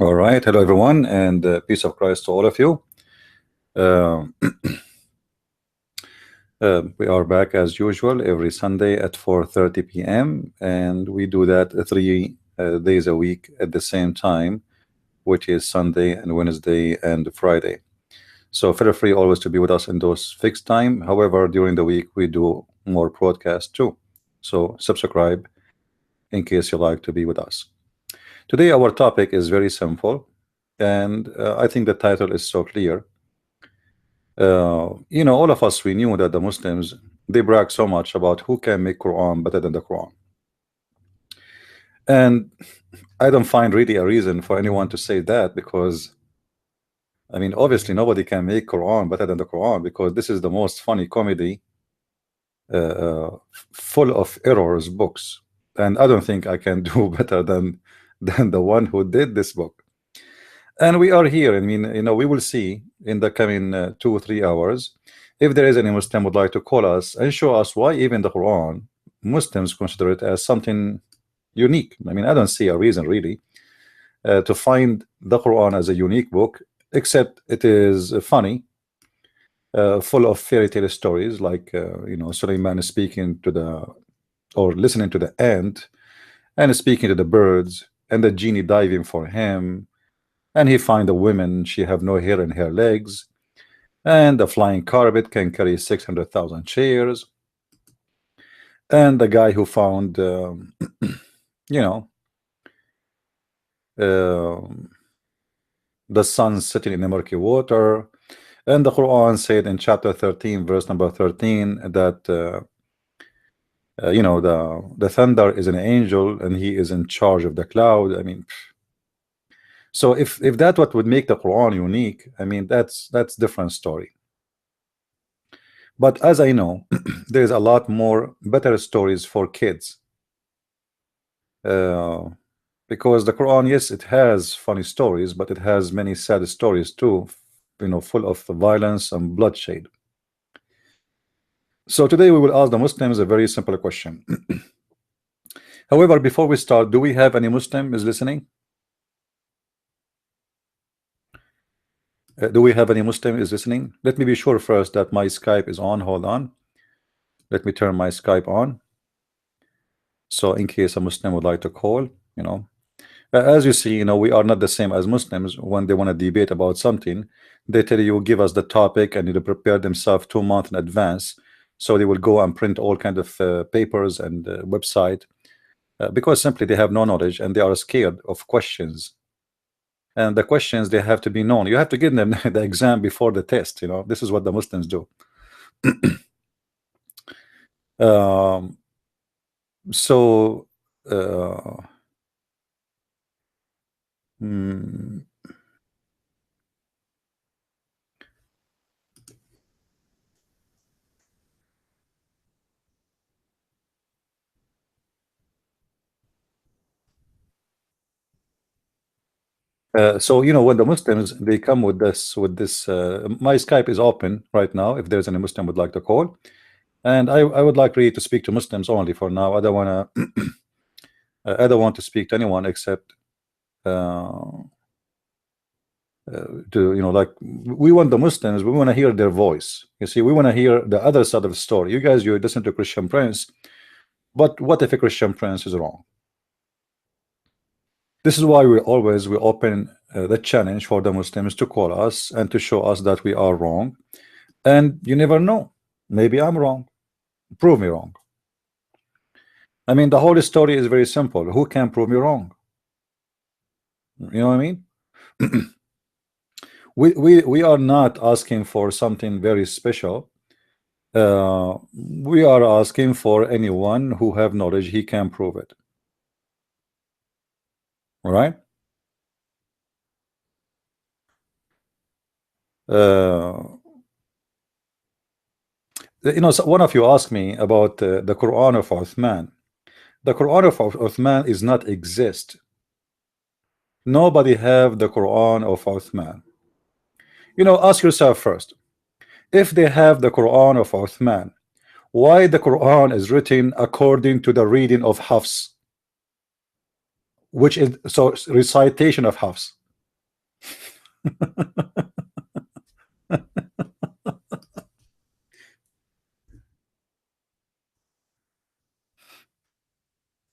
All right, hello everyone, and peace of Christ to all of you. Uh, we are back as usual every Sunday at 4:30 p.m. and we do that 3 days a week at the same time, which is Sunday and Wednesday and Friday. So feel free always to be with us in those fixed time. However, during the week we do more broadcasts too. So subscribe in case you like to be with us. Today our topic is very simple, and I think the title is so clear. All of us, we knew that the Muslims, they brag so much about who can make Quran better than the Quran, and I don't find really a reason for anyone to say that, because I mean obviously nobody can make Quran better than the Quran, because this is the most funny comedy, full of errors books, and I don't think I can do better than the one who did this book. And we are here. I mean, we will see in the coming 2 or 3 hours if there is any Muslim would like to call us and show us why even the Quran, Muslims consider it as something unique. I mean, I don't see a reason really to find the Quran as a unique book, except it is funny, full of fairy tale stories, like Sulaiman is speaking to the, or listening to the ant, and speaking to the birds, and the genie diving for him, and he find a woman, she have no hair in her legs, and the flying carpet can carry 600,000 chairs, and the guy who found the sun sitting in the murky water. And the Quran said in chapter 13 verse number 13 that the thunder is an angel and he is in charge of the cloud. I mean, so if that what would make the Quran unique, I mean that's different story. But as I know, there's a lot more better stories for kids, because the Quran, yes, it has funny stories, but it has many sad stories too, full of violence and bloodshed. So today we will ask the Muslims a very simple question. However, before we start, do we have any Muslim is listening? Do we have any Muslim is listening? Let me be sure first that my Skype is on. Hold on. Let me turn my Skype on. So in case a Muslim would like to call, as you see, we are not the same as Muslims. When they want to debate about something, they tell you, give us the topic, and they prepare themselves 2 months in advance. So they will go and print all kind of papers and website, because simply they have no knowledge and they are scared of questions. And the questions, they have to be known. You have to give them the exam before the test. This is what the Muslims do. So when the Muslims, they come with this my Skype is open right now if there's any Muslim would like to call, and I would like really to speak to Muslims only for now. I don't want to I don't want to speak to anyone except like, we want the Muslims, we want to hear their voice. You see, we want to hear the other side of the story. You guys, you listen to Christian Prince, but what if a Christian Prince is wrong? This is why we open the challenge for the Muslims to call us and to show us that we are wrong. And you never know, maybe I'm wrong. Prove me wrong. I mean, the whole story is very simple. Who can prove me wrong? You know what I mean? we are not asking for something very special. We are asking for anyone who have knowledge, he can prove it. All right. So one of you asked me about the Quran of Uthman. The Quran of Uthman is not exist. Nobody have the Quran of Uthman. Ask yourself first, if they have the Quran of Uthman, why the Quran is written according to the reading of Hafs, which is recitation of Hafs.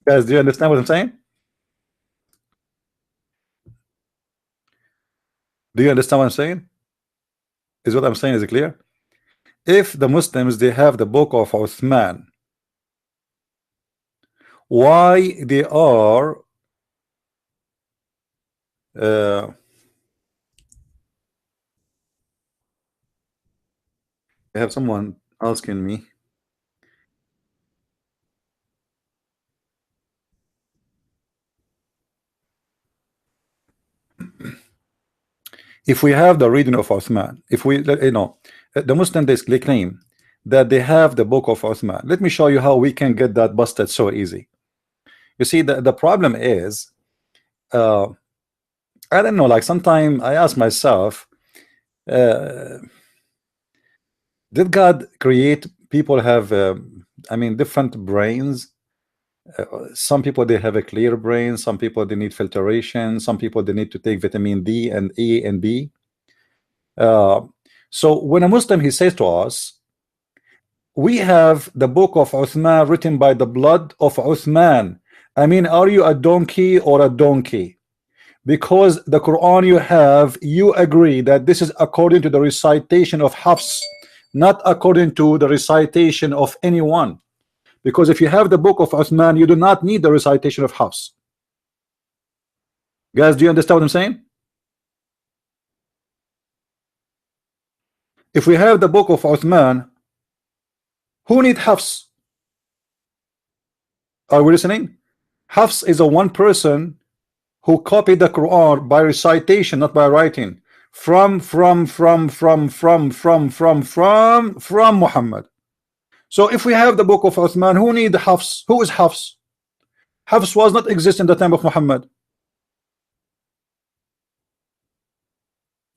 Guys, do you understand what I'm saying? Do you understand what I'm saying? Is what I'm saying is clear? If the Muslims they have the book of Uthman, why they are I have someone asking me if we have the reading of Uthman, if we the Muslim they claim that they have the book of Uthman. Let me show you how we can get that busted so easy. You see, the problem is I don't know, like sometimes I ask myself, did God create people have I mean different brains? Some people they have a clear brain, some people they need filtration, some people they need to take vitamin D and E and B. So when a Muslim he says to us, we have the book of Uthman written by the blood of Uthman. I mean, are you a donkey or a donkey? Because the Quran you have, you agree that this is according to the recitation of Hafs, not according to the recitation of anyone. Because if you have the book of Uthman, you do not need the recitation of Hafs. Guys, do you understand what I'm saying? If we have the book of Uthman, who need Hafs? Are we listening? Hafs is a one person who copied the Quran by recitation, not by writing, from Muhammad. So if we have the book of Uthman, who need Hafs? Who is Hafs? Hafs was not exist in the time of Muhammad.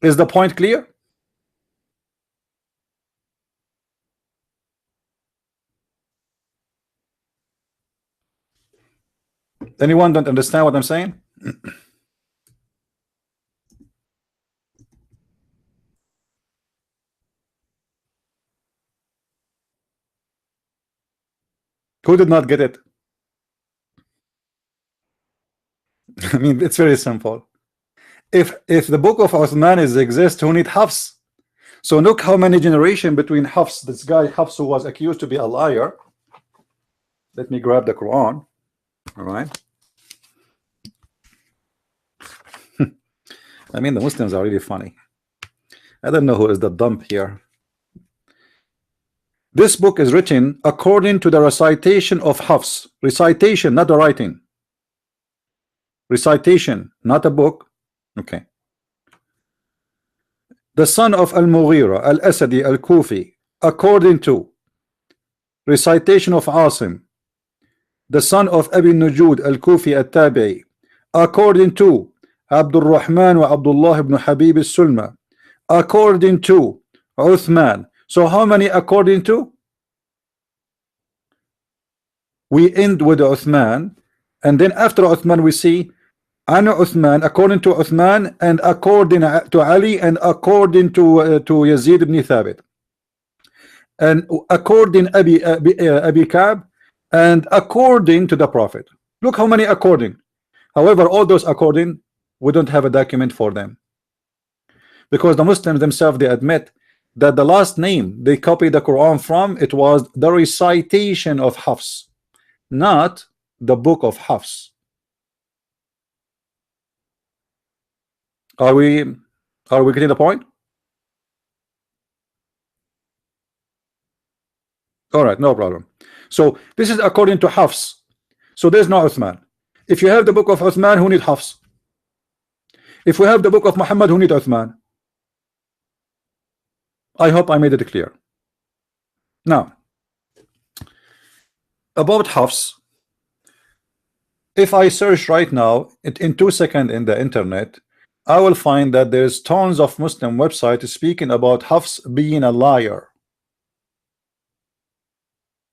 Is the point clear? Anyone don't understand what I'm saying? Who did not get it? I mean, it's very simple. If the book of Uthman is exist, who need Hafs? So look how many generation between Hafs, this guy Hafs who was accused to be a liar. Let me grab the Quran. All right. I mean, the Muslims are really funny. I don't know who is the dump here. This book is written according to the recitation of Hafs. Recitation, not the writing. Recitation, not a book. Okay. The son of Al-Mughira, Al-Asadi, Al-Kufi, according to recitation of Asim, the son of Abi Nujud, Al-Kufi, Al-Tabi'i, according to Abdul Rahman wa Abdullah ibn Habib al-Sulma, according to Uthman. So how many according to? We end with Uthman, and then after Uthman we see An Uthman, according to Uthman, and according to Ali, and according to Yazid ibn Thabit, and according Abi Ka'b, and according to the Prophet. Look how many according. However, all those according, we don't have a document for them, because the Muslims themselves they admit that the last name they copied the Quran from, it was the recitation of Hafs, not the book of Hafs. Are we getting the point? All right, no problem. So this is according to Hafs. So there's no Uthman. If you have the book of Uthman, who need Hafs? If we have the book of Muhammad, who need Uthman? I hope I made it clear. Now, about Hafs, if I search right now in 2 seconds in the internet, I will find that there's tons of Muslim websites speaking about Hafs being a liar.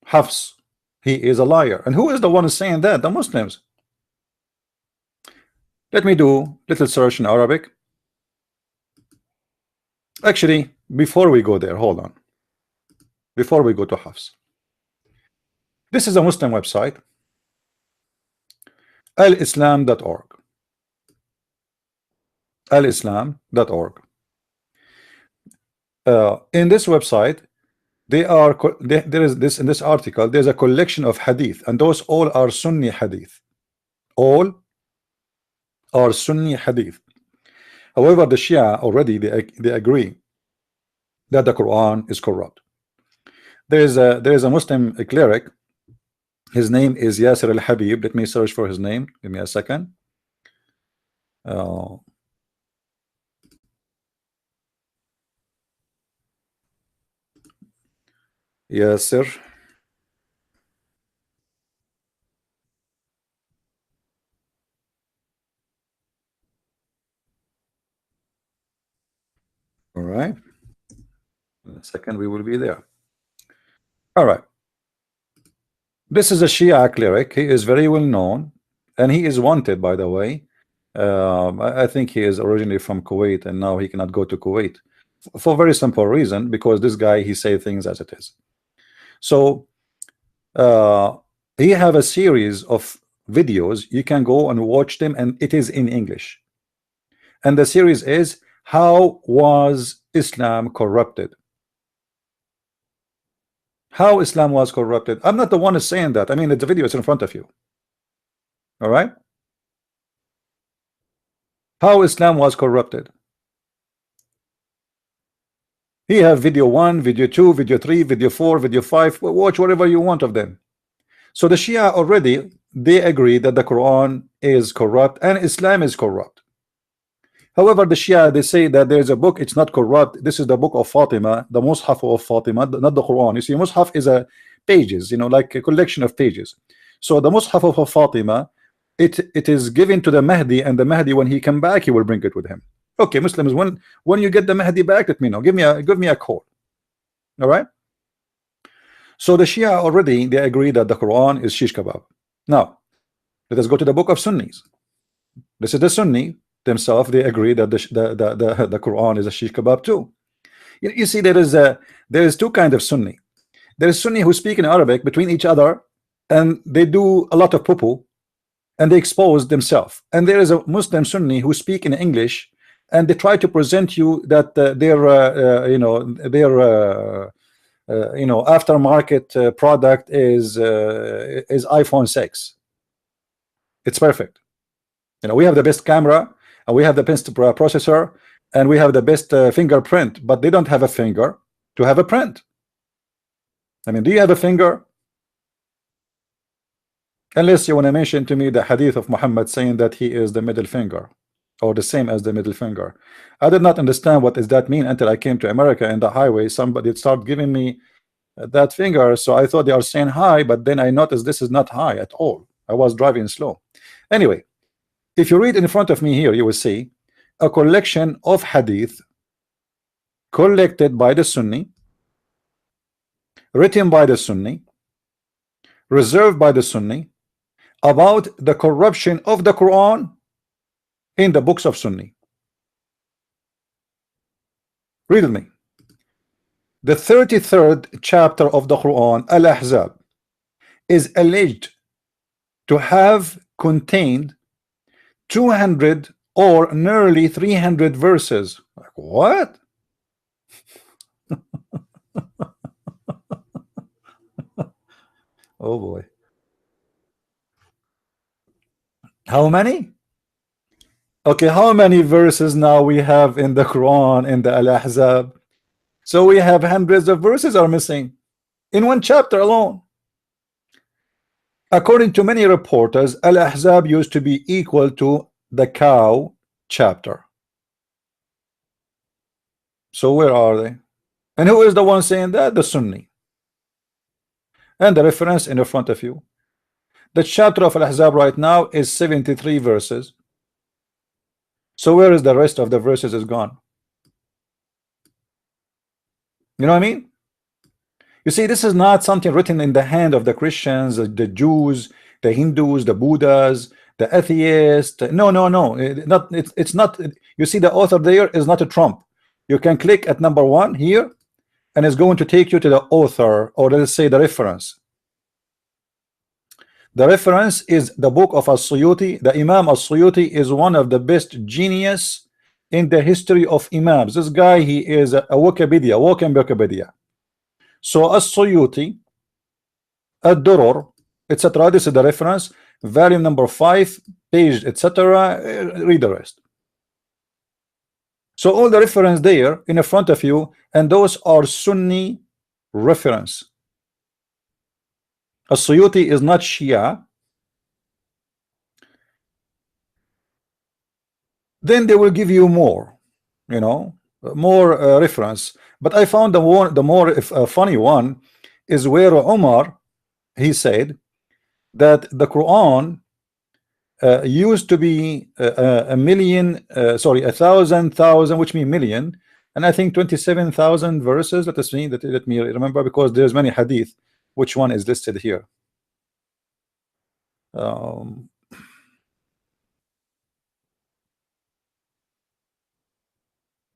Hafs, he is a liar. And who is the one saying that? The Muslims. Let me do little search in Arabic. Actually, before we go there, hold on. Before we go to Hafs, this is a Muslim website, alislam.org. alislam.org. In this website, there is this, in this article, there's a collection of hadith, and those all are Sunni hadith. All are Sunni hadith. However, the Shia already they agree that the Quran is corrupt. There is a Muslim cleric. His name is Yasser al-Habib. Let me search for his name. Give me a second. Yasser. All right. In a second, we will be there. All right. This is a Shia cleric. He is very well known, and he is wanted, by the way. I think he is originally from Kuwait, and now he cannot go to Kuwait for a very simple reason, because this guy, he say things as it is. So he have a series of videos. You can go and watch them, and it is in English. And the series is How Was Islam Corrupted? How Islam was corrupted. I'm not the one who's saying that. I mean, the video is in front of you. All right. How Islam was corrupted. He have video 1, video 2, video 3, video 4, video 5. Watch whatever you want of them. So the Shia already, they agree that the Quran is corrupt and Islam is corrupt. However, the Shia, they say that there is a book, it's not corrupt. This is the book of Fatima, the Mus'haf of Fatima, not the Quran. You see, Mus'haf is a pages, you know, like a collection of pages. So the Mus'haf of Fatima, it is given to the Mahdi, and the Mahdi, when he come back, he will bring it with him. Okay, Muslims, when you get the Mahdi back, let me know. Give me a call. All right. So the Shia already, they agree that the Quran is shish kebab. Now, let us go to the book of Sunnis. This is the Sunni themselves. They agree that the Quran is a shish kebab too. You see, there is two kinds of Sunni. There is Sunni who speak in Arabic between each other, and they do a lot of poo-poo, and they expose themselves. And there is a Muslim Sunni who speak in English, and they try to present you that their aftermarket product is iPhone 6. It's perfect. You know, we have the best camera, and we have the best processor, and we have the best fingerprint, but they don't have a finger to have a print. I mean, do you have a finger? Unless you want to mention to me the hadith of Muhammad saying that he is the middle finger, or the same as the middle finger. I did not understand what does that mean until I came to America. In the highway, somebody started giving me that finger, so I thought they are saying hi, but then I noticed this is not high at all. I was driving slow. Anyway, if you read in front of me here, you will see a collection of hadith collected by the Sunni, written by the Sunni, reserved by the Sunni, about the corruption of the Quran in the books of Sunni. Read with me. The 33rd chapter of the Quran, Al-Ahzab, is alleged to have contained 200 or nearly 300 verses. Like, what? Oh boy. How many? Okay, how many verses now we have in the Quran, in the Al-Ahzab? So we have hundreds of verses are missing in one chapter alone. According to many reporters, Al-Ahzab used to be equal to the cow chapter. So where are they? And who is the one saying that? The Sunni. And the reference in the front of you. The chapter of Al-Ahzab right now is 73 verses. So where is the rest of the verses is gone? You know what I mean? You see, this is not something written in the hand of the Christians, the Jews, the Hindus, the Buddhas, the atheists. No. It's not. You see, the author there is not a Trump. You can click at number 1 here, and it's going to take you to the author, or let's say the reference. The reference is the book of As-Suyuti. The Imam As-Suyuti is one of the best genius in the history of Imams. This guy, he is a Wikipedia, walking Wikipedia. So As-Suyuti, Ad-Durur, etc. This is the reference, volume number 5, page, etc. Read the rest. So all the reference there in front of you, and those are Sunni reference. As-Suyuti is not Shia. Then they will give you more, you know, more reference. But I found the more funny one is where Umar, he said that the Quran used to be a million, sorry, 1,000, which means million, and I think 27,000 verses. Let me remember, because there's many hadith. Which one is listed here?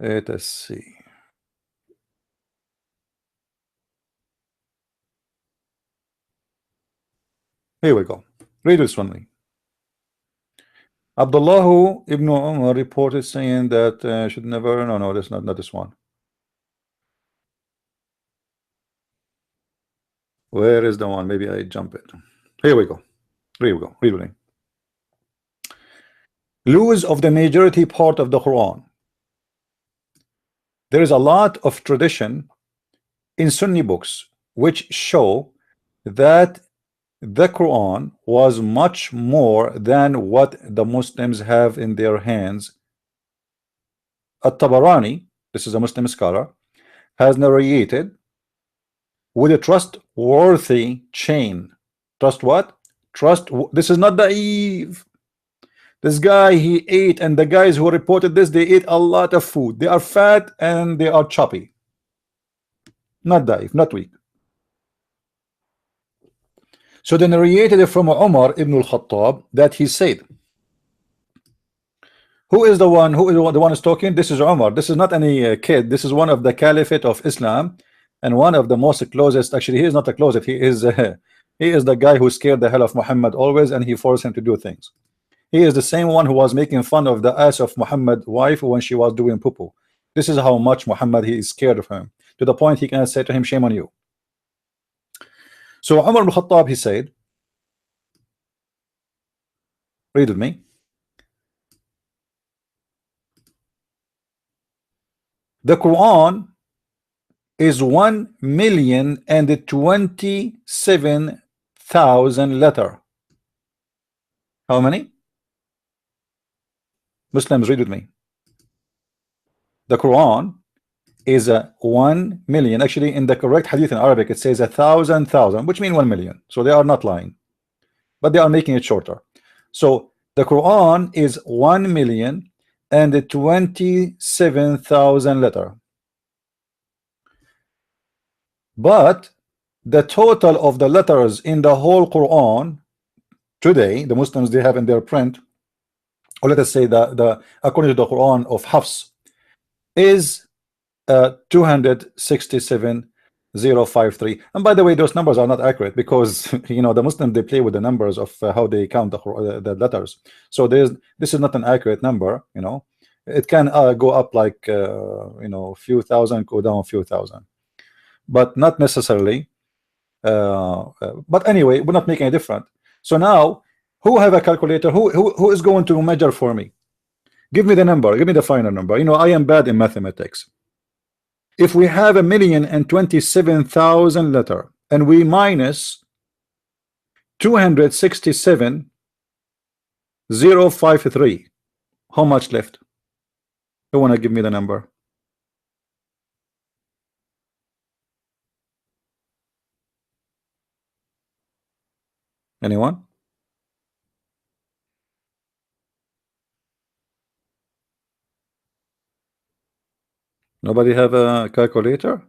Let us see. Here we go. Read this one. Abdullah ibn Umar reported saying that should never. No, that's not this one. Where is the one? Maybe I jump it. Here we go. Here we go. Read with me. Lose of the majority part of the Quran. There is a lot of tradition in Sunni books which show that the Quran was much more than what the Muslims have in their hands. At-Tabarani, this is a Muslim scholar, has narrated with a trustworthy chain. Trust what? Trust. This is not naive. This guy, he ate, and the guys who reported this, they ate a lot of food. They are fat and they are choppy. Not naive, not weak. So they narrated from Umar ibn al-Khattab that he said, who is the one who's talking? This is Umar. This is not any kid. This is one of the Caliphate of Islam, and one of the most closest. Actually, he is not the closest. He is the guy who scared the hell of Muhammad always, and he forced him to do things. He is the same one who was making fun of the ass of Muhammad's wife when she was doing poo-poo. This is how much Muhammad, he is scared of him, to the point he can say to him, shame on you. So Umar ibn Khattab, he said, read with me. The Quran is 1,027,000 letter. How many? Muslims, read with me. The Quran is a 1 million. Actually, in the correct hadith in Arabic, it says 1,000, which means 1 million. So they are not lying, but they are making it shorter. So the Quran is 1,027,000 letter. But the total of the letters in the whole Quran today, the Muslims, they have in their print, or let us say the according to the Quran of Hafs, is 267,053. And by the way, those numbers are not accurate, because you know the Muslims, they play with the numbers of how they count the letters. So this is not an accurate number. You know, it can go up like you know, a few thousand, go down a few thousand, but not necessarily. But anyway, we're not making a difference. So now, who have a calculator? Who is going to measure for me? Give me the number. Give me the final number. You know, I am bad in mathematics. If we have 1,027,000 letter and we minus 267,053, how much left? Who wanna give me the number? Anyone? Nobody have a calculator?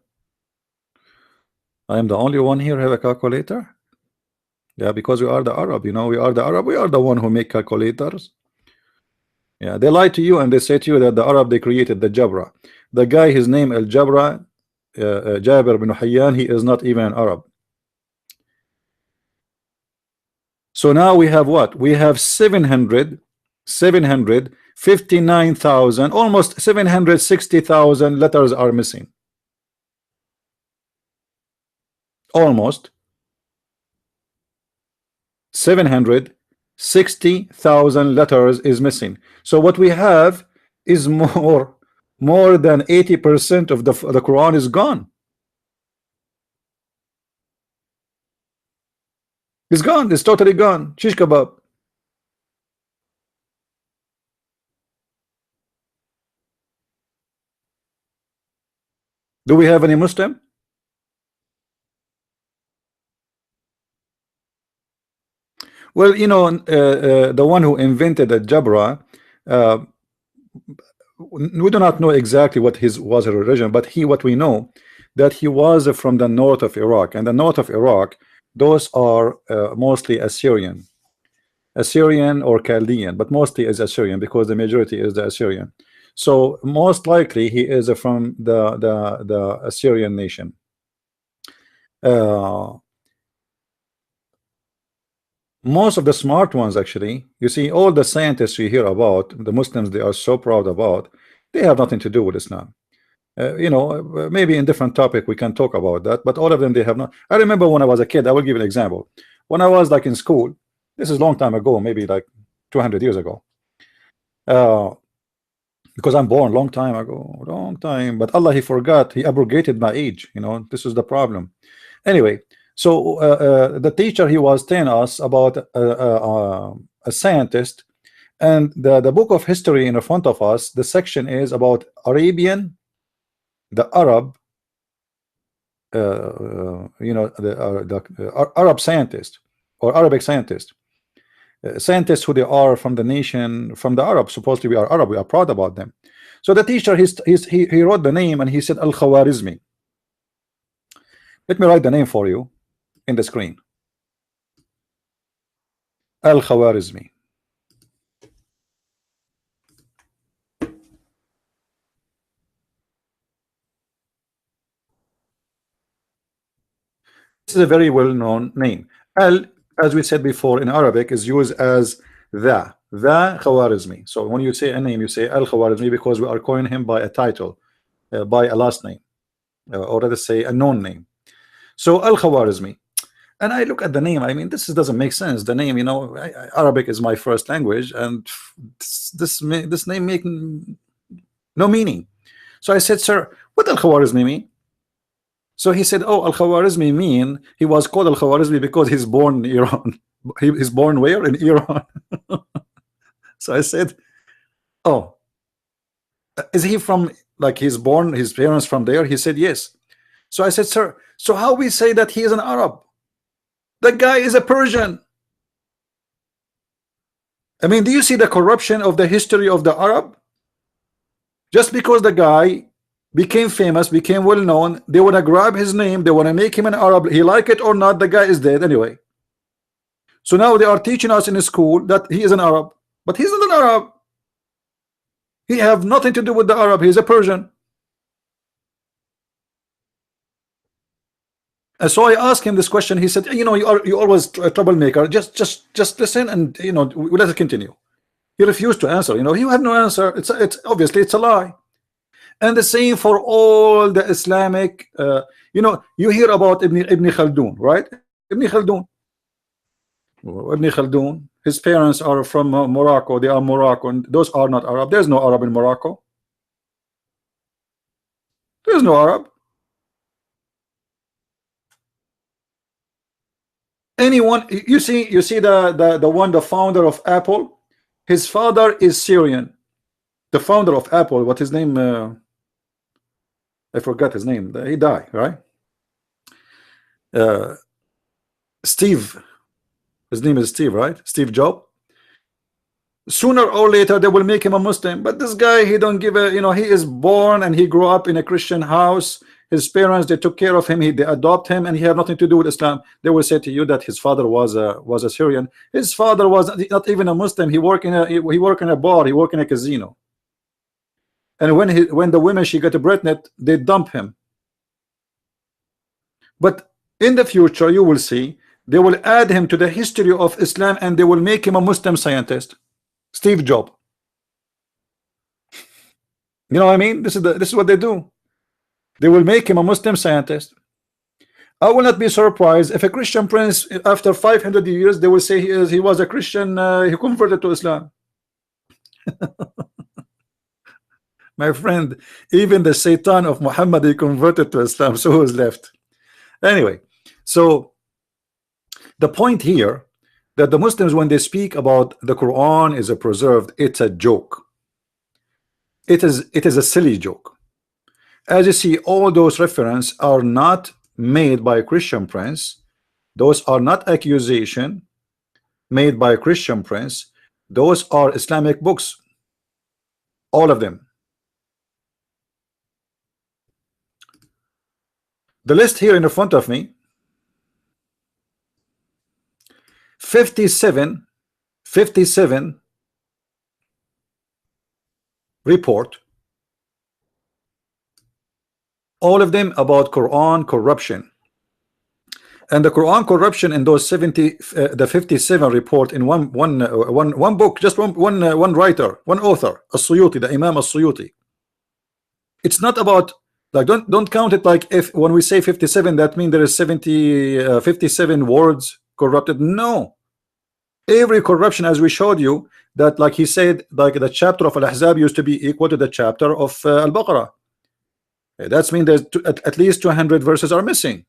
I am the only one here have a calculator? Yeah, because we are the Arab, you know, we are the Arab, we are the one who make calculators. Yeah, they lie to you and they say to you that the Arab, they created the Jabra. The guy, his name Al Jabra, Jabir bin Hayyan, he is not even an Arab. So now we have what? We have 759,000, almost 760,000 letters are missing. Almost 760,000 letters is missing. So what we have is more than 80% of the Quran is gone. It's gone. It's totally gone. Shish kebab. Do we have any Muslim? Well, you know, the one who invented the Jabra, we do not know exactly what was his religion, but what we know that he was from the north of Iraq, and the north of Iraq, those are mostly Assyrian or Chaldean, but mostly is Assyrian because the majority is the Assyrian. So most likely he is from the Assyrian nation. Most of the smart ones, actually, you see, all the scientists you hear about, the Muslims, they are so proud about, they have nothing to do with Islam. You know, maybe in different topic we can talk about that, but all of them, they have not. I remember when I was a kid, I will give you an example. When I was like in school, this is a long time ago, maybe like 200 years ago, because I'm born long time ago, long time, but Allah, he forgot, he abrogated my age, you know, this is the problem. Anyway, so the teacher, he was telling us about a scientist, and the book of history in front of us, the section is about Arabian, the Arab, you know, the Arab scientist or Arabic scientist, scientists who they are from the nation, from the Arab. Supposedly we are Arab, we are proud about them. So the teacher, he wrote the name and he said Al-Khwarizmi. Let me write the name for you in the screen. Al-Khwarizmi. This is a very well-known name. Al, as we said before, in Arabic is used as the Khwarizmi. So when you say a name, you say Al-Khwarizmi because we are calling him by a title, by a last name, or let us say a known name. So Al-Khwarizmi. And I look at the name, I mean, this doesn't make sense. The name, you know, Arabic is my first language, and this name make no meaning. So I said, sir, what Al-Khwarizmi mean? So he said, oh, Al-Khwarizmi mean, he was called Al-Khwarizmi because he's born in Iran. He's born where? In Iran. So I said, oh, is he from, like, he's born, his parents from there? He said, yes. So I said, sir, so how we say that he is an Arab? The guy is a Persian. I mean, do you see the corruption of the history of the Arab? Just because the guy became famous, became well known, they want to grab his name, they want to make him an Arab. He like it or not, the guy is dead anyway. So now they are teaching us in school that he is an Arab, but he's not an Arab. He have nothing to do with the Arab. He's a Persian. And so I asked him this question. He said, you know, you always a troublemaker. Just listen, and you know, let us continue. He refused to answer. You know, he had no answer. It's obviously it's a lie. And the same for all the Islamic. You know, you hear about Ibn Khaldun, right? Ibn Khaldun. Ibn Khaldun. His parents are from Morocco. They are Moroccan. Those are not Arab. There's no Arab in Morocco. There's no Arab. Anyone, you see the founder of Apple, his father is Syrian. The founder of Apple, what his name? I forgot his name. He died, right? Steve. His name is Steve, right? Steve Jobs. Sooner or later they will make him a Muslim, but this guy, he don't give a, you know, he is born and he grew up in a Christian house. His parents, they took care of him, they adopt him, and he had nothing to do with Islam. They will say to you that his father was a Syrian. His father was not even a Muslim. He worked in a bar, he worked in a casino. and when the women she got pregnant, they dump him. But in the future, you will see they will add him to the history of Islam, and they will make him a Muslim scientist. Steve Jobs. You know what I mean? This is what they do. They will make him a Muslim scientist. I will not be surprised if a Christian prince, after 500 years, they will say he was a Christian, he converted to Islam. My friend, even the Satan of Muhammad, he converted to Islam. So who's left? Anyway, so the point here that the Muslims, when they speak about the Quran is a preserved, it's a joke. It is a silly joke. As you see, all those references are not made by a Christian prince. Those are not accusation made by a Christian prince. Those are Islamic books, all of them. The list here in the front of me, 57 report, all of them about Quran corruption. And the Quran corruption in those 57 report in one book, just one writer, one author, As-Suyuti, the Imam As-Suyuti. It's not about, like, don't count it like if when we say 57 that means there is 57 words corrupted. No, every corruption, as we showed you, that, like he said, like the chapter of Al-Ahzab used to be equal to the chapter of Al-Baqarah. That's mean there's at least 200 verses are missing,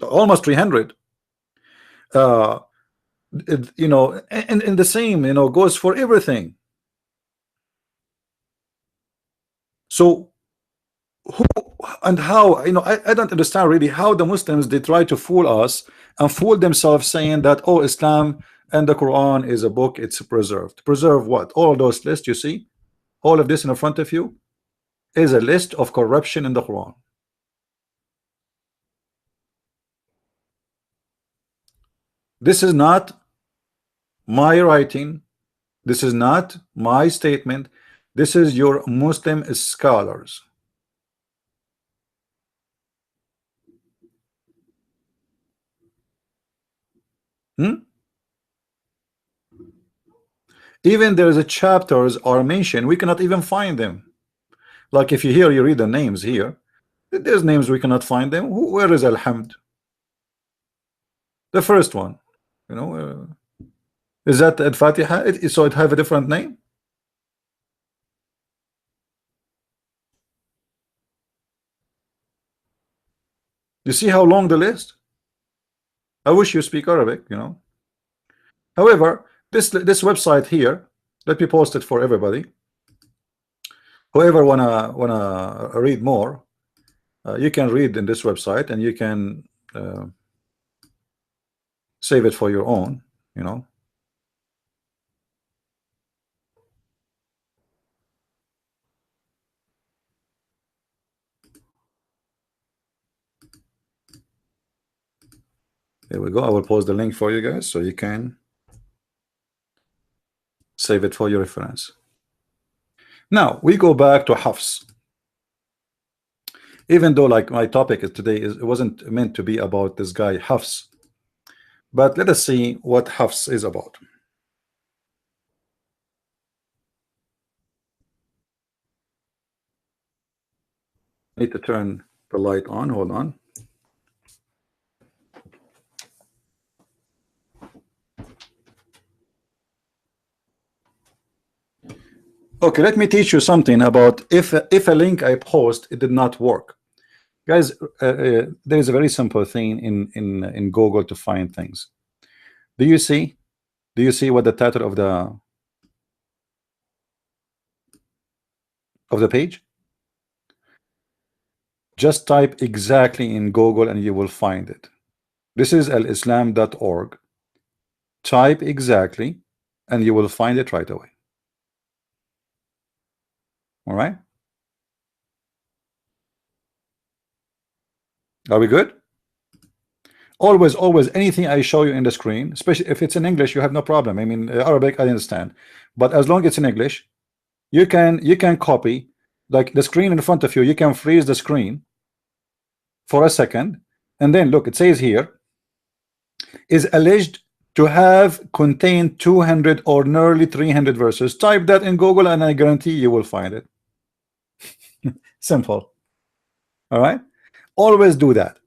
almost 300. You know, and the same, you know, goes for everything. So who and how, you know, I don't understand really how the Muslims, they try to fool us and fool themselves, saying that, oh, Islam and the Quran is a book, it's preserved. Preserve what? All those lists you see, all of this in front of you is a list of corruption in the Quran. This is not my writing, this is not my statement, this is your Muslim scholars. Even there is a chapters are mentioned, we cannot even find them. Like if you read the names here, there's names we cannot find them. Where is Alhamd? The first one, you know, is that Al-Fatiha? So it have a different name. You see how long the list? I wish you speak Arabic, you know. However, this website here, let me post it for everybody. Whoever wanna read more, you can read in this website, and you can save it for your own, you know. There we go. I will post the link for you guys so you can save it for your reference. Now we go back to Hafs. Even though, like, my topic is today it wasn't meant to be about this guy Hafs, but let us see what Hafs is about. I need to turn the light on. Hold on. Okay, let me teach you something about if a link I post, it did not work. Guys, there is a very simple thing in Google to find things. Do you see what the title of the page? Just type exactly in Google and you will find it. This is alislam.org. Type exactly and you will find it right away. All right, are we good? Always anything I show you in the screen, especially if it's in English, you have no problem. I mean, Arabic I understand, but as long as it's in English, you can copy, like the screen in front of you, you can freeze the screen for a second, and then look, it says here, is alleged to have contained 200 or nearly 300 verses. Type that in Google and I guarantee you will find it. Simple. All right, always do that.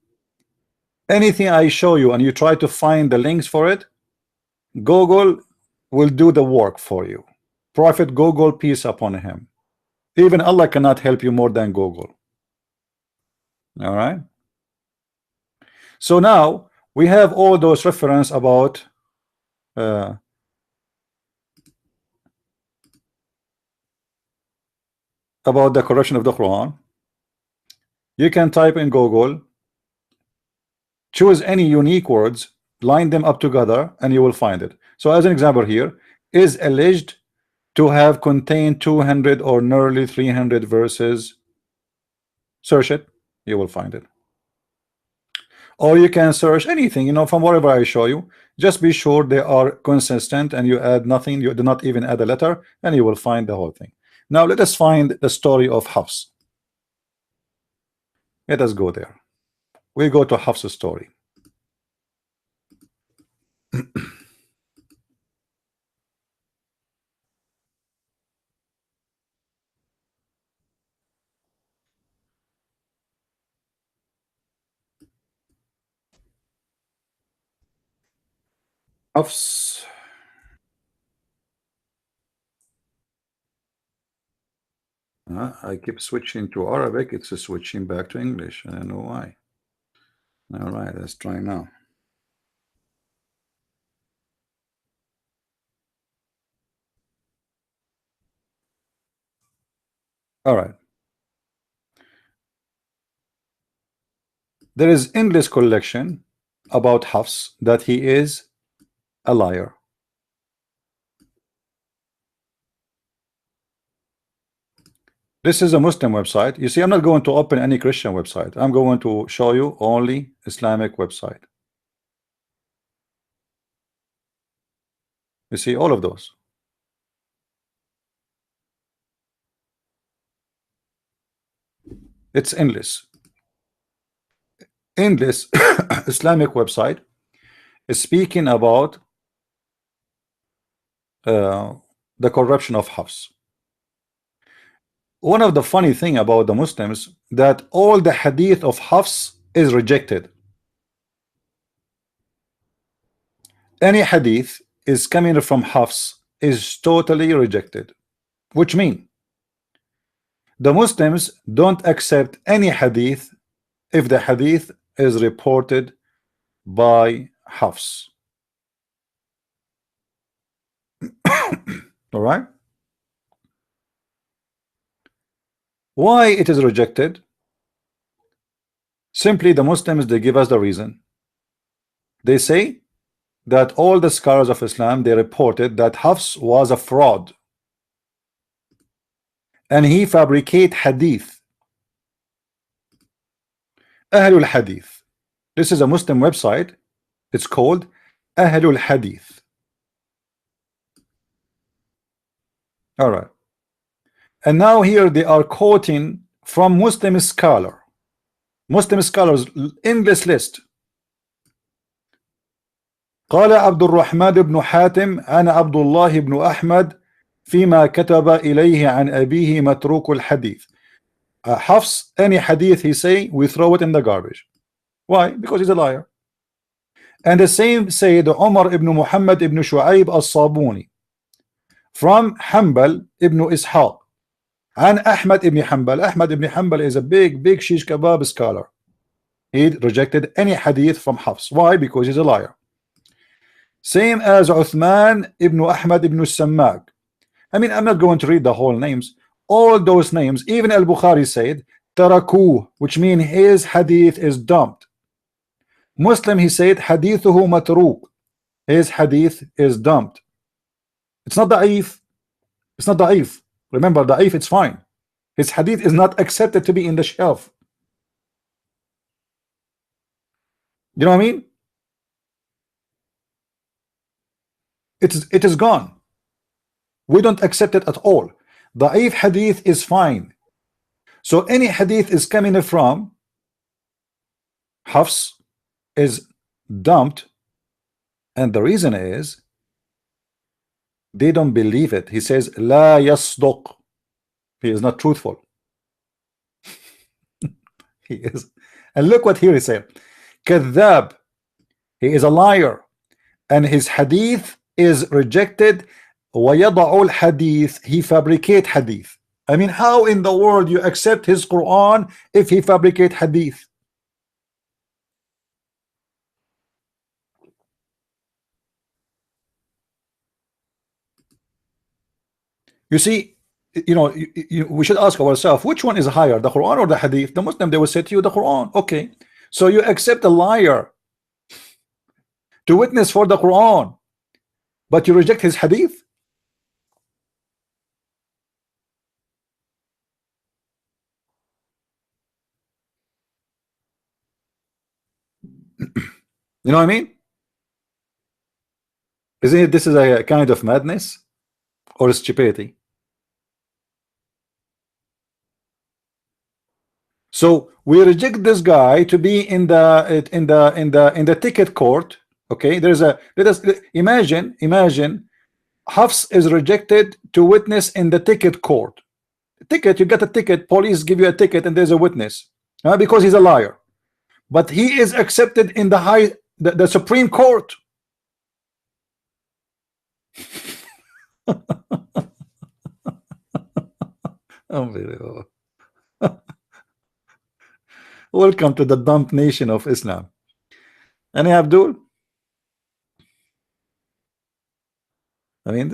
Anything I show you and you try to find the links for it, Google will do the work for you. Prophet Google, peace upon him. Even Allah cannot help you more than Google. All right, so now we have all those reference about the corruption of the Quran. You can type in Google, choose any unique words, line them up together, and you will find it. So as an example here, is alleged to have contained 200 or nearly 300 verses. Search it, you will find it. Or you can search anything, you know, from whatever I show you. Just be sure they are consistent and you add nothing, you do not even add a letter, and you will find the whole thing. Now let us find the story of Hafs. Let us go there. We go to Hafs' story. Hafs. I keep switching to Arabic. It's switching back to English. I don't know why. All right, let's try now. All right. There is endless collection about Hafs that he is a liar. This is a Muslim website. You see, I'm not going to open any Christian website. I'm going to show you only Islamic website. You see all of those. It's endless. Endless Islamic website is speaking about the corruption of Hafs. One of the funny thing about the Muslims, that all the hadith of Hafs is rejected. Any hadith is coming from Hafs is totally rejected, which means the Muslims don't accept any hadith if the hadith is reported by Hafs. All right, why it is rejected? Simply the Muslims, they give us the reason. They say that all the scholars of Islam, they reported that Hafs was a fraud and he fabricate hadith. Ahlul Hadith. This is a Muslim website. It's called Ahlul Hadith. All right, and now here they are quoting from Muslim scholars, endless list. قال عبد الرحمن بن حاتم أنا عبد الله بن أحمد فيما كتب إليه عن أبيه متروك الحديث. Hafs, any hadith he say, we throw it in the garbage. Why? Because he's a liar. And the same say the Umar ibn Muhammad ibn Shu'aib al-Sabuni from Hanbal ibn Ishaq and Ahmad ibn Hanbal. Ahmad ibn Hanbal is a big shish kebab scholar. He rejected any hadith from Hafs. Why? Because he's a liar. Same as Uthman ibn Ahmad ibn Sammag. I mean, I'm not going to read the whole names. All those names, even al-Bukhari said taraku, which means his hadith is dumped. Muslim, he said hadithuhu matruk, his hadith is dumped. It's not da'if. It's not da'if. Remember, da'if, it's fine. His hadith is not accepted to be in the shelf. You know what I mean? It is gone. We don't accept it at all. Da'if hadith is fine. So any hadith is coming from Hafs is dumped, and the reason is they don't believe it. He says la yasduq. He is not truthful. He is. And look what here he said. Kadhab. He is a liar. And his hadith is rejected. وَيَضَعُ الْحَدِيث. He fabricate hadith. I mean, how in the world you accept his Quran if he fabricate hadith? You see, we should ask ourselves, which one is higher, the Quran or the hadith? The Muslim, they will say to you the Quran. Okay, so you accept a liar to witness for the Quran, but you reject his hadith? You know what I mean? Isn't it, this is a kind of madness or stupidity? So we reject this guy to be in the ticket court. Okay, let us imagine Hafs is rejected to witness in the ticket court. Ticket, you get a ticket, police give you a ticket, and there's a witness because he's a liar. But he is accepted in the Supreme Court. Unbelievable. Welcome to the dump nation of Islam. Any Abdul? I mean,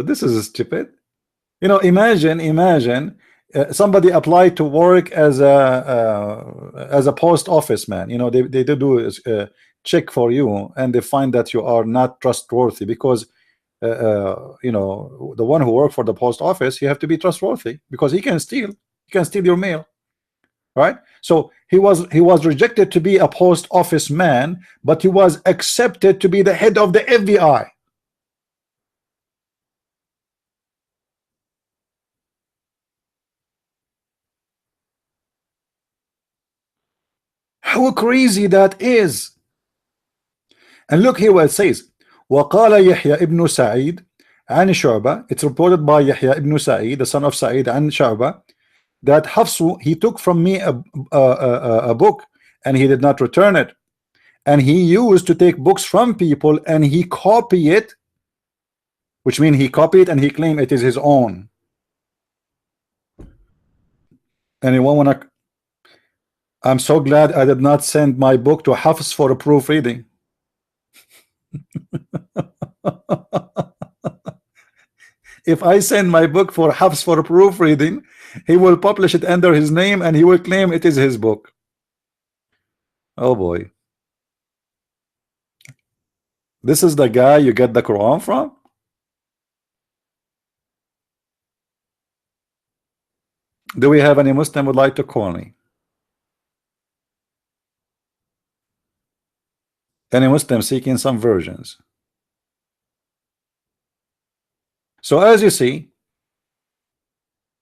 this is stupid. Imagine somebody applied to work as a post office man. They do a check for you, and they find that you are not trustworthy because the one who worked for the post office, you have to be trustworthy because he can steal your mail, right? So he was rejected to be a post office man, but he was accepted to be the head of the FBI. How crazy that is. And look here what it says. وقال يحيى ابن سعيد عن شعبة. It's reported by Yahya ibn Sa'id, the son of Sa'id, and Shu'bah, that Hafsu, he took from me a book and he did not return it, and he used to take books from people and he copy it, which means he copied and he claimed it is his own. Anyone wanna? I'm so glad I did not send my book to Hafs for a proofreading. If I send my book for Hafs for a proofreading, he will publish it under his name and he will claim it is his book. Oh boy. This is the guy you get the Quran from? Do we have any Muslim would like to call me? Any Muslim seeking some versions? So as you see,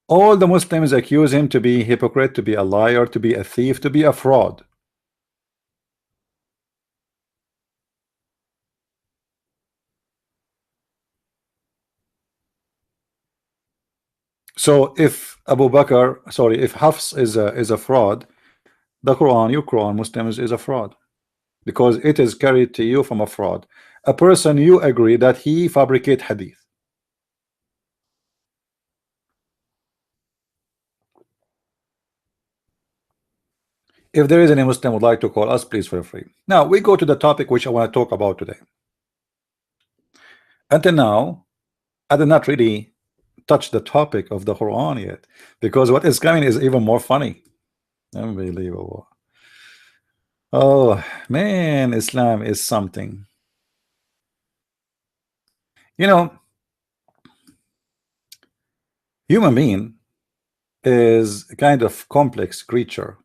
all the Muslims accuse him to be a hypocrite, to be a liar, to be a thief, to be a fraud. So if if Hafs is a fraud, the Quran, your Quran, Muslims, is a fraud because it is carried to you from a fraud. A person you agree that he fabricate hadith. If there is any Muslim would like to call us, please feel free. Now we go to the topic which I want to talk about today. Until now, I did not really touch the topic of the Quran yet because what is coming is even more funny. Unbelievable. Oh man, Islam is something. Human being is a kind of complex creature,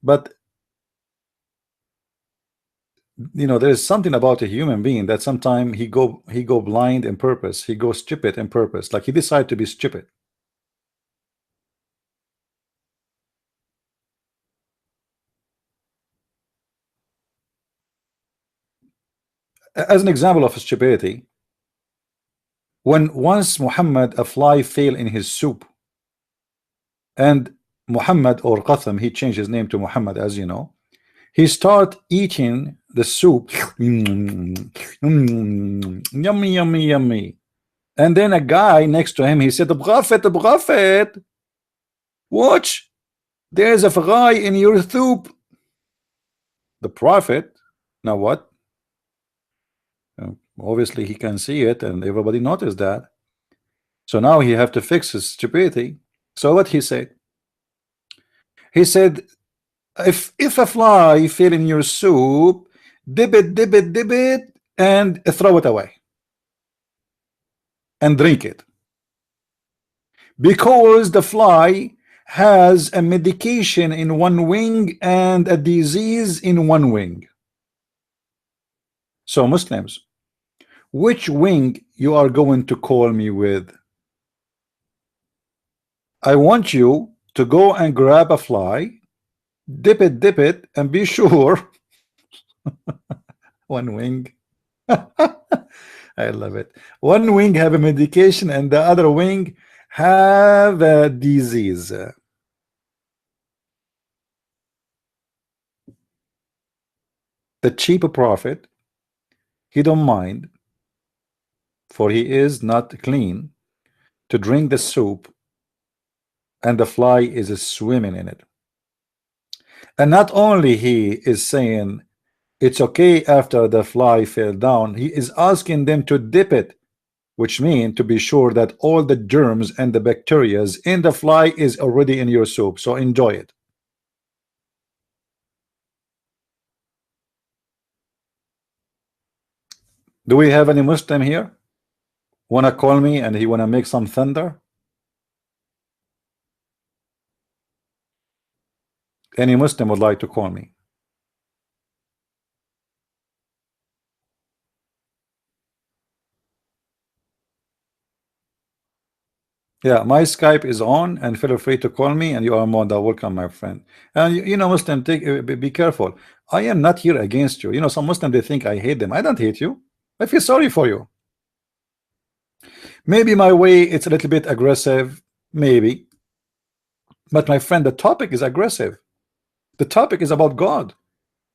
but there is something about a human being that sometimes he go blind in purpose, he goes stupid in purpose, like he decided to be stupid. as an example of stupidity, when once Muhammad, a fly fell in his soup, and Muhammad, or Qatham, he changed his name to Muhammad, as you know, he start eating the soup. Yummy, yummy, yummy. And then a guy next to him, he said, Prophet, watch, there's a fly in your soup. The Prophet, now what? Obviously he can see it, and everybody noticed that. So now he have to fix his stupidity. So what he said? He said, if a fly fell in your soup, dip it, and throw it away, and drink it, because the fly has a medication in one wing and a disease in one wing. So Muslims, which wing you are going to call me with? I want you to go and grab a fly, dip it, and be sure. One wing. I love it. One wing have a medication and the other wing have a disease. The cheap prophet, he don't mind, for he is not clean, to drink the soup, and the fly is swimming in it. And not only he is saying it's okay after the fly fell down, he is asking them to dip it, which means to be sure that all the germs and the bacteria in the fly is already in your soup, so enjoy it. Do we have any Muslim here? Wanna call me and he wanna make some thunder? Any Muslim would like to call me? Yeah, my Skype is on, and feel free to call me, and you are more than welcome, my friend. And you know, Muslim, be careful. I am not here against you. You know, some Muslims, they think I hate them. I don't hate you. I feel sorry for you. Maybe my way it's a little bit aggressive, maybe. But my friend, the topic is aggressive. The topic is about God.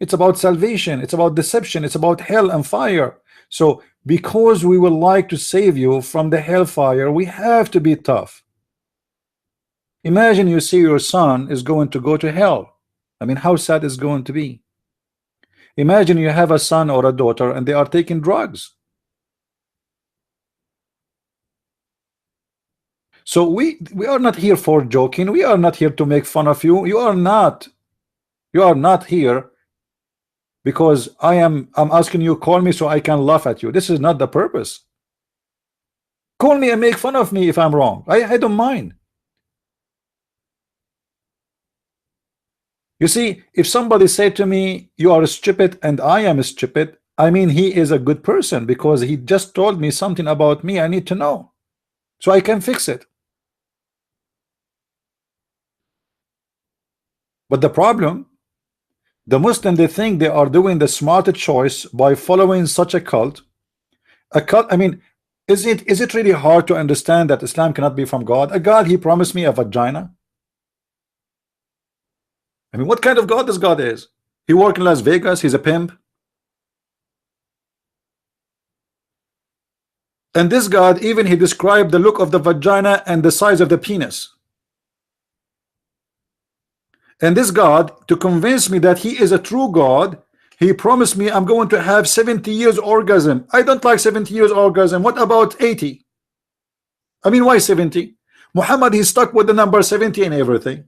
It's about salvation. It's about deception. It's about hell and fire. So because we would like to save you from the hellfire, we have to be tough. Imagine you see your son is going to go to hell. I mean, how sad is going to be? Imagine you have a son or a daughter and they are taking drugs. So we are not here for joking. We are not here to make fun of you. You are not here because I'm asking you, call me so I can laugh at you. This is not the purpose. Call me and make fun of me if I'm wrong. I don't mind. You see, if somebody said to me, you are stupid and I am stupid, I mean he is a good person because he just told me something about me I need to know so I can fix it. But the problem, the Muslims, they think they are doing the smarter choice by following such a cult. A cult, I mean, is it really hard to understand that Islam cannot be from God? A God, he promised me a vagina. I mean, what kind of God this God is? He work in Las Vegas, he's a pimp. And this God, even he described the look of the vagina and the size of the penis. And this God, to convince me that he is a true God, he promised me I'm going to have 70 years orgasm. I don't like 70 years orgasm. What about 80? I mean, why 70? Muhammad, he's stuck with the number 70 and everything.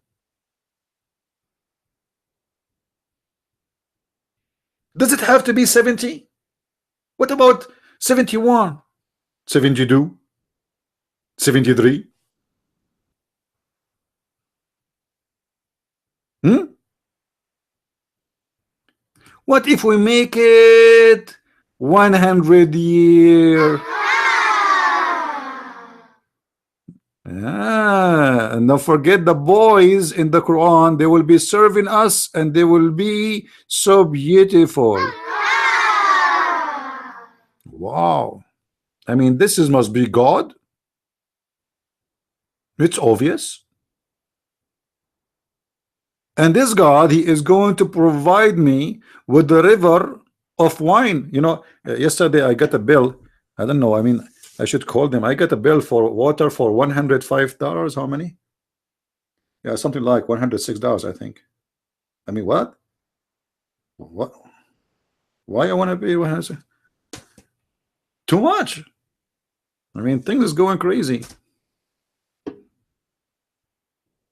Does it have to be 70? What about 71? 72? 73? What if we make it 100 years? And don't forget the boys in the Quran, they will be serving us and they will be so beautiful. Wow. I mean, this is must be God. It's obvious. And this God, he is going to provide me with the river of wine. You know, yesterday I got a bill. I don't know. I mean, I should call them. I got a bill for water for $105. How many? Yeah, something like $106, I think. I mean, what? What? Why I want to pay 100? Too much. I mean, things is going crazy.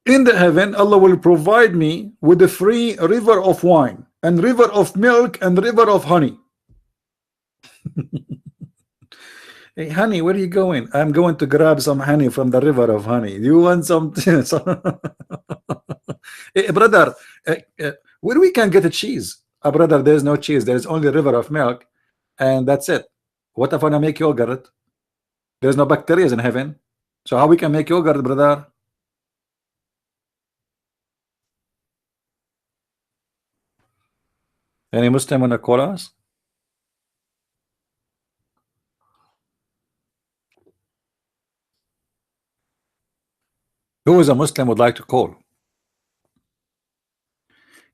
In the heaven, Allah will provide me with a free river of wine and river of milk and river of honey. Hey, honey, where are you going? I'm going to grab some honey from the river of honey. You want some? Hey, brother, where we can get a cheese? Brother, there's no cheese. There's only river of milk, and that's it. What if I wanna make yogurt? There's no bacteria in heaven, so how we can make yogurt, brother? Any Muslim wanna call us? Who is a Muslim would like to call?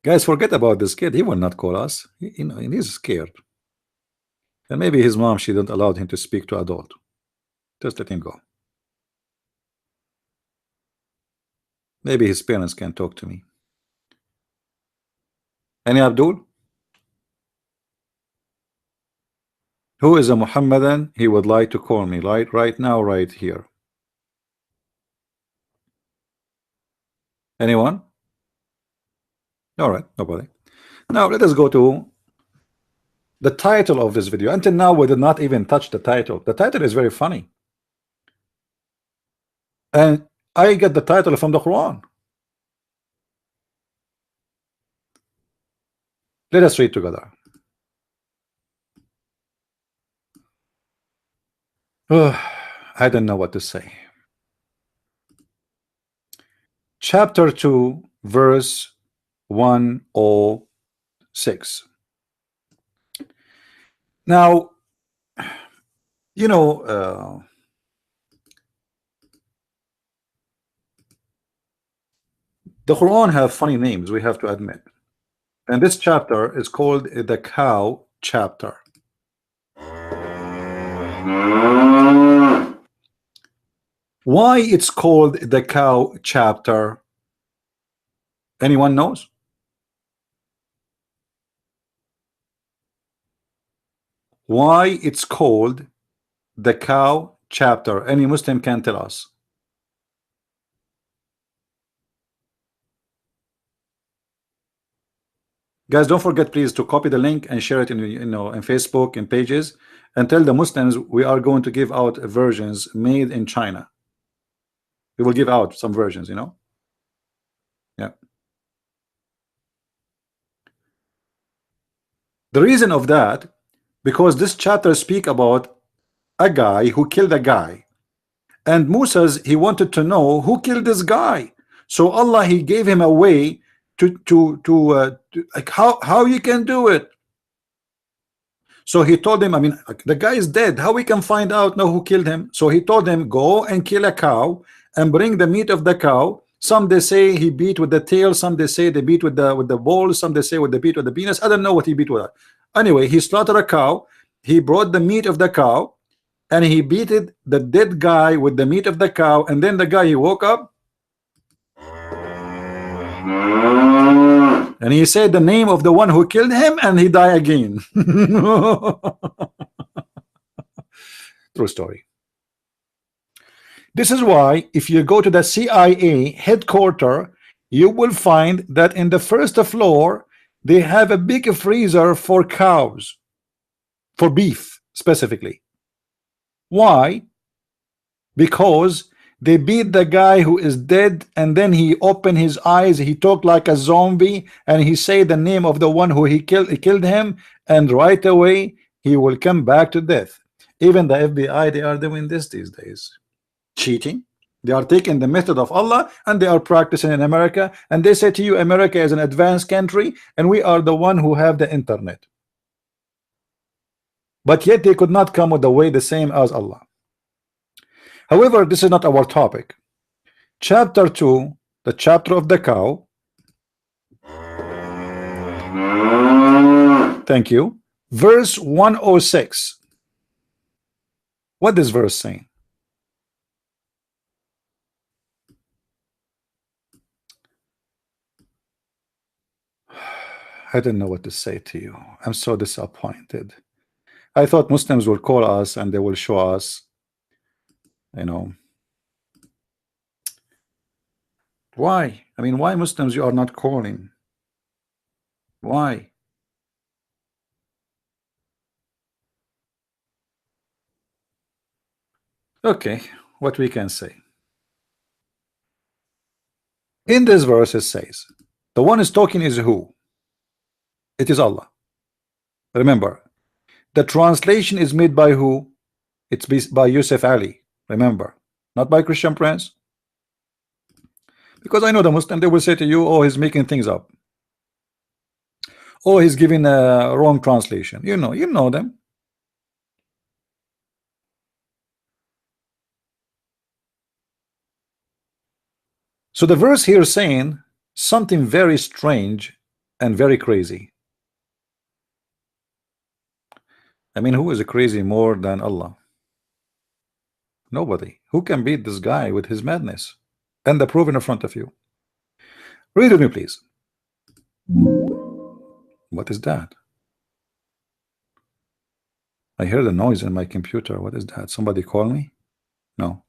Guys, forget about this kid. He will not call us. You know, he's scared. And maybe his mom, she didn't allow him to speak to adult. Just let him go. Maybe his parents can talk to me. Any Abdul? Who is a Muhammadan? He would like to call me right now, right here. Anyone? All right, nobody. Now let us go to the title of this video. Until now, we did not even touch the title. The title is very funny. And I get the title from the Quran. Let us read together. I don't know what to say. Chapter 2, verse 106. Now, you know, the Quran have funny names, we have to admit. And this chapter is called the cow chapter. Why it's called the cow chapter? Anyone knows? Why it's called the cow chapter? Any Muslim can tell us. Guys, don't forget please to copy the link and share it in, you know, in Facebook and pages, and tell the Muslims we are going to give out versions made in China. We will give out some versions, you know. Yeah. The reason of that, because this chapter speak about a guy who killed a guy, and Moses, he wanted to know who killed this guy. So Allah, he gave him a way to like how you can do it. So he told him, I mean, the guy is dead, how we can find out now who killed him? So he told him, go and kill a cow and bring the meat of the cow. Some they say he beat with the tail, some they say they beat with the balls, some they say with the beat with the penis. I don't know what he beat with. Anyway, he slaughtered a cow, he brought the meat of the cow, and he beated the dead guy with the meat of the cow, and then the guy, he woke up and he said the name of the one who killed him, and he died again. True story. This is why if you go to the CIA headquarters, you will find that in the first floor they have a big freezer for cows, for beef specifically. Why? Because they beat the guy who is dead, and then he opened his eyes, he talked like a zombie, and he said the name of the one who he killed him, and right away he will come back to death. Even the FBI, they are doing this these days. Cheating. They are taking the method of Allah and they are practicing in America, and they say to you America is an advanced country and we are the one who have the internet. but yet they could not come with the way the same as Allah. However, this is not our topic. Chapter 2, the chapter of the cow. Thank you. Verse 106. What is verse saying? I don't know what to say to you. I'm so disappointed. I thought Muslims will call us and they will show us, you know. Why? I mean, why Muslims you are not calling? Why? Okay, what we can say. In this verse it says, the one is talking is who? It is Allah. Remember, the translation is made by who? It's by Yusuf Ali. Remember, not by Christian Prince. Because I know the Muslim, they will say to you, oh, he's making things up. Oh, he's giving a wrong translation. You know them. So the verse here is saying something very strange and very crazy. I mean, who is crazy more than Allah? Nobody. Who can beat this guy with his madness? And the proof in front of you. Read with me, please. What is that? I heard a noise in my computer. What is that? Somebody call me? No.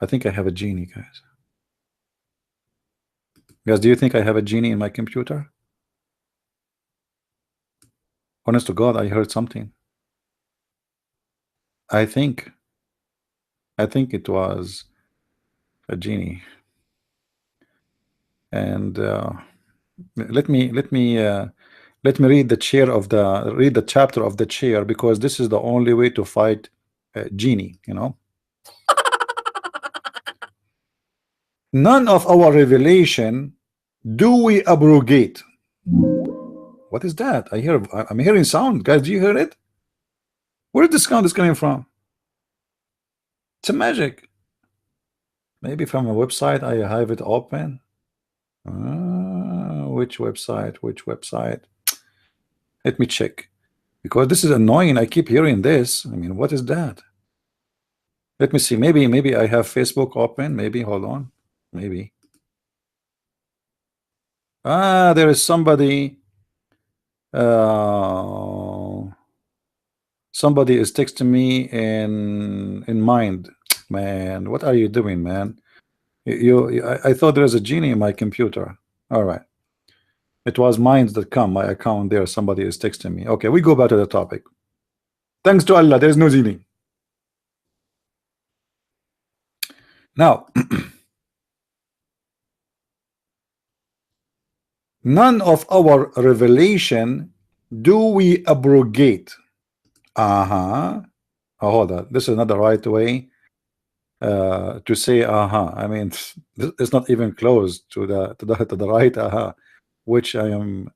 I think I have a genie, guys. Guys, do you think I have a genie in my computer? Honest to God, I heard something. I think it was a genie. And let me read the chapter of the chair, because this is the only way to fight genie, you know. None of our revelation do we abrogate. What is that? I'm hearing sound, guys. Do you hear it? Where this sound is coming from? It's a magic. Maybe from a website. I have it open. Which website? Which website? Let me check, because this is annoying. I keep hearing this. I mean, what is that? Let me see. Maybe I have Facebook open. Maybe, hold on. Maybe. There is somebody. Somebody is texting me in mind. Man, what are you doing, man? I thought there was a genie in my computer. All right. It was minds.com, my account there. Somebody is texting me. Okay, we go back to the topic. Thanks to Allah, there's no genie. Now, none of our revelation do we abrogate. Oh, hold on. This is not the right way to say I mean, it's not even close to the right which I am.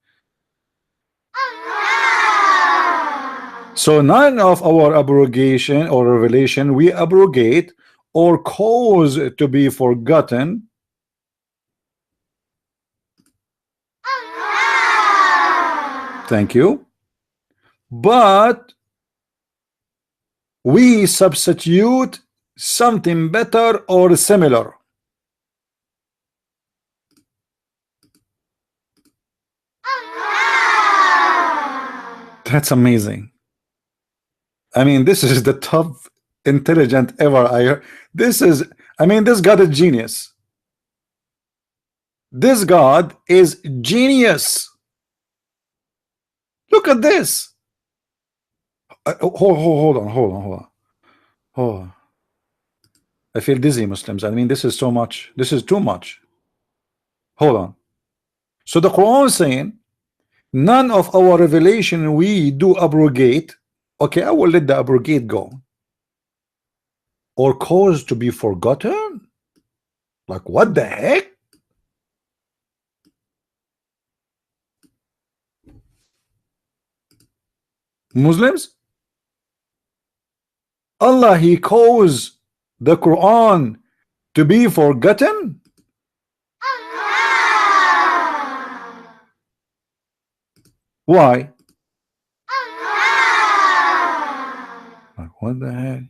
So none of our abrogation or revelation we abrogate or cause to be forgotten. Thank you. But we substitute something better or similar. That's amazing. I mean, this is the top intelligent ever I heard. This is, I mean, this God is genius. This God is genius. Look at this. Hold on. I feel dizzy, Muslims. I mean, this is so much. This is too much. Hold on. So the Quran is saying, none of our revelation we do abrogate. Okay, I will let the abrogate go. Or cause to be forgotten? Like, what the heck? Muslims, Allah, He calls the Quran to be forgotten? Why? Like, what the heck?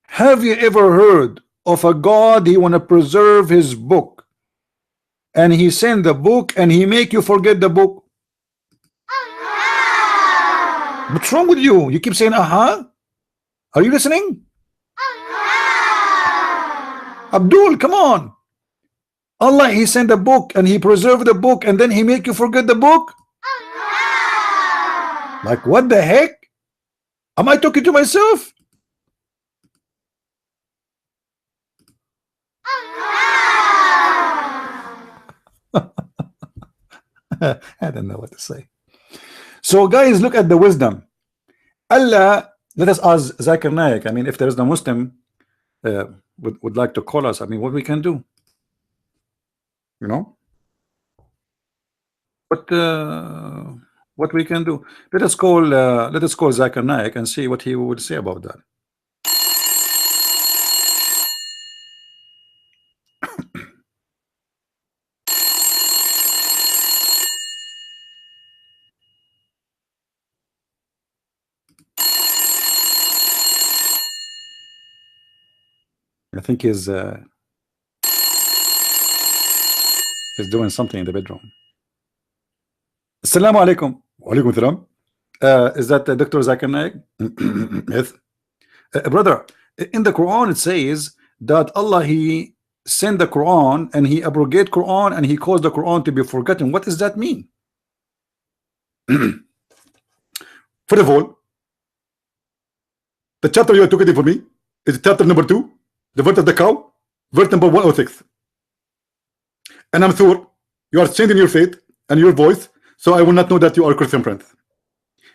Have you ever heard of a God, He want to preserve His book, and He send the book and He make you forget the book? What's wrong with you? You keep saying Are you listening? Abdul, come on. Allah, He sent a book and He preserved the book, and then He make you forget the book? Like, what the heck? Am I talking to myself? I don't know what to say. So guys, look at the wisdom. Allah, let us ask Zakir Naik. I mean, if there is no Muslim would like to call us, I mean, what we can do, you know, what we can do. Let us call Zakir Naik and see what he would say about that. I think he's doing something in the bedroom. Assalamu alaikum. Wa alaikum salam. Is that Dr. Zakir Naik? Yes. Brother, in the Quran it says that Allah, He sent the Quran and He abrogate Quran and He caused the Quran to be forgotten. What does that mean? First of all, the chapter you are talking for me is chapter number 2, the verse of the cow, verse number 106. And I'm sure you are changing your faith and your voice, so I will not know that you are Christian Prince.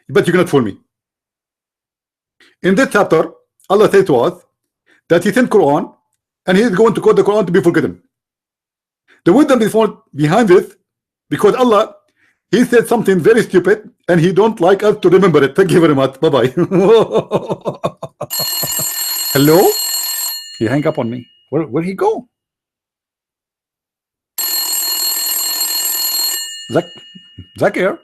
But you cannot fool me. In this chapter, Allah says to us that He sent Quran and He is going to cause the Quran to be forgotten. The wisdom is behind this, because Allah, He said something very stupid and He don't like us to remember it. Thank you very much. Bye-bye. Hello? He hang up on me. Where'd he go? Zakir?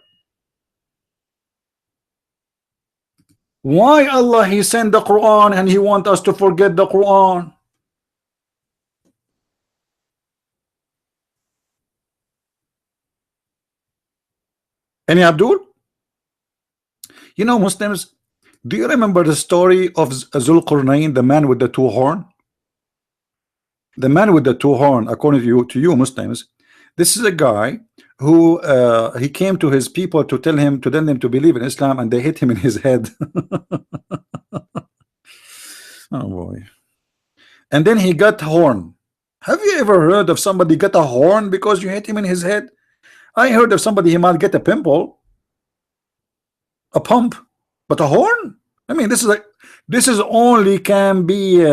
Why Allah, He sent the Quran and He want us to forget the Quran? Any Abdul? You know, Muslims, do you remember the story of Zulqarnain, the man with the two horn? The man with the two horn, according to you Muslims, this is a guy who he came to his people to tell them to believe in Islam, and they hit him in his head. Oh boy. And then he got horn. Have you ever heard of somebody got a horn because you hit him in his head? I heard of somebody, he might get a pimple, a pump, but a horn? I mean, this is only can be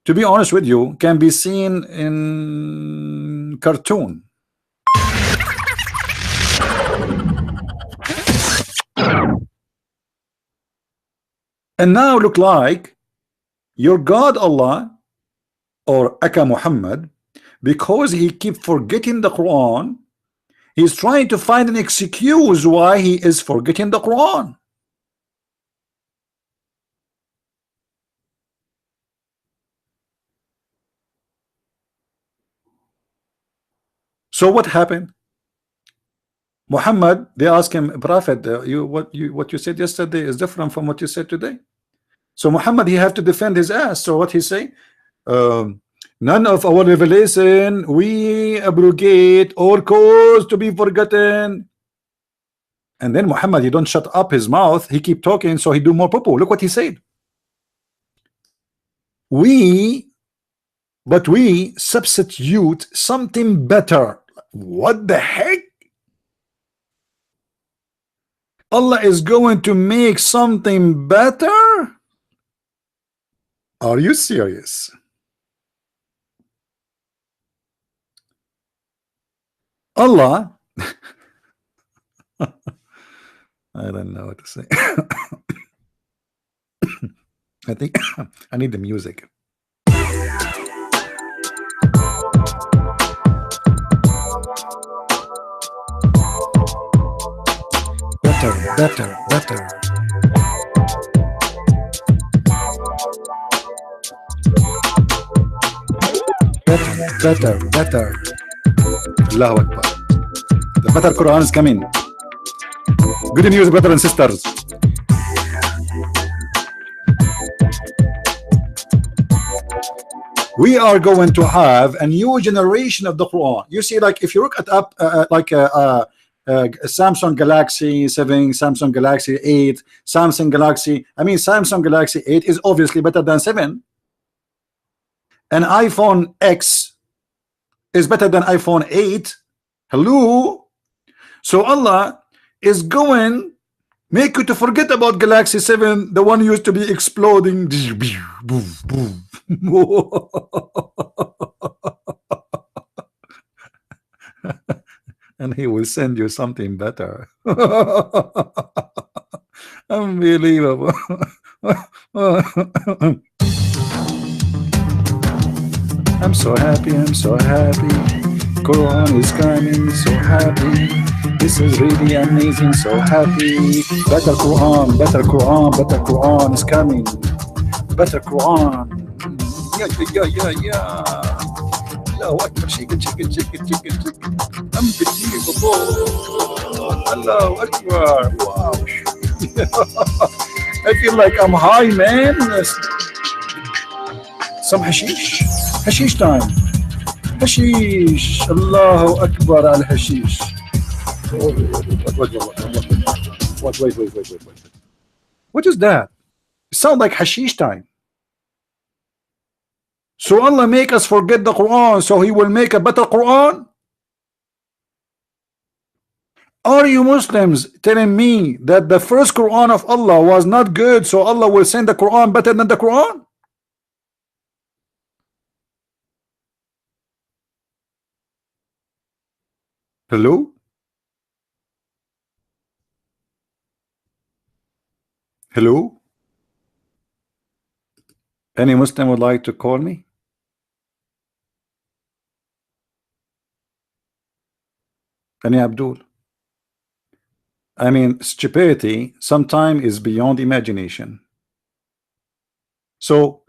to be honest with you, can be seen in cartoon. And now look like your God Allah or Aka Muhammad, because he keep forgetting the Quran, he's trying to find an excuse why he is forgetting the Quran. So what happened? Muhammad, they ask him, Prophet, what you said yesterday is different from what you said today. So Muhammad, he have to defend his ass. So what he say? None of our revelation we abrogate or cause to be forgotten. And then Muhammad, he don't shut up his mouth. He keep talking, so he do more purple. Look what he said. But we substitute something better. What the heck? Allah is going to make something better? Are you serious? Allah, I don't know what to say. I think I need the music. Better. Better. Allahu Akbar. The better Quran is coming. Good news, brothers and sisters. We are going to have a new generation of the Quran. You see, like if you look at Samsung Galaxy 7, Samsung Galaxy 8, Samsung Galaxy 8 is obviously better than 7. An iPhone X is better than iPhone 8. Hello. So Allah is going make you to forget about Galaxy 7, the one used to be exploding. And he will send you something better. Unbelievable. I'm so happy. Quran is coming, so happy. This is really amazing, so happy. Better Quran is coming. Better Quran. Yeah. Allahu Akbar, chicken. Unbelievable. Allahu Akbar. Wow. I feel like I'm high, man. Some hashish time. Hashish. Allahu Akbar al hashish. Wait. What is that? It sounds like hashish time. So Allah make us forget the Quran, so He will make a better Quran? Are you Muslims telling me that the first Quran of Allah was not good, so Allah will send the Quran better than the Quran? Hello? Any Muslim would like to call me? Any Abdul? I mean, stupidity sometimes is beyond imagination. So,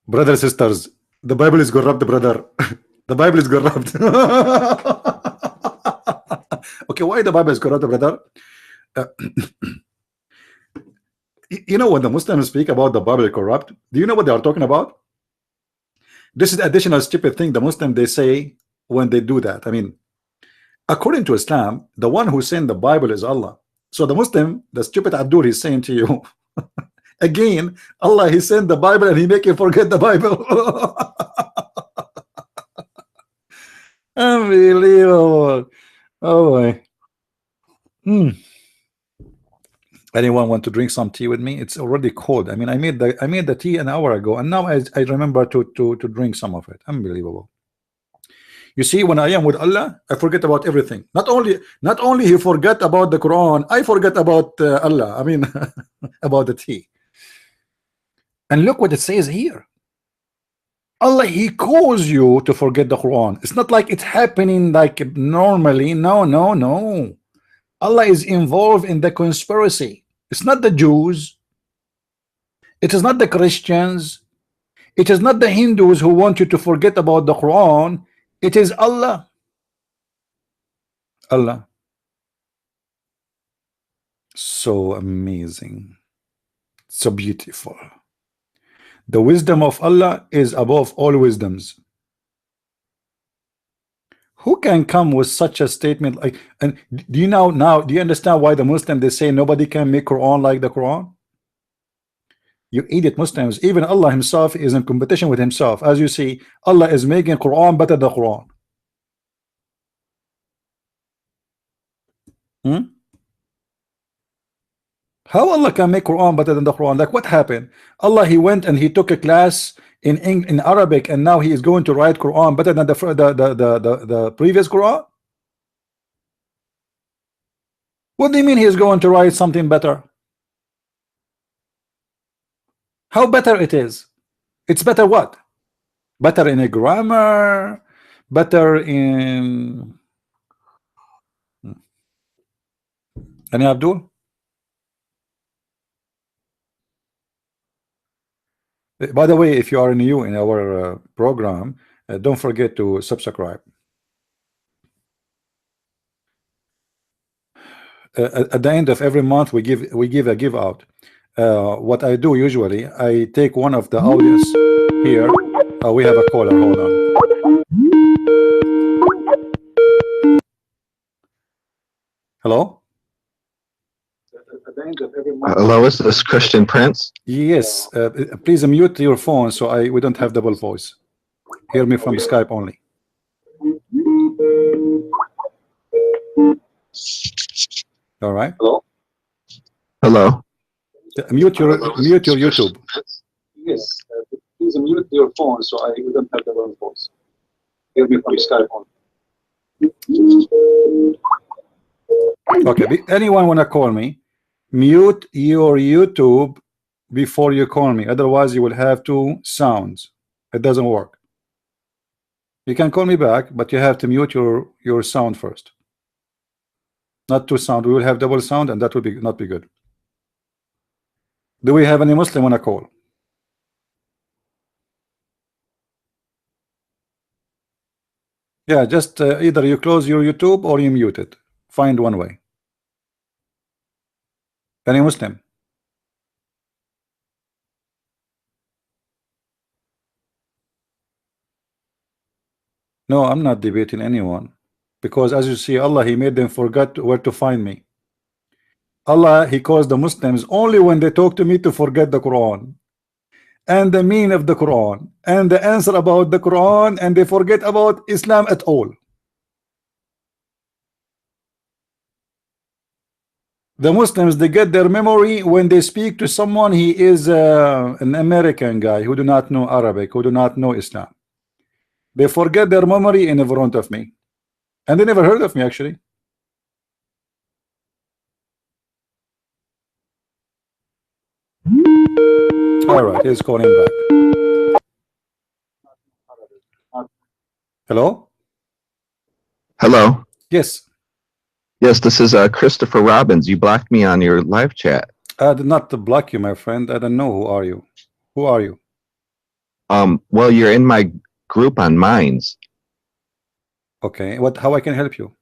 brothers and sisters, the Bible is corrupt, brother. The Bible is corrupt. Okay, why the Bible is corrupt, brother? You know, when the Muslims speak about the Bible corrupt, do you know what they are talking about? This is additional stupid thing the Muslims they say when they do that. I mean, according to Islam, the one who sent the Bible is Allah. So the Muslim, the stupid Abdul, is saying to you, again, Allah, He sent the Bible and He make you forget the Bible. Unbelievable. Oh boy. Anyone want to drink some tea with me? It's already cold. I mean, I made the tea an hour ago, and now I remember to drink some of it. Unbelievable. You see, when I am with Allah, I forget about everything. Not only He forget about the Quran, I forget about Allah. I mean, about the tea. And look what it says here. Allah, He calls you to forget the Quran. It's not like it's happening like normally. No. Allah is involved in the conspiracy. It's not the Jews. It is not the Christians. It is not the Hindus who want you to forget about the Quran. It is Allah. Allah. So amazing. So beautiful. The wisdom of Allah is above all wisdoms. Who can come with such a statement? Like, and do you now do you understand why the Muslim they say nobody can make Quran like the Quran? You idiot Muslims, even Allah Himself is in competition with Himself. As you see, Allah is making Quran better than the Quran. How Allah can make Quran better than the Quran? Like what happened? Allah, He went and He took a class in Arabic, and now He is going to write Quran better than the previous Quran? What do you mean He is going to write something better? How better it is? It's better what? Better in a grammar, better in any Abdul? By the way, if you are new in our program, don't forget to subscribe. At the end of every month, we give a give out. What I do usually, I take one of the audience here. We have a caller. Hold on. Hello. Hello, is this Christian Prince? Yes. Please mute your phone so we don't have double voice. Hear me from Skype only. All right. Hello. Hello. Mute your YouTube. Yes. Please mute your phone so we don't have double voice. Hear me from Skype only. Okay. Anyone wanna call me? Mute your YouTube before you call me. Otherwise, you will have two sounds. It doesn't work. You can call me back, but you have to mute your sound first. Not two sound. We will have double sound, and that will not be good. Do we have any Muslim on a call? Yeah, just either you close your YouTube or you mute it. Find one way. Any Muslim? No, I'm not debating anyone, because as you see, Allah, He made them forget where to find me. Allah, He calls the Muslims only when they talk to me to forget the Quran and the meaning of the Quran and the answer about the Quran, and they forget about Islam at all. The Muslims, they get their memory when they speak to someone. He is an American guy who do not know Arabic, who do not know Islam. They forget their memory in front of me, and they never heard of me actually. All right, he's calling back. Hello. Hello. Yes. Yes, this is Christopher Robbins. You blocked me on your live chat. I did not block you, my friend. I don't know who are you. Who are you? Well, you're in my group on Minds. Okay. How I can help you?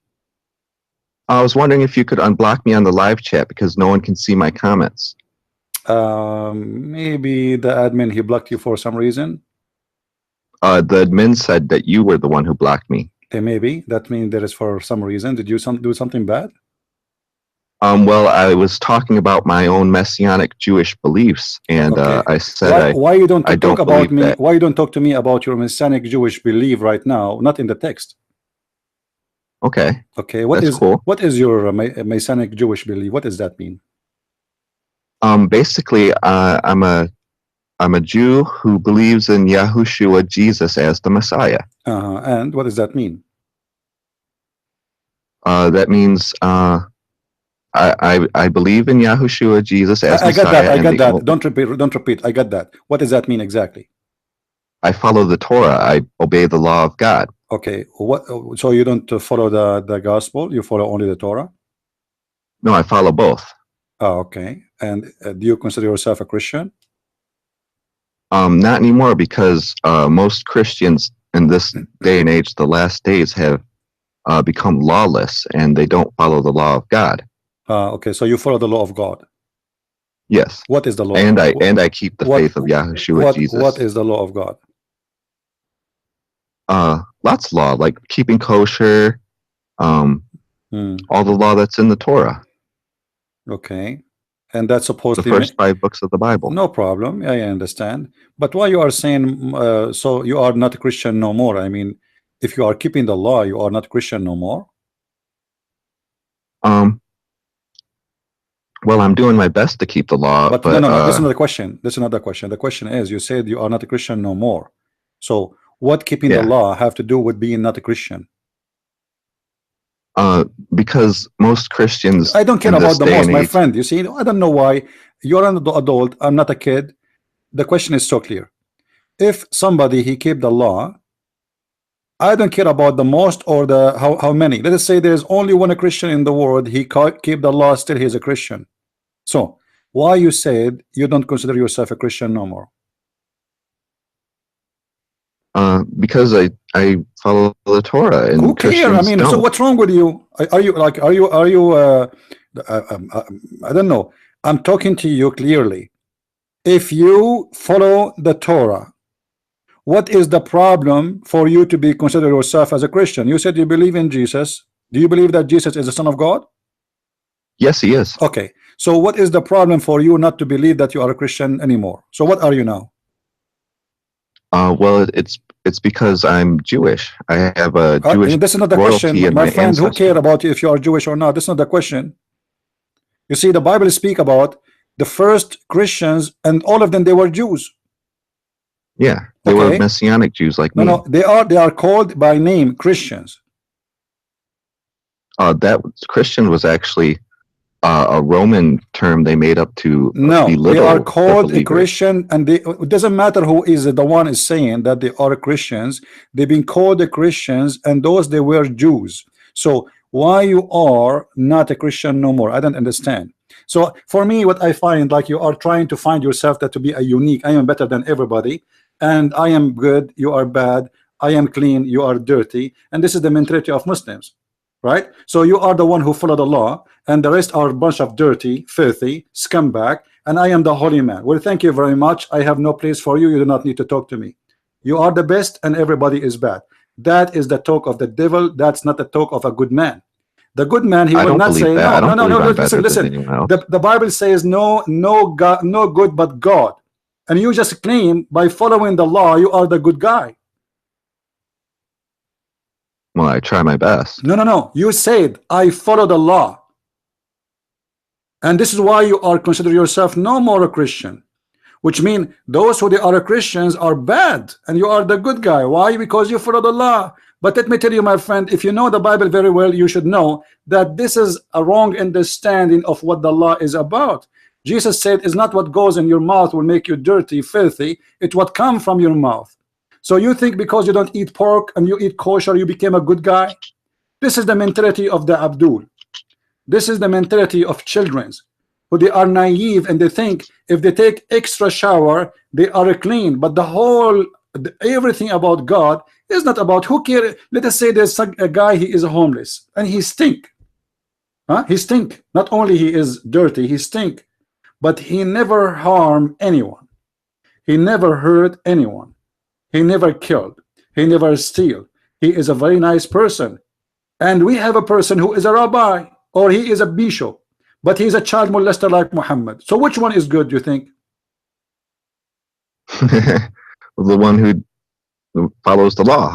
I was wondering if you could unblock me on the live chat because no one can see my comments. Maybe the admin, he blocked you for some reason. The admin said that you were the one who blocked me. Maybe that means there is for some reason. Did you do something bad? Well, I was talking about my own messianic Jewish beliefs, and okay. I said why you don't talk about me? That. Why you don't talk to me about your messianic Jewish belief right now? Not in the text. Okay. Okay. Cool. What is your messianic Jewish belief? What does that mean? Basically, I'm a Jew who believes in Yahushua Jesus as the Messiah. And what does that mean? That means I believe in Yahushua Jesus as Messiah. I got that. Don't repeat. I got that. What does that mean exactly? I follow the Torah. I obey the law of God. Okay. So you don't follow the gospel? You follow only the Torah? No, I follow both. Oh, okay. And do you consider yourself a Christian? Not anymore, because most Christians in this day and age, the last days, have become lawless, and they don't follow the law of God. Okay, so you follow the law of God. Yes. What is the law? And I keep the faith of Yahushua Jesus. What is the law of God? Lots of law, like keeping kosher, all the law that's in the Torah. Okay. And that's supposed to be the first 5 books of the Bible. No problem. I understand. But why you are saying so you are not a Christian no more? I mean, if you are keeping the law, you are not Christian no more? Well, I'm doing my best to keep the law. But no. This is another question. This is another question. The question is, you said you are not a Christian no more. So what keeping the law have to do with being not a Christian? Because most Christians, I don't care about the most, my friend. You see, I don't know why. You're an adult. I'm not a kid. the question is so clear. If somebody he keep the law, I don't care about the most or the how many. Let us say there's only one Christian in the world, he keep the law, still he's a Christian. So why you said you don't consider yourself a Christian no more? Because I follow the Torah, and who cares? I mean, so what's wrong with you? Are you like, are you I don't know. I'm talking to you clearly. If you follow the Torah, what is the problem for you to be consider yourself as a Christian? You said you believe in Jesus. Do you believe that Jesus is the Son of God? Yes, he is. Okay, so what is the problem for you not to believe that you are a Christian anymore? So what are you now? Well, it's because I'm Jewish. I have a Jewish this is not the question, my friend. Who cares about you if you are Jewish or not? This is not the question. You see, the Bible speak about the first Christians, and all of them, they were Jews. Yeah, they were Messianic Jews like me. No, they are called by name Christians. That Christian was actually a Roman term they made up to belittle. They are called a Christian, and it doesn't matter who is the one is saying that they are Christians. They've been called the Christians, and those they were Jews. So why you are not a Christian no more? I don't understand. So for me, what I find, like, you are trying to find yourself that to be a unique. I am better than everybody, and I am good, you are bad. I am clean, you are dirty, and this is the mentality of Muslims, right? So you are the one who follow the law, and the rest are a bunch of dirty, filthy, scumbag, and I am the holy man. Well, thank you very much. I have no place for you. You do not need to talk to me. You are the best, and everybody is bad. That is the talk of the devil. That's not the talk of a good man. The good man, he will not say no. Listen. The Bible says no God, no good but God, and you just claim by following the law you are the good guy. Well, I try my best. No. You said I follow the law, and this is why you are consider yourself no more a Christian, which means those who they are Christians are bad, and you are the good guy. Why? Because you follow the law. But let me tell you, my friend, if you know the Bible very well, you should know that this is a wrong understanding of what the law is about. Jesus said, it's not what goes in your mouth will make you dirty, filthy. It's what comes from your mouth. So you think because you don't eat pork and you eat kosher, you became a good guy? This is the mentality of the Abdul. This is the mentality of children who they are naive, and they think if they take extra shower, they are clean. But the whole, everything about God is not about who cares. Let us say there's a guy, he is homeless and he stink. He stink. Not only he is dirty, he stink, but he never harm anyone. He never hurt anyone. He never killed. He never steal. He is a very nice person. And we have a person who is a rabbi, or he is a bishop, but he's a child molester like Muhammad. So which one is good, you think? The one who follows the law.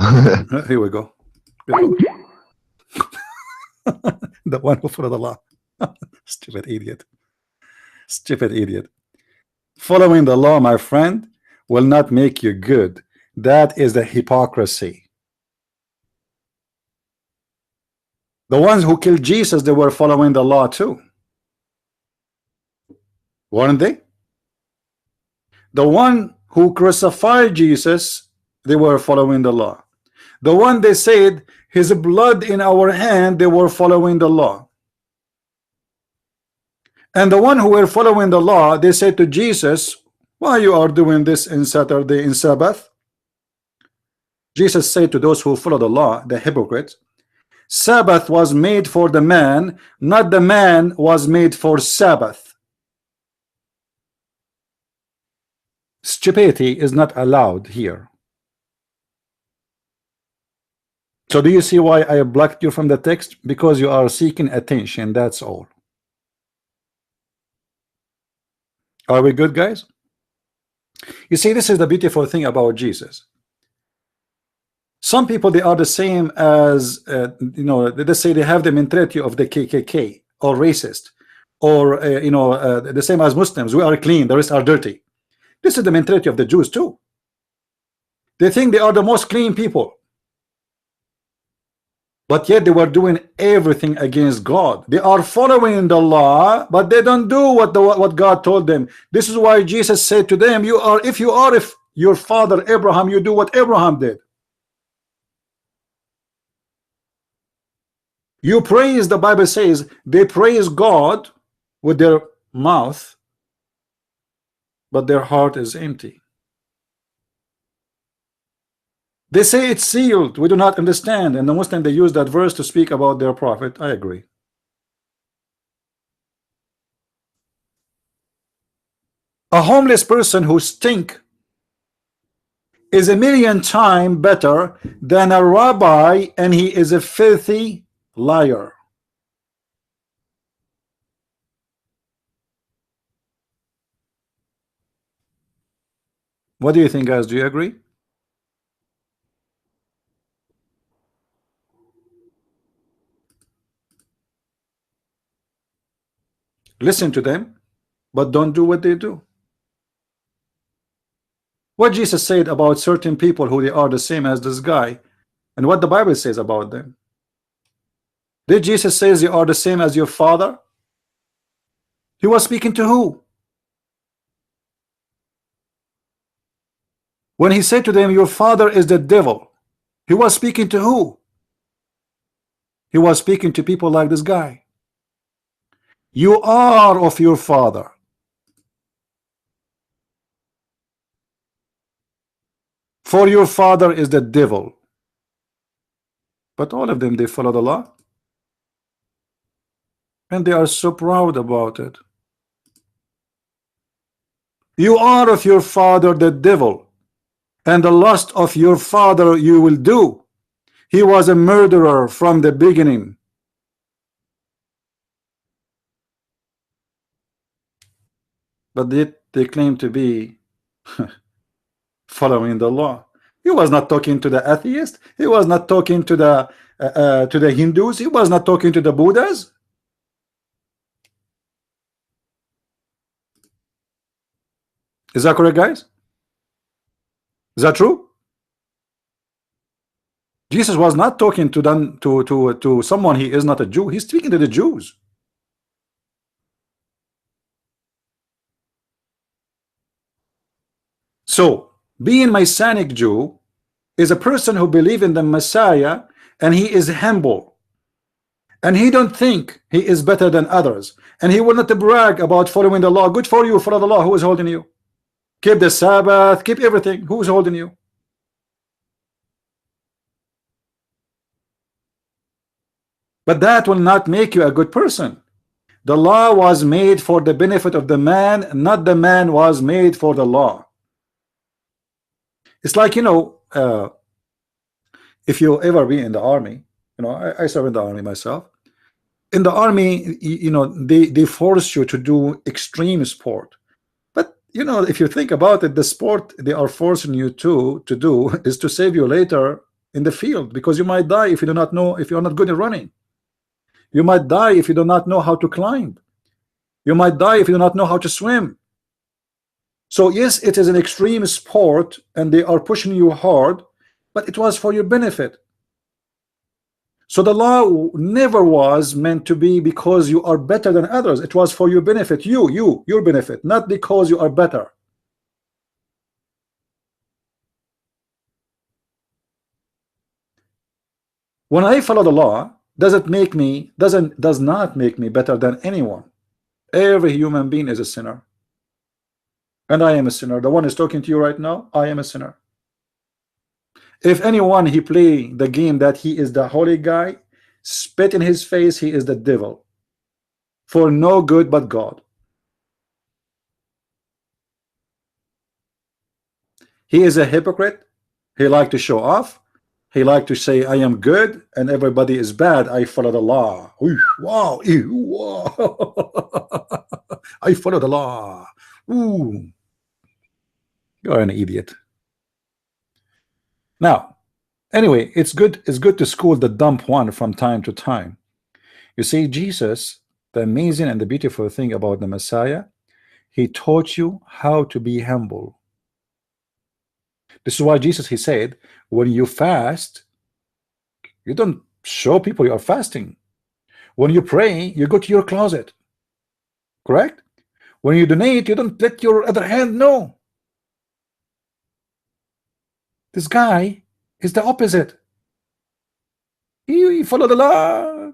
Here we go. The one who follows the law. Stupid idiot. Stupid idiot. Following the law, my friend, will not make you good. That is the hypocrisy. The ones who killed Jesus, they were following the law too, weren't they? The one who crucified Jesus, they were following the law. The one they said his blood in our hand, they were following the law. And the one who were following the law, they said to Jesus, why you are doing this in Saturday, in Sabbath? Jesus said to those who follow the law, the hypocrites, Sabbath was made for the man, not the man was made for Sabbath. Stupidity is not allowed here. So do you see why I blocked you from the text? Because you are seeking attention, that's all. Are we good, guys? You see, this is the beautiful thing about Jesus. Some people, they are the same as you know, let's say they have the mentality of the KKK or racist, or you know, the same as Muslims. We are clean, the rest are dirty. This is the mentality of the Jews too. They think they are the most clean people. but yet they were doing everything against God. They are following the law, but they don't do what God told them. This is why Jesus said to them, you are, if your father Abraham, you do what Abraham did. You praise, the Bible says, they praise God with their mouth, but their heart is empty. They say it's sealed. We do not understand. And the Muslim, they use that verse to speak about their prophet. I agree. A homeless person who stink is 1,000,000 times better than a rabbi, and he is a filthy liar. What do you think, guys? Do you agree? Listen to them, but don't do what they do. What Jesus said about certain people who they are the same as this guy, and what the Bible says about them. Did Jesus say you are the same as your father? He was speaking to who? When he said to them, your father is the devil, he was speaking to who? He was speaking to people like this guy. You are of your father. For your father is the devil. But all of them, they follow the law. And they are so proud about it. You are of your father the devil, and the lust of your father you will do. He was a murderer from the beginning. But they claim to be following the law. He was not talking to the atheist. He was not talking to the Hindus. He was not talking to the Buddhas. Is that correct, guys? Is that true? Jesus was not talking to them to someone he is not a Jew. He's speaking to the Jews. So being Messianic Jew is a person who believes in the Messiah, and he is humble, and he don't think he is better than others, and he will not brag about following the law. Good for you, follow the law. Who is holding you? Keep the Sabbath, keep everything. Who's holding you? But that will not make you a good person. The law was made for the benefit of the man, not the man was made for the law. It's like, you know, if you ever be in the army, you know, I serve in the army myself. In the army, you know, they force you to do extreme sport. But you know, if you think about it, the sport they are forcing you to do is to save you later in the field, because you might die if you do not know, if you're not good at running. You might die if you do not know how to climb. You might die if you do not know how to swim. So yes, it is an extreme sport, and they are pushing you hard, but it was for your benefit. So the law never was meant to be because you are better than others. It was for your benefit, your benefit, not because you are better. When I follow the law, does not make me better than anyone. Every human being is a sinner, and I am a sinner. The one is talking to you right now, I am a sinner. If anyone he play the game that he is the holy guy, spit in his face, he is the devil, for no good but God. He is a hypocrite. He like to show off. He like to say I am good and everybody is bad. I follow the law. Ooh, wow, ew, wow. I follow the law. Ooh, you are an idiot. Now, anyway, it's good to school the dumb one from time to time. You see, Jesus, the amazing and the beautiful thing about the Messiah, he taught you how to be humble. This is why Jesus, he said, when you fast, you don't Show people you are fasting. When you pray, you go to your closet. Correct? When you donate, you don't let your other hand know. This guy is the opposite. He follow the law.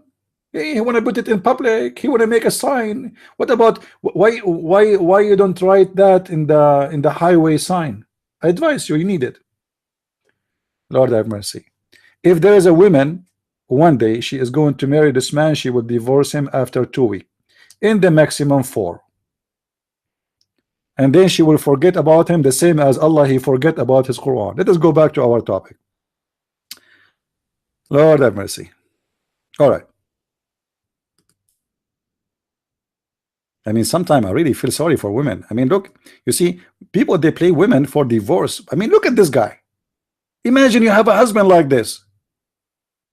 He want to put it in public. He want to make a sign. What about why you don't write that in the highway sign? I advise you. You need it. Lord have mercy. If there is a woman, one day she is going to marry this man, she will divorce him after 2 weeks, in the maximum 4. And then she will forget about him the same as Allah, he forget about his Quran. Let us go back to our topic. Lord have mercy. All right. I mean, sometimes I really feel sorry for women. I mean, look, you see, people, they play women for divorce. I mean, look at this guy. Imagine you have a husband like this.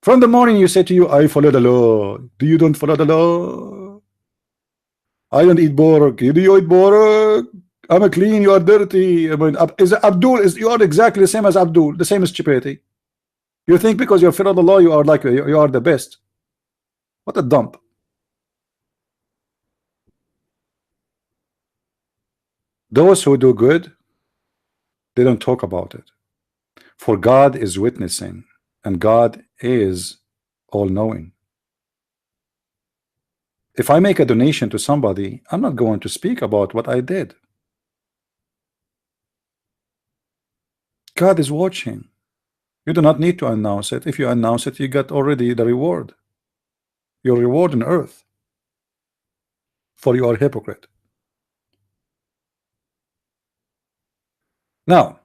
From the morning you say to you, I follow the law. Do you don't follow the law? I don't eat pork. Do you eat pork? I'm a clean, you are dirty. I mean, you are exactly the same as Abdul, the same as stupidity. You think because you follow the law, you are like you are the best. What a dump. Those who do good, they don't talk about it. For God is witnessing, and God is all-knowing. If I make a donation to somebody, I'm not going to speak about what I did. God is watching. You do not need to announce it. If you announce it, you get already the reward. Your reward on earth. For you are a hypocrite. Now,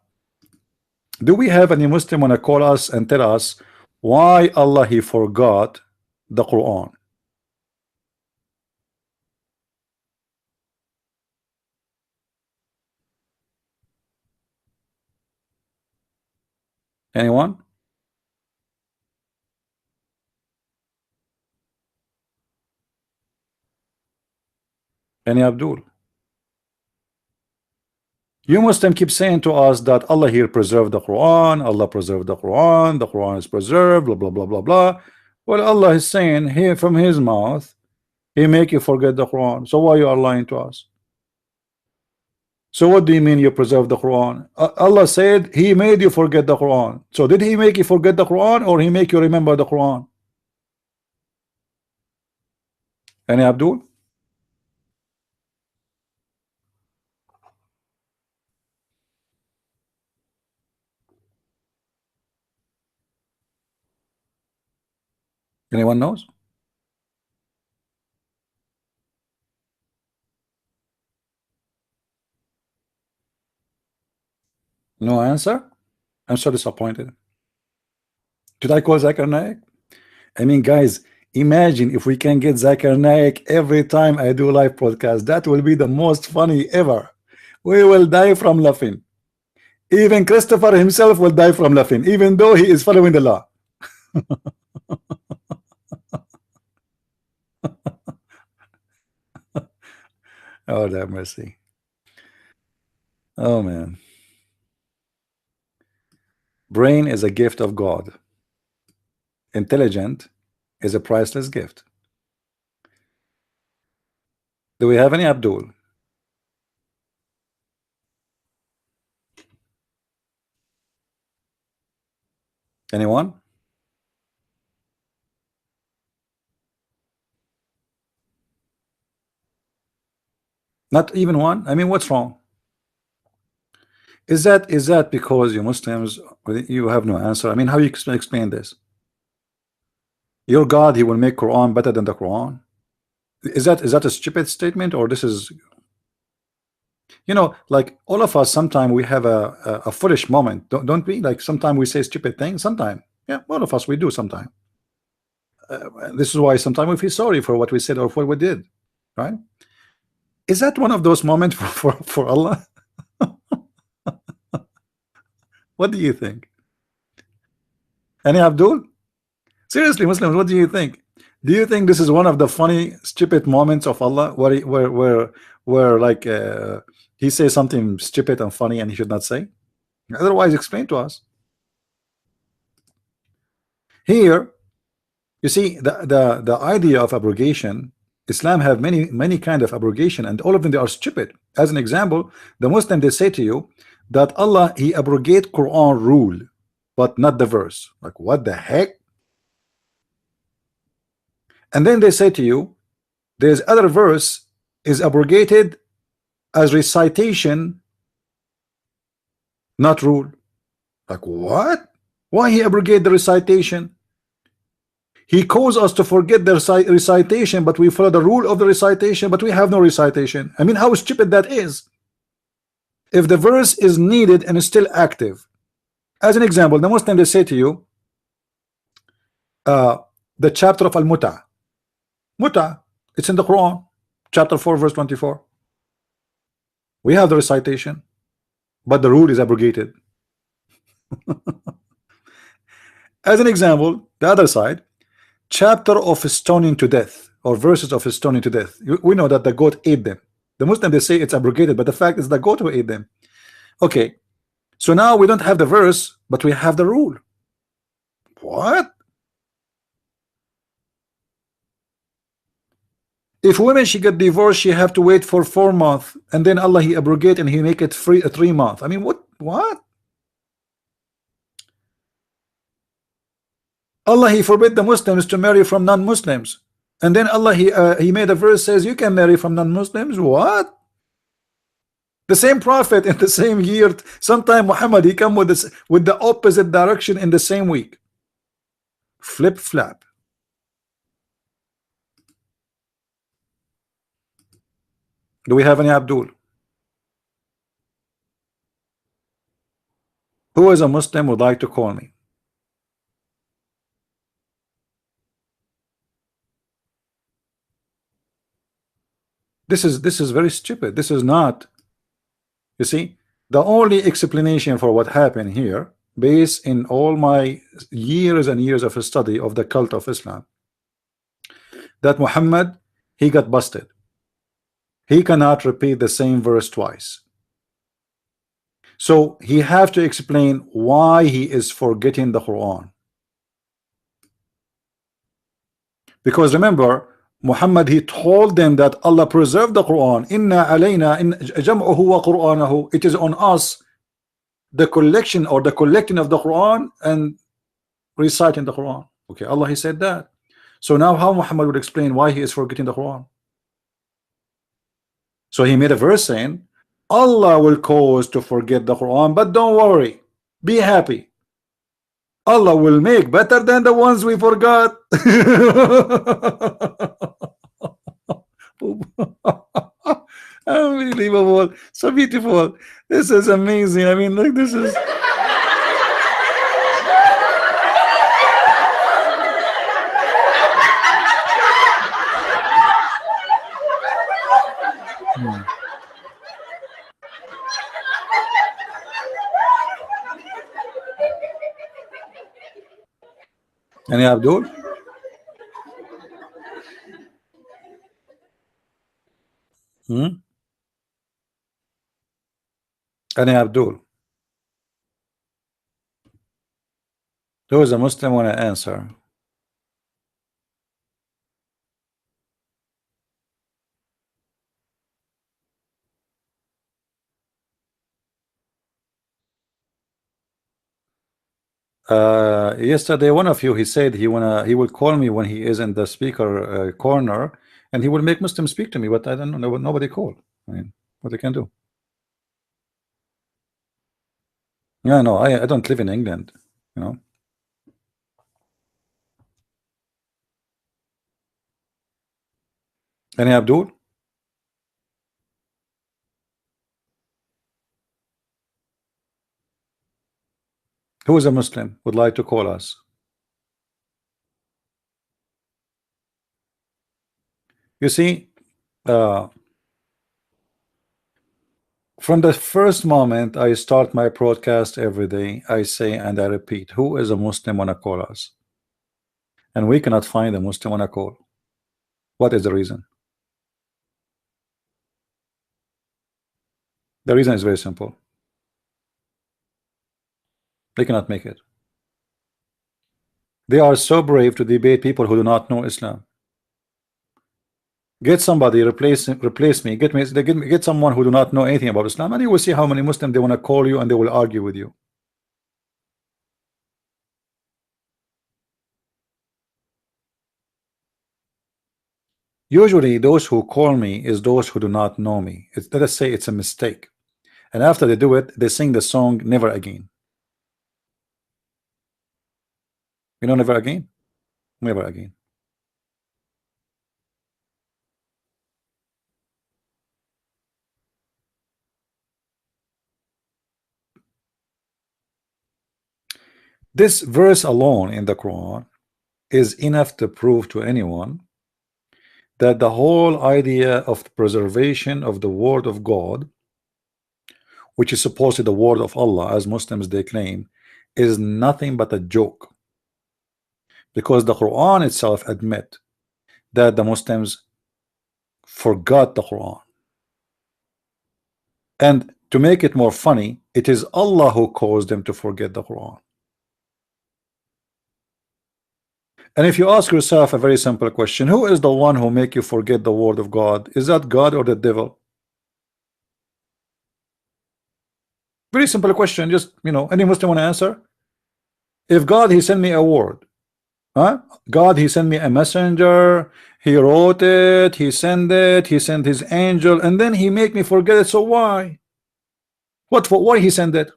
do we have any Muslim want to call us and tell us why Allah he forgot the Quran? Anyone? Any Abdul? You Muslim keep saying to us that Allah here preserved the Quran, Allah preserved the Quran is preserved, blah blah blah blah blah. Well, Allah is saying here from his mouth, he make you forget the Quran. So why you are lying to us? So what do you mean you preserve the Quran? Allah said he made you forget the Quran. So did he make you forget the Quran, or he make you remember the Quran? Any Abdul? Anyone knows? No answer? I'm so disappointed. Did I call Zakir Naik? I mean, guys, imagine if we can get Zakir Naik every time I do live podcast. That will be the most funny ever. We will die from laughing. Even Christopher himself will die from laughing, even though he is following the law. Oh, that mercy. Oh, man. Brain is a gift of God. Intelligent is a priceless gift. Do we have any Abdul? Anyone? Not even one? I mean, what's wrong? Is that because you Muslims, you have no answer? I mean, how you explain this? Your God, he will make Quran better than the Quran? Is that a stupid statement, or this is, you know, like all of us sometimes we have a foolish moment, don't we? Like sometimes we say stupid things. Sometimes, yeah, all of us we do sometimes. This is why sometimes we feel sorry for what we said or what we did, right? Is that one of those moments for Allah? What do you think? Any Abdul? Seriously, Muslims, what do you think? Do you think this is one of the funny, stupid moments of Allah, where like he says something stupid and funny and he should not say? Otherwise, explain to us. Here, You see, the idea of abrogation, Islam have many kind of abrogation, and all of them they are stupid. As an example, the Muslim, they say to you that Allah, he abrogate Quran rule, but not the verse. Like, what the heck? And then they say to you there's other verse is abrogated as recitation, not rule. Like, what? Why he abrogate the recitation? He caused us to forget the recitation, but we follow the rule of the recitation, but we have no recitation. I mean, how stupid that is. If the verse is needed and is still active. As an example, the Muslim, they say to you the chapter of Al-Muta. Muta, it's in the Quran, chapter 4 verse 24. We have the recitation, but the rule is abrogated. As an example, the other side, chapter of stoning to death, or verses of stoning to death. We know that the goat ate them. The Muslim, they say it's abrogated, but the fact is the goat who ate them. Okay, so now we don't have the verse, but we have the rule. What? If women she get divorced, she have to wait for 4 months, and then Allah he abrogate and he make it free 3 months. I mean, what? Allah he forbid the Muslims to marry from non-Muslims, and then Allah he made a verse says you can marry from non-Muslims. What? The same prophet in the same year, sometime Muhammad he come with this with the opposite direction in the same week. Flip flap. Do we have any Abdul? Who is a Muslim would like to call me? This is very stupid. This is not. You see, the only explanation for what happened here, based in all my years and years of study of the cult of Islam, that Muhammad he got busted. He cannot repeat the same verse twice. So he have to explain why he is forgetting the Quran. Because remember, Muhammad he told them that Allah preserved the Quran. Inna alayna in jam'uhu wa Qur'anahu. It is on us the collection or the collecting of the Quran and reciting the Quran. Okay, Allah he said that. So now how Muhammad would explain why he is forgetting the Quran? So he made a verse saying Allah will cause to forget the Quran, but don't worry, be happy. Allah will make better than the ones we forgot. Unbelievable, so beautiful. This is amazing. I mean, like, this is Any Abdul? Any Abdul? Who is a Muslim want to answer? Yesterday one of you he said he will call me when he is in the speaker corner, and he will make Muslims speak to me, but I don't know, nobody called. I mean, what they can do. Yeah, no, I don't live in England, you know. Any Abdul? Who is a Muslim would like to call us? You see, from the first moment I start my broadcast every day, I say and I repeat, who is a Muslim wanna call us? And we cannot find a Muslim wanna call. What is the reason? The reason is very simple. They cannot make it. They are so brave to debate people who do not know Islam. Get somebody, replace me, get someone who do not know anything about Islam, and you will see how many Muslims they want to call you and they will argue with you. Usually those who call me is those who do not know me. Let us say it's a mistake, and after they do it, they sing the song Never Again. You know Never Again? Never Again. This verse alone in the Quran is enough to prove to anyone that the whole idea of the preservation of the word of God, which is supposedly the word of Allah, as Muslims they claim, is nothing but a joke. Because the Quran itself admit that the Muslims forgot the Quran. And to make it more funny, it is Allah who caused them to forget the Quran. And if you ask yourself a very simple question, who is the one who make you forget the word of God? Is that God or the devil? Very simple question. Just, you know, any Muslim want to answer? If God, he sent me a word, huh? God, he sent me a messenger, he wrote it, he sent it, he sent his angel, and then he make me forget it. So why? What for? Why he sent it?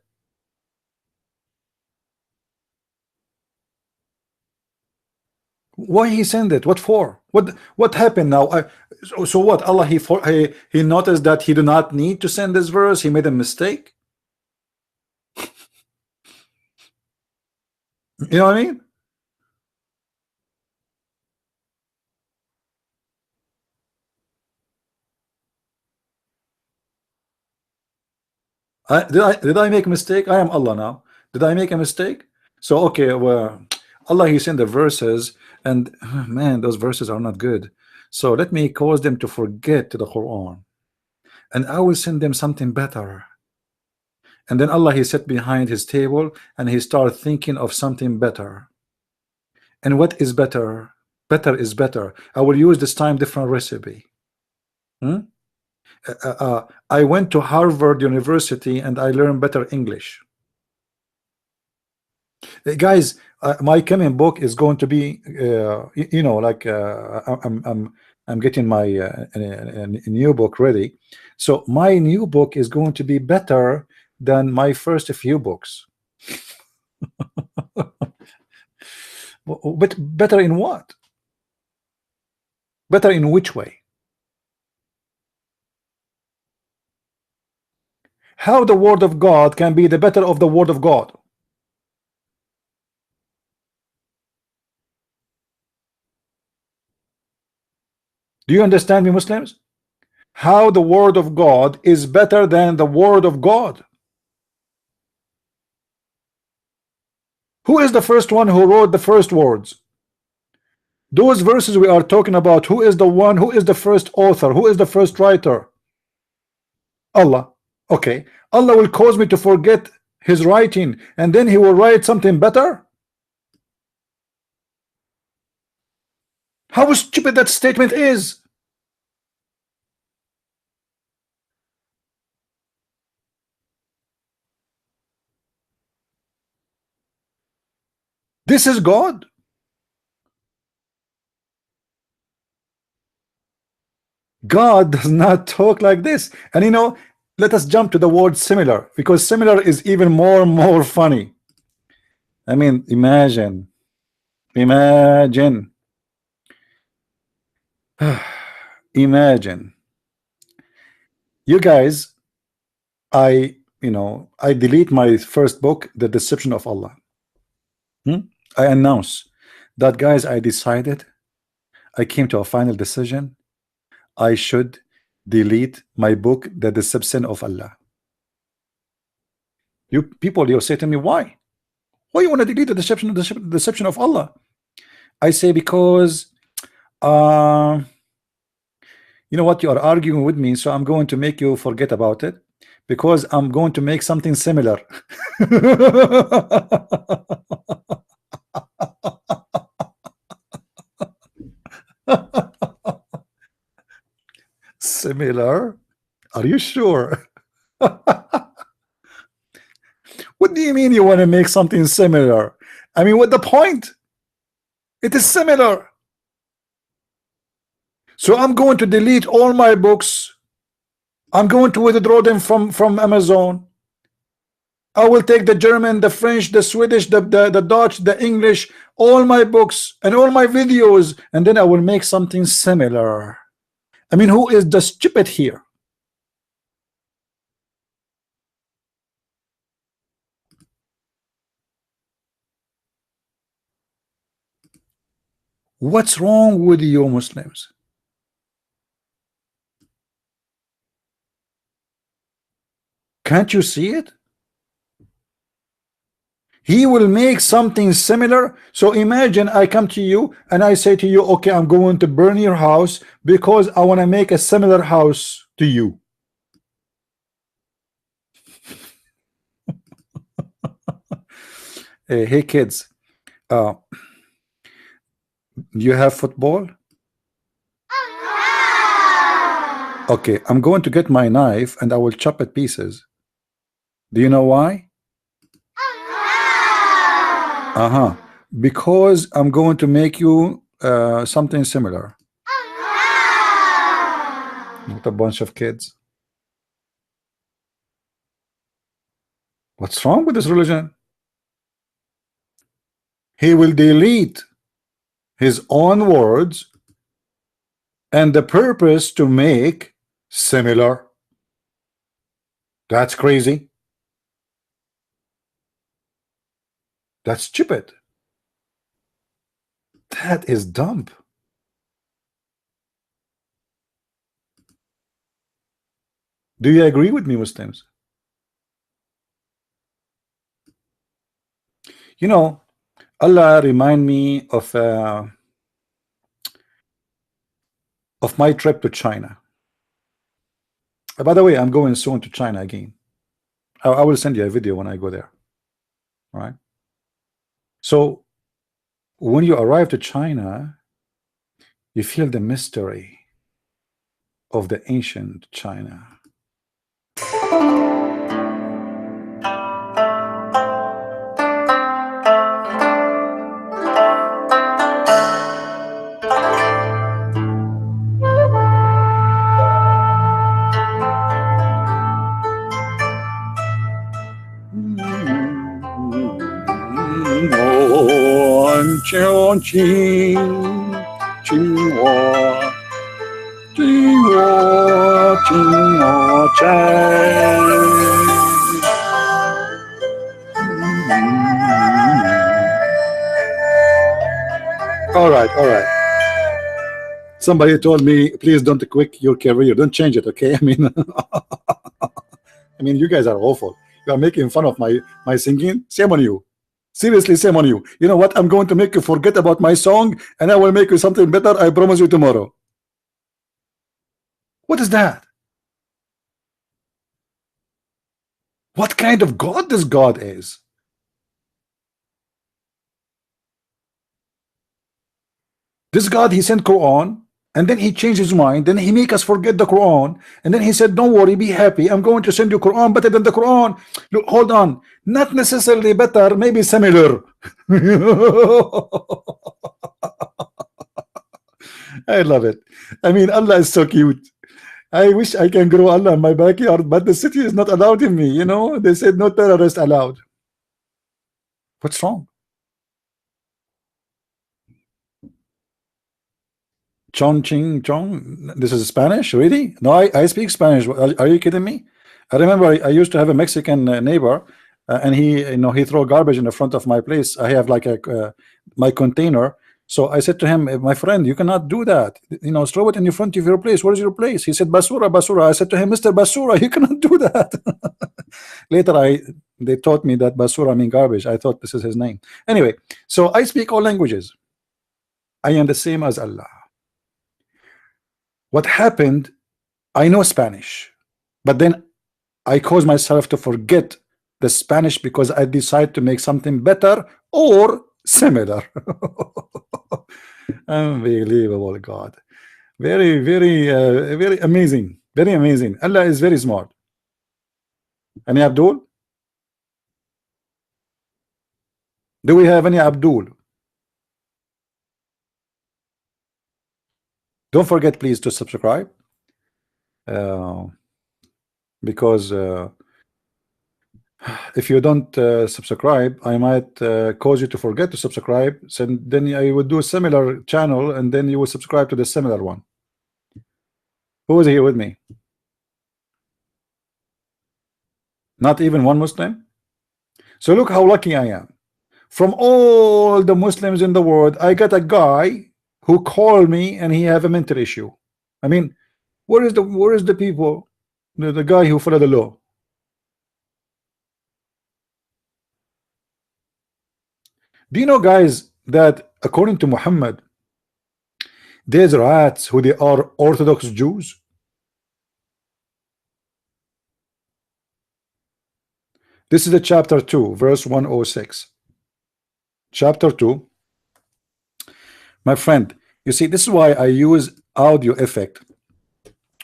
Why he sent it? What for? What happened now? So what? Allah he noticed that he do not need to send this verse. He made a mistake. You know what I mean? Did I make a mistake? I am Allah now. Did I make a mistake? So okay, well, Allah he sent the verses, and man, those verses are not good. So let me cause them to forget the Quran, and I will send them something better. And then Allah he sat behind his table and he started thinking of something better. And what is better? Better is better. I will use this time different recipe. I went to Harvard University and I learned better English. Guys, my coming book is going to be, you know, like I'm getting my new book ready. So my new book is going to be better than my first few books. But better in what? Better in which way? How the word of God can be the better of the word of God? Do you understand me, Muslims? How the word of God is better than the word of God? Who is the first one who wrote the first words? Those verses we are talking about, who is the one, who is the first author, who is the first writer? Allah. Okay, Allah will cause me to forget his writing and then he will write something better? How stupid that statement is. This is God. God does not talk like this. And you know, let us jump to the word similar, because similar is even more funny. I mean, imagine imagine you guys, I delete my first book, The Deception of Allah. I announce that, guys, I decided, I came to a final decision, I should delete my book, The Deception of Allah. You people, you say to me, why you want to delete the deception of Allah? I say, because you know what, you are arguing with me, so I'm going to make you forget about it, because I'm going to make something similar. Similar? Are you sure? What do you mean you want to make something similar? I mean, what the point? It is similar. So I'm going to delete all my books. I'm going to withdraw them from Amazon. I will take the German, the French, the Swedish, the Dutch, the English, all my books and all my videos, and then I will make something similar. I mean, who is the stupid here? What's wrong with you Muslims? Can't you see it? He will make something similar. So imagine I come to you and I say to you, okay, I'm going to burn your house because I want to make a similar house to you. Hey kids, do you have football? Okay, I'm going to get my knife and I will chop it pieces. Do you know why? Because I'm going to make you something similar. What a bunch of kids. What's wrong with this religion? He will delete his own words and the purpose to make similar. That's crazy. That's stupid. That is dumb. Do you agree with me, Muslims? You know, Allah remind me of my trip to China. By the way, I'm going soon to China again. I will send you a video when I go there. All right. So when you arrive to China, you feel the mystery of the ancient China. All right. Somebody told me, please don't quit your career. Don't change it, okay? I mean, you guys are awful. You are making fun of my singing. Shame on you. Seriously, shame on you. You know what? I'm going to make you forget about my song, and I will make you something better. I promise you tomorrow. What is that? What kind of God this God is? This God, he sent Quran, and then he changed his mind. Then he make us forget the Quran, and then he said, "Don't worry, be happy. I'm going to send you Quran better than the Quran." Look, hold on, not necessarily better, maybe similar. I love it. I mean, Allah is so cute. I wish I can grow Allah in my backyard, but the city is not allowed in me. You know, they said no terrorist allowed. What's wrong? Chong Ching Chong. This is Spanish, really? No, I speak Spanish. Are you kidding me? I remember I used to have a Mexican neighbor, and he throw garbage in the front of my place. I have like my container. So I said to him, my friend, you cannot do that. Throw it in the front of your place. Where is your place? He said, Basura, Basura. I said to him, Mr. Basura, you cannot do that. Later, they taught me that Basura mean garbage. I thought this is his name. Anyway, so I speak all languages. I am the same as Allah. What happened, I know Spanish, but then I caused myself to forget the Spanish because I decided to make something better or similar. Unbelievable, God. Very, very, very amazing. Very amazing. Allah is very smart. Any Abdul? Do we have any Abdul? Don't forget, please, to subscribe, because if you don't subscribe, I might cause you to forget to subscribe. So then I would do a similar channel, and then you will subscribe to the similar one. Who is here with me? Not even one Muslim. So look how lucky I am. From all the Muslims in the world, I got a guy who called me and he have a mental issue. I mean, where is the people, the guy who follow the law? Do you know, guys, that according to Muhammad, there's rats who they are Orthodox Jews? This is the chapter 2, verse 106. Chapter 2. My friend, you see, this is why I use audio effect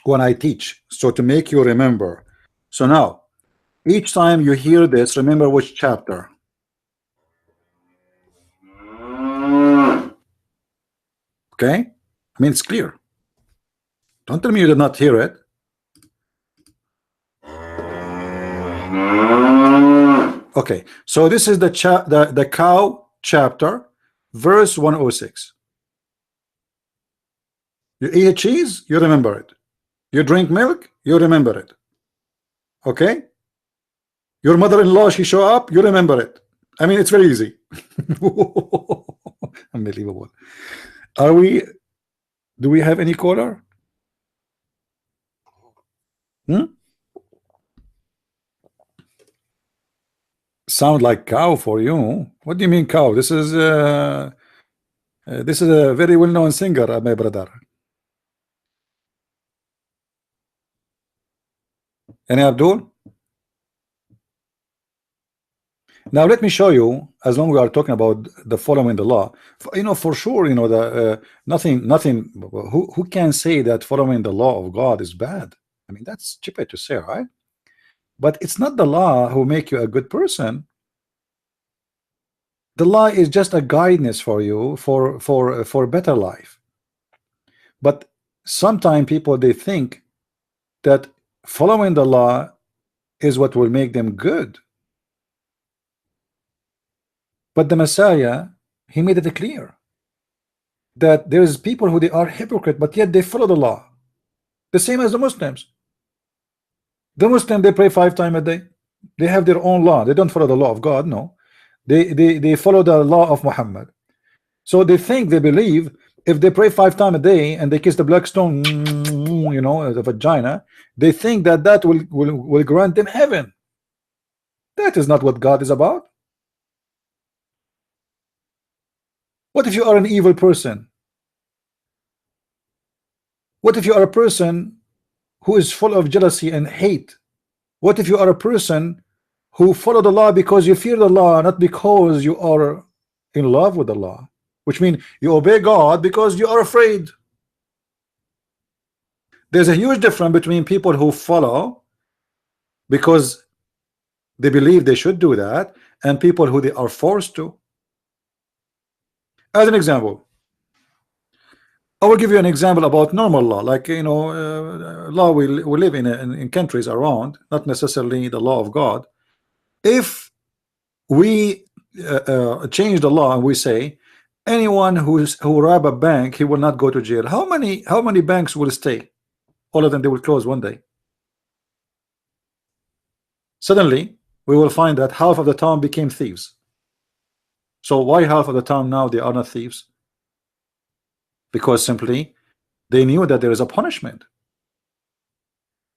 when I teach, so to make you remember. So now, each time you hear this, remember which chapter. Okay? I mean, it's clear. Don't tell me you did not hear it. Okay, so this is the cow chapter, verse 106. You eat a cheese, you remember it. You drink milk, you remember it. Okay? Your mother-in-law, she show up, you remember it. I mean, it's very easy. Unbelievable. Do we have any caller? Sound like cow for you. What do you mean cow? This is a very well-known singer, my brother. Any Abdul? Now let me show you, as long as we are talking about the following the law, you know, for sure, you know, the nothing who can say that following the law of God is bad? I mean, that's stupid to say, right? But it's not the law who make you a good person. The law is just a guidance for you for a better life. But sometimes people, they think that following the law is what will make them good. But the Messiah, he made it clear that there is people who they are hypocrite, but yet they follow the law. The same as the Muslims. The Muslims, they pray 5 times a day. They have their own law. They don't follow the law of God. No, they follow the law of Muhammad. So they think, they believe, if they pray 5 times a day and they kiss the black stone, you know, the vagina, they think that that will grant them heaven. That is not what God is about. What if you are an evil person? What if you are a person who is full of jealousy and hate? What if you are a person who follow the law because you fear the law, not because you are in love with the law? Which means you obey God because you are afraid. There's a huge difference between people who follow because they believe they should do that, and people who they are forced to. As an example, I will give you an example about normal law, like, you know, law we live in countries around, not necessarily the law of God. If we change the law and we say anyone who rob a bank, he will not go to jail, how many banks will stay? All of them, they will close one day. Suddenly we will find that half of the town became thieves. So why half of the town now they are not thieves? Because simply they knew that there is a punishment.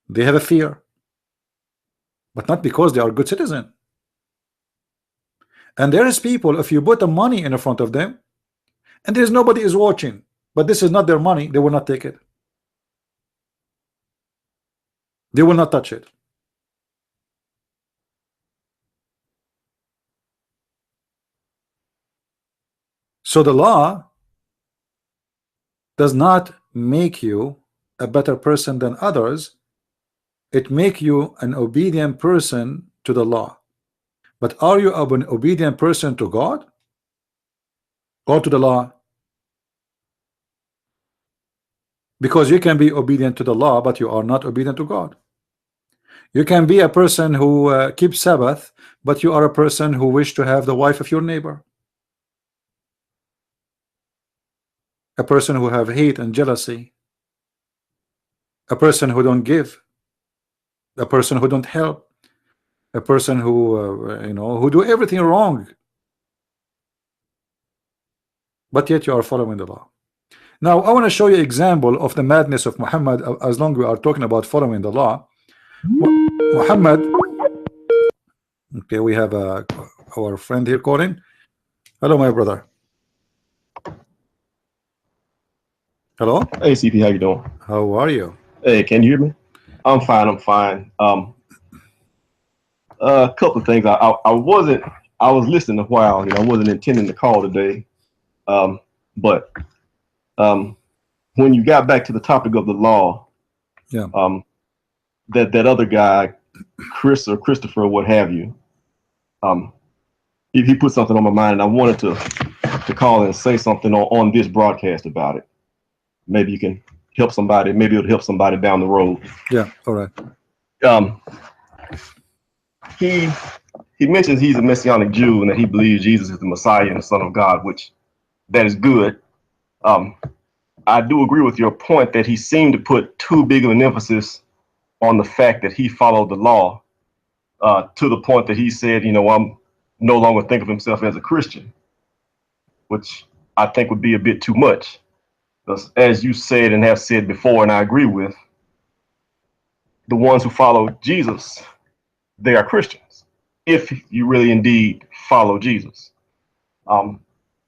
They have a fear, but not because they are good citizen. And there is people, if you put the money in front of them and there's nobody is watching, but this is not their money, they will not take it. They will not touch it. So the law does not make you a better person than others, It make you an obedient person to the law. But are you an obedient person to God or to the law? Because you can be obedient to the law, but you are not obedient to God. You can be a person who keeps Sabbath, but you are a person who wish to have the wife of your neighbor. A person who have hate and jealousy. A person who don't give. A person who don't help. A person who who do everything wrong. But yet you are following the law. Now I want to show you example of the madness of Muhammad. As long as we are talking about following the law, Muhammad. Okay, we have our friend here calling. Hello, my brother. Hello. Hey, CP, how you doing? How are you? Hey, can you hear me? I'm fine. I'm fine. A couple of things. I was listening a while. I wasn't intending to call today. But when you got back to the topic of the law, yeah, that other guy, Chris or Christopher, what have you, he put something on my mind, and I wanted to call and say something on this broadcast about it. Maybe you can help somebody. Maybe it'll help somebody down the road. Yeah. All right. He mentions he's a Messianic Jew and that he believes Jesus is the Messiah and the Son of God, which that is good. I do agree with your point that he seemed to put too big of an emphasis on the fact that he followed the law, to the point that he said, I'm no longer think of himself as a Christian, which I think would be a bit too much. Because as you said and have said before, and I agree with, the ones who follow Jesus, they are Christians. If you really indeed follow Jesus.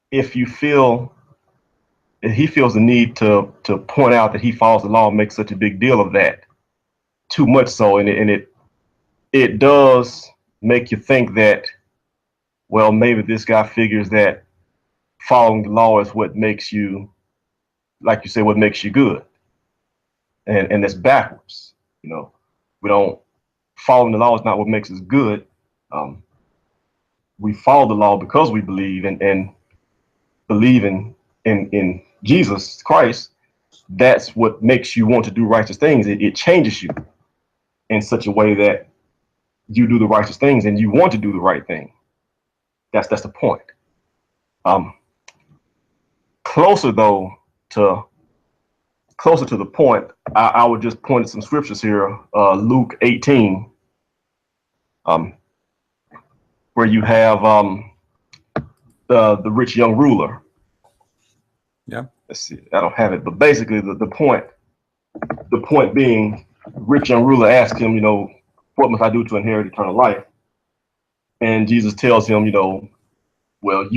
If you feel that he feels the need to point out that he follows the law and make such a big deal of that, too much so, and it does make you think that, well, maybe this guy figures that following the law is what makes you, like you say, what makes you good. And that's backwards. We don't, following the law is not what makes us good. We follow the law because we believe and believe in Jesus Christ. That's what makes you want to do righteous things. It changes you in such a way that you do the righteous things and you want to do the right thing. That's the point. Closer to the point, I would just point at some scriptures here. Luke 18, where you have the rich young ruler. Yeah. Let's see. I don't have it, but basically the point being, rich young ruler asked him, what must I do to inherit eternal life? And Jesus tells him, well,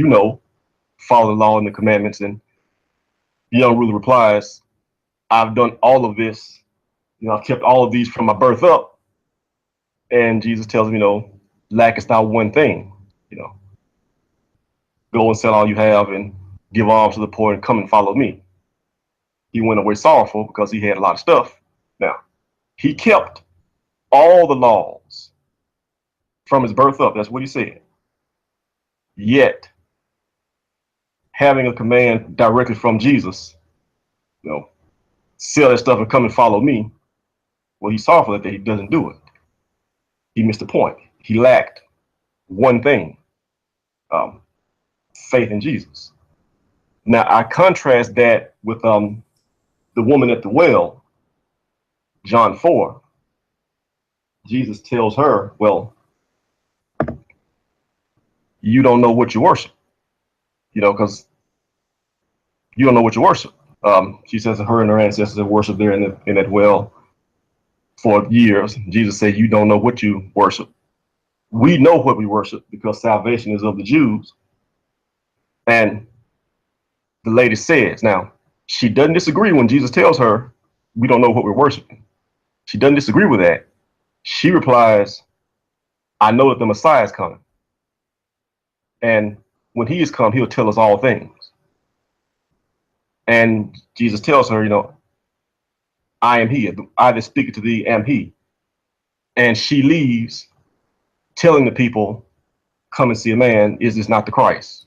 follow the law and the commandments. And the young ruler replies, I've done all of this. I've kept all of these from my birth up. And Jesus tells him, lackest thou one thing, go and sell all you have and give alms to the poor and come and follow me. He went away sorrowful because he had a lot of stuff. Now, he kept all the laws from his birth up. That's what he said. Yet, having a command directly from Jesus, sell that stuff and come and follow me. Well, he's sorrowful that he doesn't do it. He missed the point. He lacked one thing, faith in Jesus. Now, I contrast that with the woman at the well, John 4. Jesus tells her, well, you don't know what you worship, because you don't know what you worship. She says that her and her ancestors have worshiped there in that well for years. Jesus said, you don't know what you worship. We know what we worship because salvation is of the Jews. And the lady says, now, she doesn't disagree when Jesus tells her, we don't know what we're worshiping. She doesn't disagree with that. She replies, I know that the Messiah is coming. And when he is come, he'll tell us all things. And Jesus tells her, I am he. I that speak to thee am he. and she leaves telling the people, come and see a man, is this not the Christ?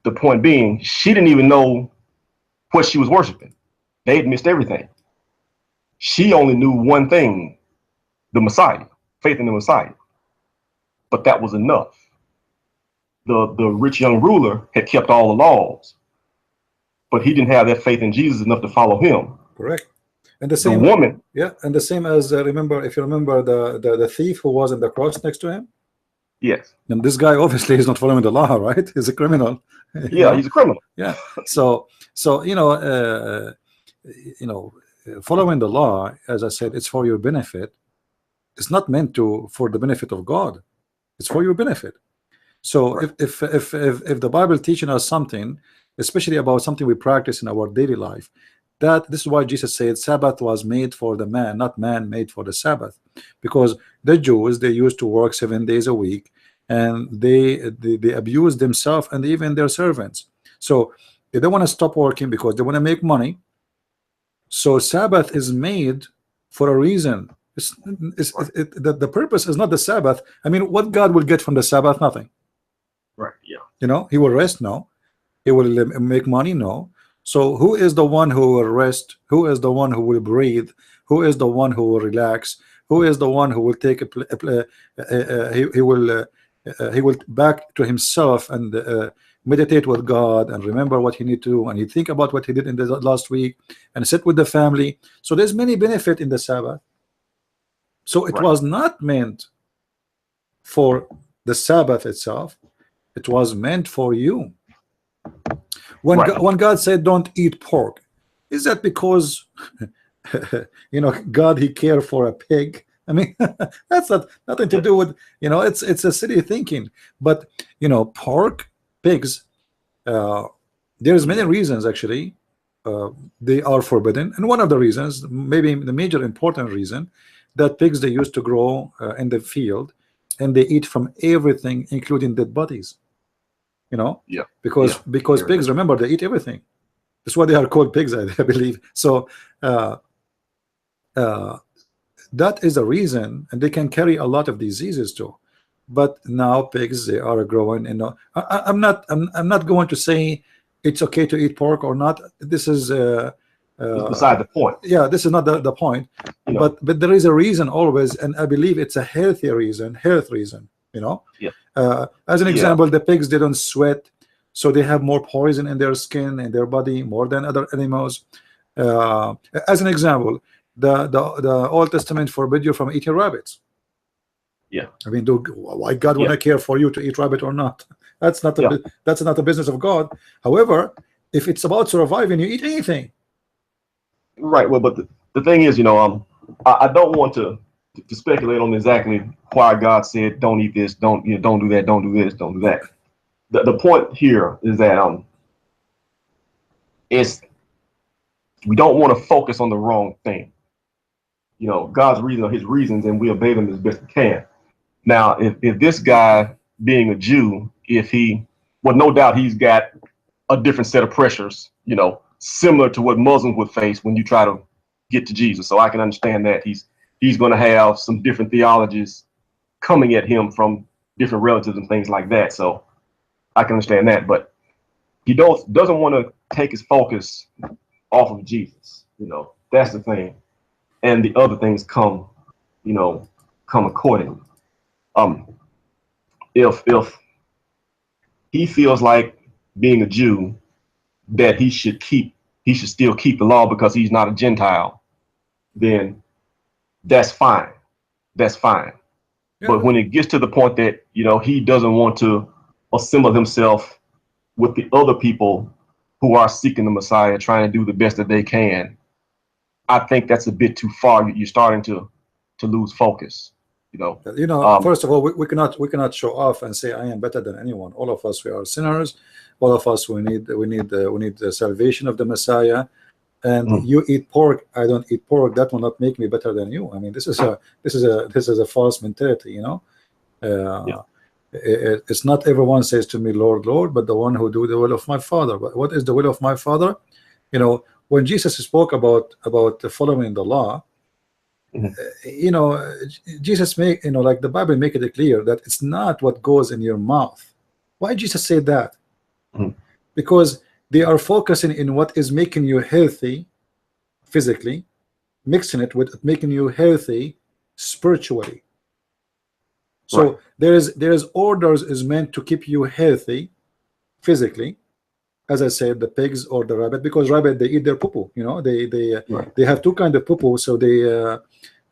The point being, she didn't even know what she was worshiping. They had missed everything. She only knew one thing, the Messiah, faith in the Messiah. But that was enough. The rich young ruler had kept all the laws, but he didn't have that faith in Jesus enough to follow him. Correct. And the same woman, yeah, and the same as remember, if you remember the thief who was on the cross next to him. yes. And this guy obviously is not following the law, right? He's a criminal. Yeah, he's a criminal. Yeah. So following the law, as I said, it's for your benefit. It's not meant for the benefit of God. It's for your benefit. So right. if the Bible teaching us something, especially about something we practice in our daily life, that this is why Jesus said Sabbath was made for the man, not man made for the Sabbath, because the Jews, they used to work 7 days a week, and they abuse themselves and even their servants. So they don't want to stop working because they want to make money. So Sabbath is made for a reason. The purpose is not the Sabbath. I mean, what God will get from the Sabbath? Nothing. Right. Yeah. You know, he will rest? No. He will make money? No. So who is the one who will rest? Who is the one who will breathe? Who is the one who will relax? Who is the one who will take he will back to himself and meditate with God and remember what he need to do, and he think about what he did in the last week and sit with the family. So there's many benefit in the Sabbath. So it right. was not meant for the Sabbath itself. It was meant for you. When right. when God said don't eat pork, is that because God, he care for a pig? I mean, that's nothing to do with, it's a silly thinking. But pork, pigs, there's many reasons actually they are forbidden, and one of the reasons, maybe the major important reason, that pigs, they used to grow in the field, and they eat from everything, including dead bodies. Yeah. Because pigs, remember, they eat everything. That's why they are called pigs, I believe. So that is a reason, and they can carry a lot of diseases too. But now pigs, they are growing. I'm not going to say it's okay to eat pork or not. This is beside the point. Yeah, this is not the point. But there is a reason always, and I believe it's a health reason. Yeah. As an example, the pigs, they don't sweat, so they have more poison in their skin and their body more than other animals. As an example, the Old Testament forbid you from eating rabbits. Yeah. I mean, why God would not care for you to eat rabbit or not? That's not that's not the business of God. However, if it's about surviving, you eat anything. Right. Well, but the thing is, I don't want to speculate on exactly why God said don't eat this, don't do that, don't do this, don't do that. The point here is that we don't want to focus on the wrong thing. God's reason are his reasons, and we obey them as best we can. Now, if this guy, being a Jew, no doubt he's got a different set of pressures, similar to what Muslims would face when you try to get to Jesus. So I can understand that he's going to have some different theologies coming at him from different relatives and things like that. So I can understand that, but he doesn't want to take his focus off of Jesus. That's the thing. And the other things come accordingly. If he feels like, being a Jew, that he should still keep the law because he's not a Gentile, then that's fine. That's fine. Yeah. But when it gets to the point that he doesn't want to assemble himself with the other people who are seeking the Messiah, trying to do the best that they can, I think that's a bit too far. You're starting to lose focus. First of all, we cannot show off and say I am better than anyone. All of us, we are sinners. All of us, we need the salvation of the Messiah. And you eat pork, I don't eat pork. That will not make me better than you. I mean, this is a false mentality. It's not everyone says to me, Lord, Lord, but the one who do the will of my Father. But what is the will of my Father? When Jesus spoke about following the law, you know, Jesus make, you know, like the Bible make it clear that it's not what goes in your mouth. Why Jesus say that? Because they are focusing in what is making you healthy physically, mixing it with making you healthy spiritually. So there is orders is meant to keep you healthy physically, as I said, the pigs or the rabbit, because rabbit, they eat their poo-poo, you know, they have two kind of poo-poo, so they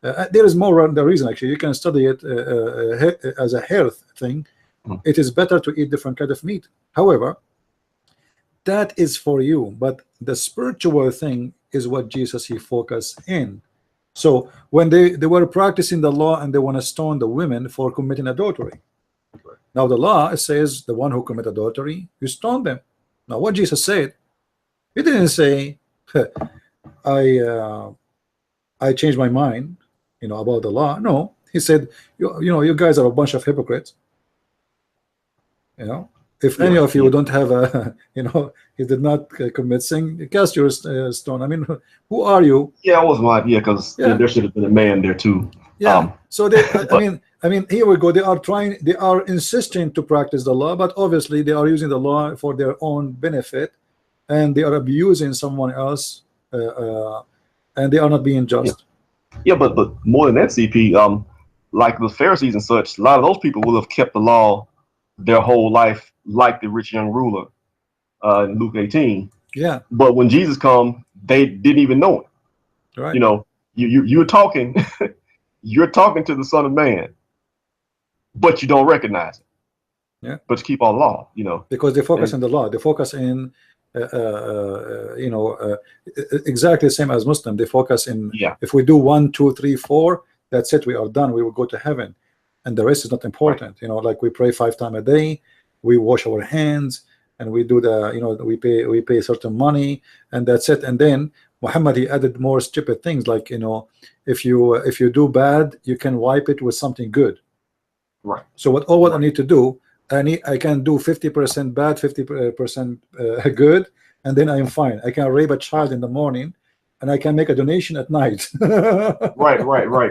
there is more the reason. Actually, you can study it as a health thing. It is better to eat different kind of meat. However, that is for you, but the spiritual thing is what Jesus he focused in. So when they were practicing the law and they want to stone the women for committing adultery, now the law says the one who commit adultery, you stone them. Now what Jesus said, he didn't say I changed my mind, you know, about the law. No, he said, you know, you guys are a bunch of hypocrites. You know, if any of you don't have a, you know, he did not commit sin, cast your stone. I mean, who are you? Yeah, I was my idea, because there should have been a man there too. Yeah. So they, I mean, here we go. They are insisting to practice the law, but obviously they are using the law for their own benefit, and they are abusing someone else, and they are not being just. Yeah, but more than that, CP, like the Pharisees and such, a lot of those people will have kept the law their whole life, like the rich young ruler in Luke 18. Yeah. But when Jesus come, they didn't even know it. Right. You know, you're talking, you're talking to the Son of Man, but you don't recognize it. Yeah. But you keep on law, you know. Because they focus on the law. They focus in, you know, exactly the same as Muslim. They focus in, if we do 1, 2, 3, 4, that's it. We are done. We will go to heaven. And the rest is not important. You know, like we pray 5 times a day, we wash our hands, and we do the, you know, we pay certain money, and that's it. And then Muhammad, he added more stupid things, like, you know, if you do bad, you can wipe it with something good. Right. So what I need to do, I can do 50% bad, 50% good, and then I am fine. I can rape a child in the morning, and I can make a donation at night. Right.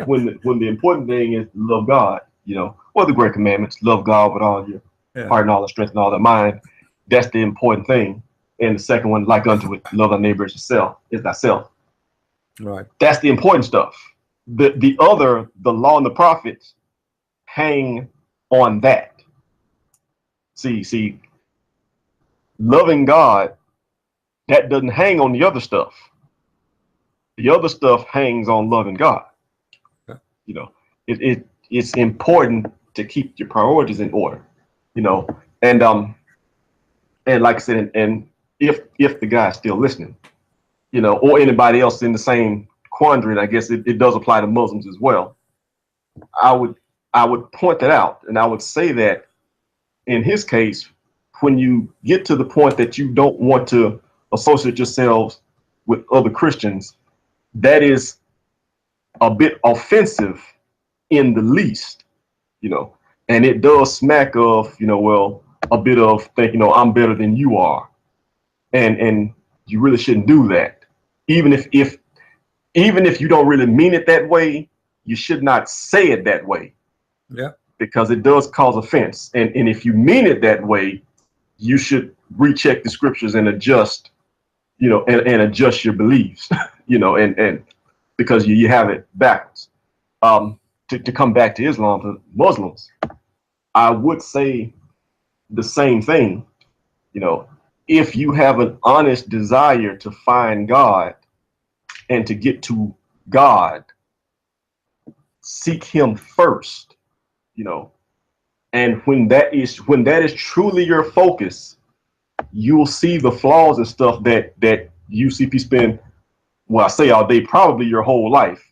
When the important thing is love God, you know, or the great commandments, love God with all your heart and all the strength and all the mind. That's the important thing. And the second one, like unto it, love thy neighbor as yourself, is thyself. Right. That's the important stuff. The other, the law and the prophets, hang on that. See, loving God, that doesn't hang on the other stuff. The other stuff hangs on loving God. You know, it's important to keep your priorities in order. You know, and like I said, and if the guy's still listening, you know, or anybody else in the same quandary, and I guess it does apply to Muslims as well. I would point that out, and I would say that in his case, when you get to the point that you don't want to associate yourselves with other Christians, that is a bit offensive in the least, you know, and it does smack of, you know, well, a bit of think, you know, I'm better than you are, and you really shouldn't do that. Even if you don't really mean it that way, you should not say it that way. Yeah. Because it does cause offense, and if you mean it that way, you should recheck the scriptures and adjust, you know, and adjust your beliefs, you know, and because you have it backwards. To come back to Islam, to Muslims, I would say the same thing. You know, if you have an honest desire to find God and to get to God, seek him first, you know, and when that is truly your focus, you'll see the flaws and stuff that you CP spend, well, I say all day, probably your whole life,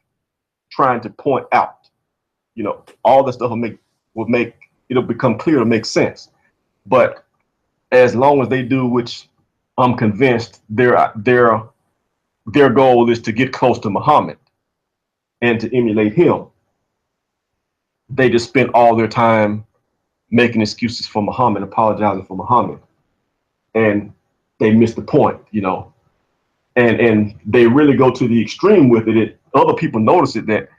trying to point out. You know, all the stuff will make it'll become clear to make sense. But as long as they do, which I'm convinced their goal is to get close to Muhammad and to emulate him, they just spend all their time making excuses for Muhammad, apologizing for Muhammad, and they miss the point, you know. And they really go to the extreme with it. Other people notice it, that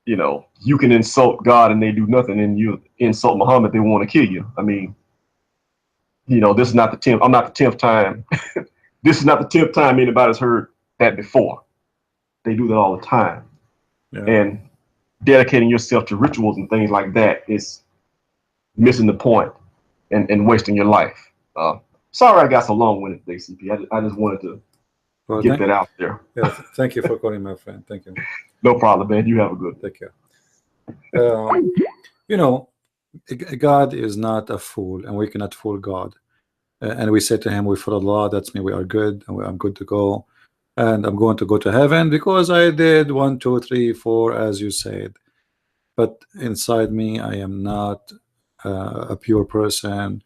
you know, you can insult God and they do nothing, and you insult Muhammad, they want to kill you. I mean, you know, this is not the 10th. I'm not the 10th time. This is not the 10th time anybody's heard that before. They do that all the time. Yeah. And dedicating yourself to rituals and things like that is missing the point and wasting your life. Sorry I got so long-winded today, CP. I just wanted to get that out there. Yeah, thank you for calling, my friend. Thank you. No problem, man. You have a good day. Take care. You know, God is not a fool, and we cannot fool God. And we say to him, we follow the law, that's me, we are good, and I'm good to go. And I'm going to go to heaven because I did 1, 2, 3, 4, as you said. But inside me, I am not a pure person.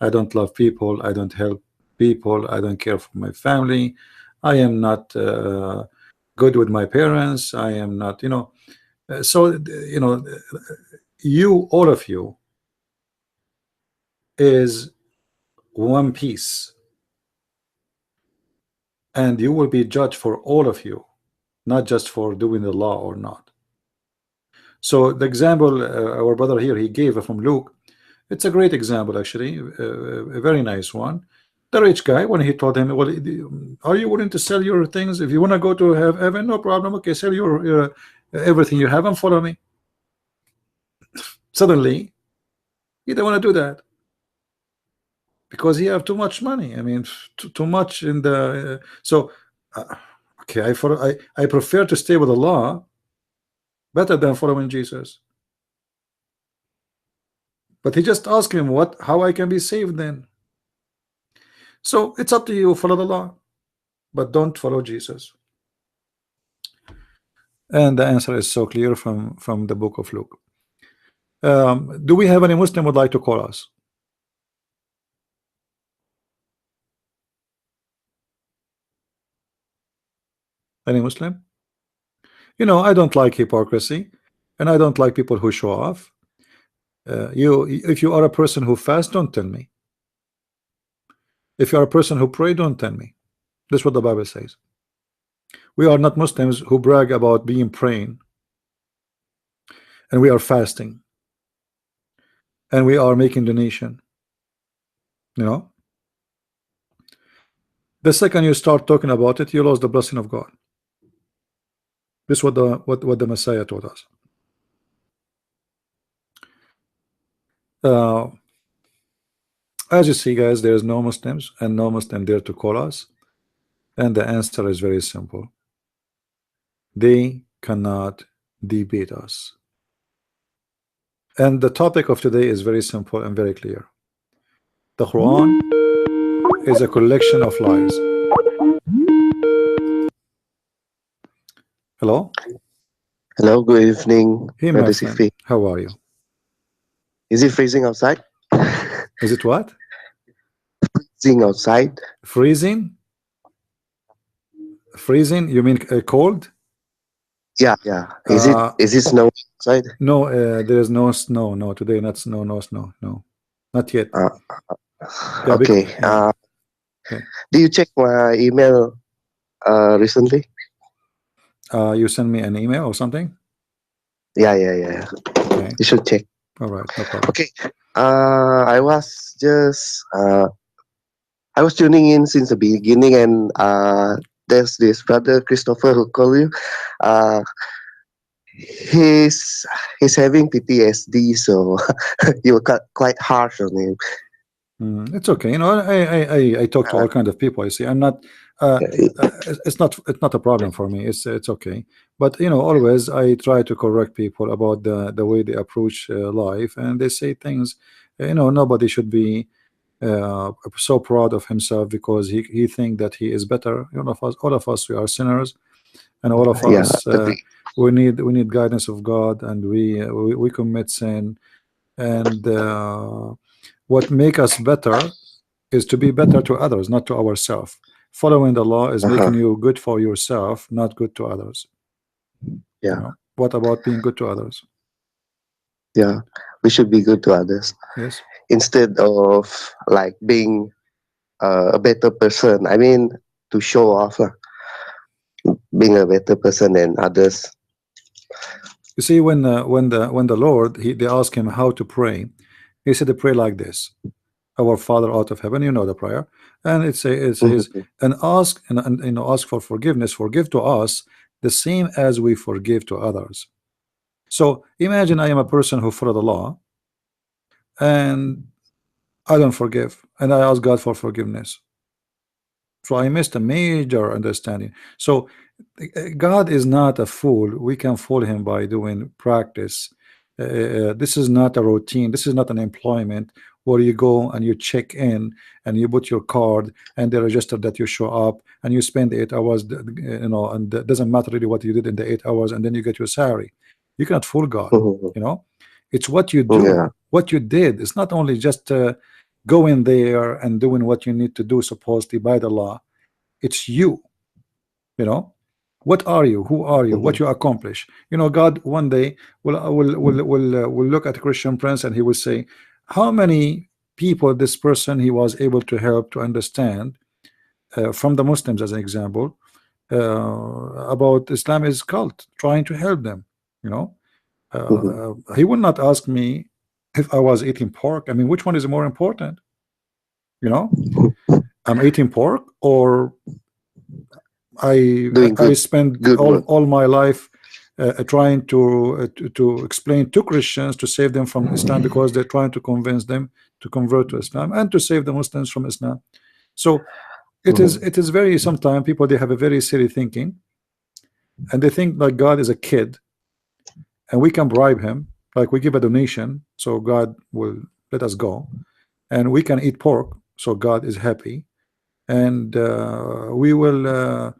I don't love people. I don't help people. I don't care for my family. I am not good with my parents. I am not, you know. So, you know, you, all of you, is one piece. And you will be judged for all of you, not just for doing the law or not. So the example our brother here he gave from Luke, it's a great example, actually, a very nice one. The rich guy, when he told him, well, are you willing to sell your things? If you want to go to heaven, no problem. Okay, sell your everything you have and follow me. Suddenly, he didn't want to do that because he have too much money. I mean, too much in the okay, I prefer to stay with the law better than following Jesus. But he just asked him how I can be saved then. So it's up to you, follow the law, but don't follow Jesus. And the answer is so clear from the book of Luke. Do we have any Muslim would like to call us? Any Muslim? You know, I don't like hypocrisy, and I don't like people who show off. If you are a person who fasts, don't tell me. If you are a person who pray, don't tell me. That's what the Bible says. We are not Muslims who brag about being praying, and we are fasting, and we are making donation. You know, the second you start talking about it, you lose the blessing of God. This is what the Messiah taught us. As you see, guys, there is no Muslims and no Muslim there to call us, and the answer is very simple. They cannot debate us. And the topic of today is very simple and very clear. The Quran is a collection of lies. Hello? Hello, good evening. Hey, my friend. How are you? Is it freezing outside? Is it what? Freezing outside. Freezing? Freezing? You mean cold? Yeah, yeah. Is it snow outside? No, there is no snow. No, today not snow, no snow. No, not yet. Yeah, okay. Okay. Do you check my email recently? You send me an email or something? Yeah. Okay. You should check. All right, no problem. Okay. I was tuning in since the beginning, and there's this brother Christopher who called you. He's having PTSD, so you were quite harsh on him. It's okay. You know, I talk to all kinds of people. You see, I'm not. It's not a problem for me. It's okay. But you know, always I try to correct people about the way they approach life, and they say things. You know, nobody should be so proud of himself because he think that he is better. You know, all of us we are sinners, and all of us we need guidance of God, and we commit sin, and what make us better is to be better to others, not to ourselves. Following the law is making you good for yourself, not good to others. Yeah. You know? What about being good to others? Yeah, we should be good to others. Yes. Instead of like being a better person. I mean, to show off, being a better person than others. You see, when the Lord they asked him how to pray, he said to pray like this: Our Father out of heaven. You know the prayer, and it says, and ask and you know, ask for forgiveness. Forgive to us the same as we forgive to others. So imagine I am a person who follow the law, and I don't forgive, and I ask God for forgiveness. So I missed a major understanding. So God is not a fool. We can fool him by doing practice. This is not a routine. This is not an employment where you go and you check in and you put your card and they register that you show up and you spend 8 hours, you know, and it doesn't matter really what you did in the 8 hours, and then you get your salary. You cannot fool God. You know, it's what you do, what you did. It's not only just going there and doing what you need to do supposedly by the law. It's you. You know, what are you? Who are you? What you accomplish? You know, God one day will look at Christian Prince and he will say, how many people this person he was able to help to understand from the Muslims, as an example, about Islam is cult, trying to help them. You know, he will not ask me if I was eating pork. I mean, which one is more important? You know, I'm eating pork, or I spend all my life trying to explain to Christians to save them from Islam, because they're trying to convince them to convert to Islam, and to save the Muslims from Islam. So it is very, sometimes people, they have a very silly thinking, and they think like God is a kid and we can bribe him, like we give a donation so God will let us go, and we can eat pork so God is happy, and we will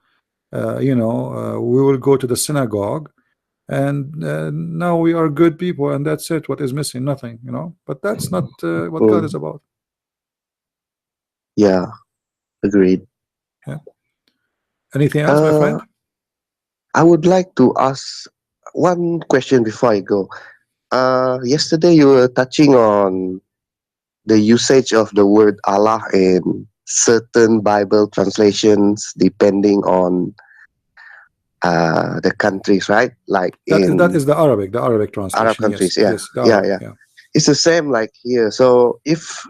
you know, we will go to the synagogue, and now we are good people, and that's it. What is missing? Nothing, you know. But that's not what God is about. Yeah, agreed. Yeah. Anything else, my friend? I would like to ask one question before I go. Yesterday you were touching on the usage of the word Allah in certain Bible translations, depending on the countries, right? Like that is the Arabic translation. Arab countries, yes, yeah. It's the same like here. So if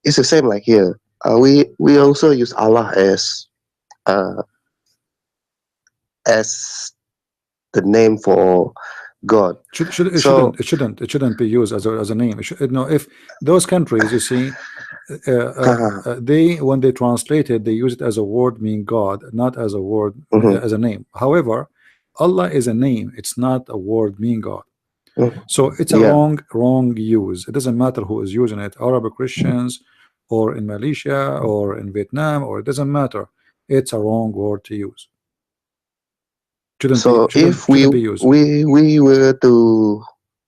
it's the same like here, we also use Allah as the name for God. It shouldn't be used as a name. No, if those countries, you see, they, when they translate it, they use it as a word meaning God, not as a word as a name. However, Allah is a name. It's not a word meaning God. So it's a wrong use. It doesn't matter who is using it, Arab Christians, or in Malaysia, or in Vietnam, or it doesn't matter. It's a wrong word to use. If we were to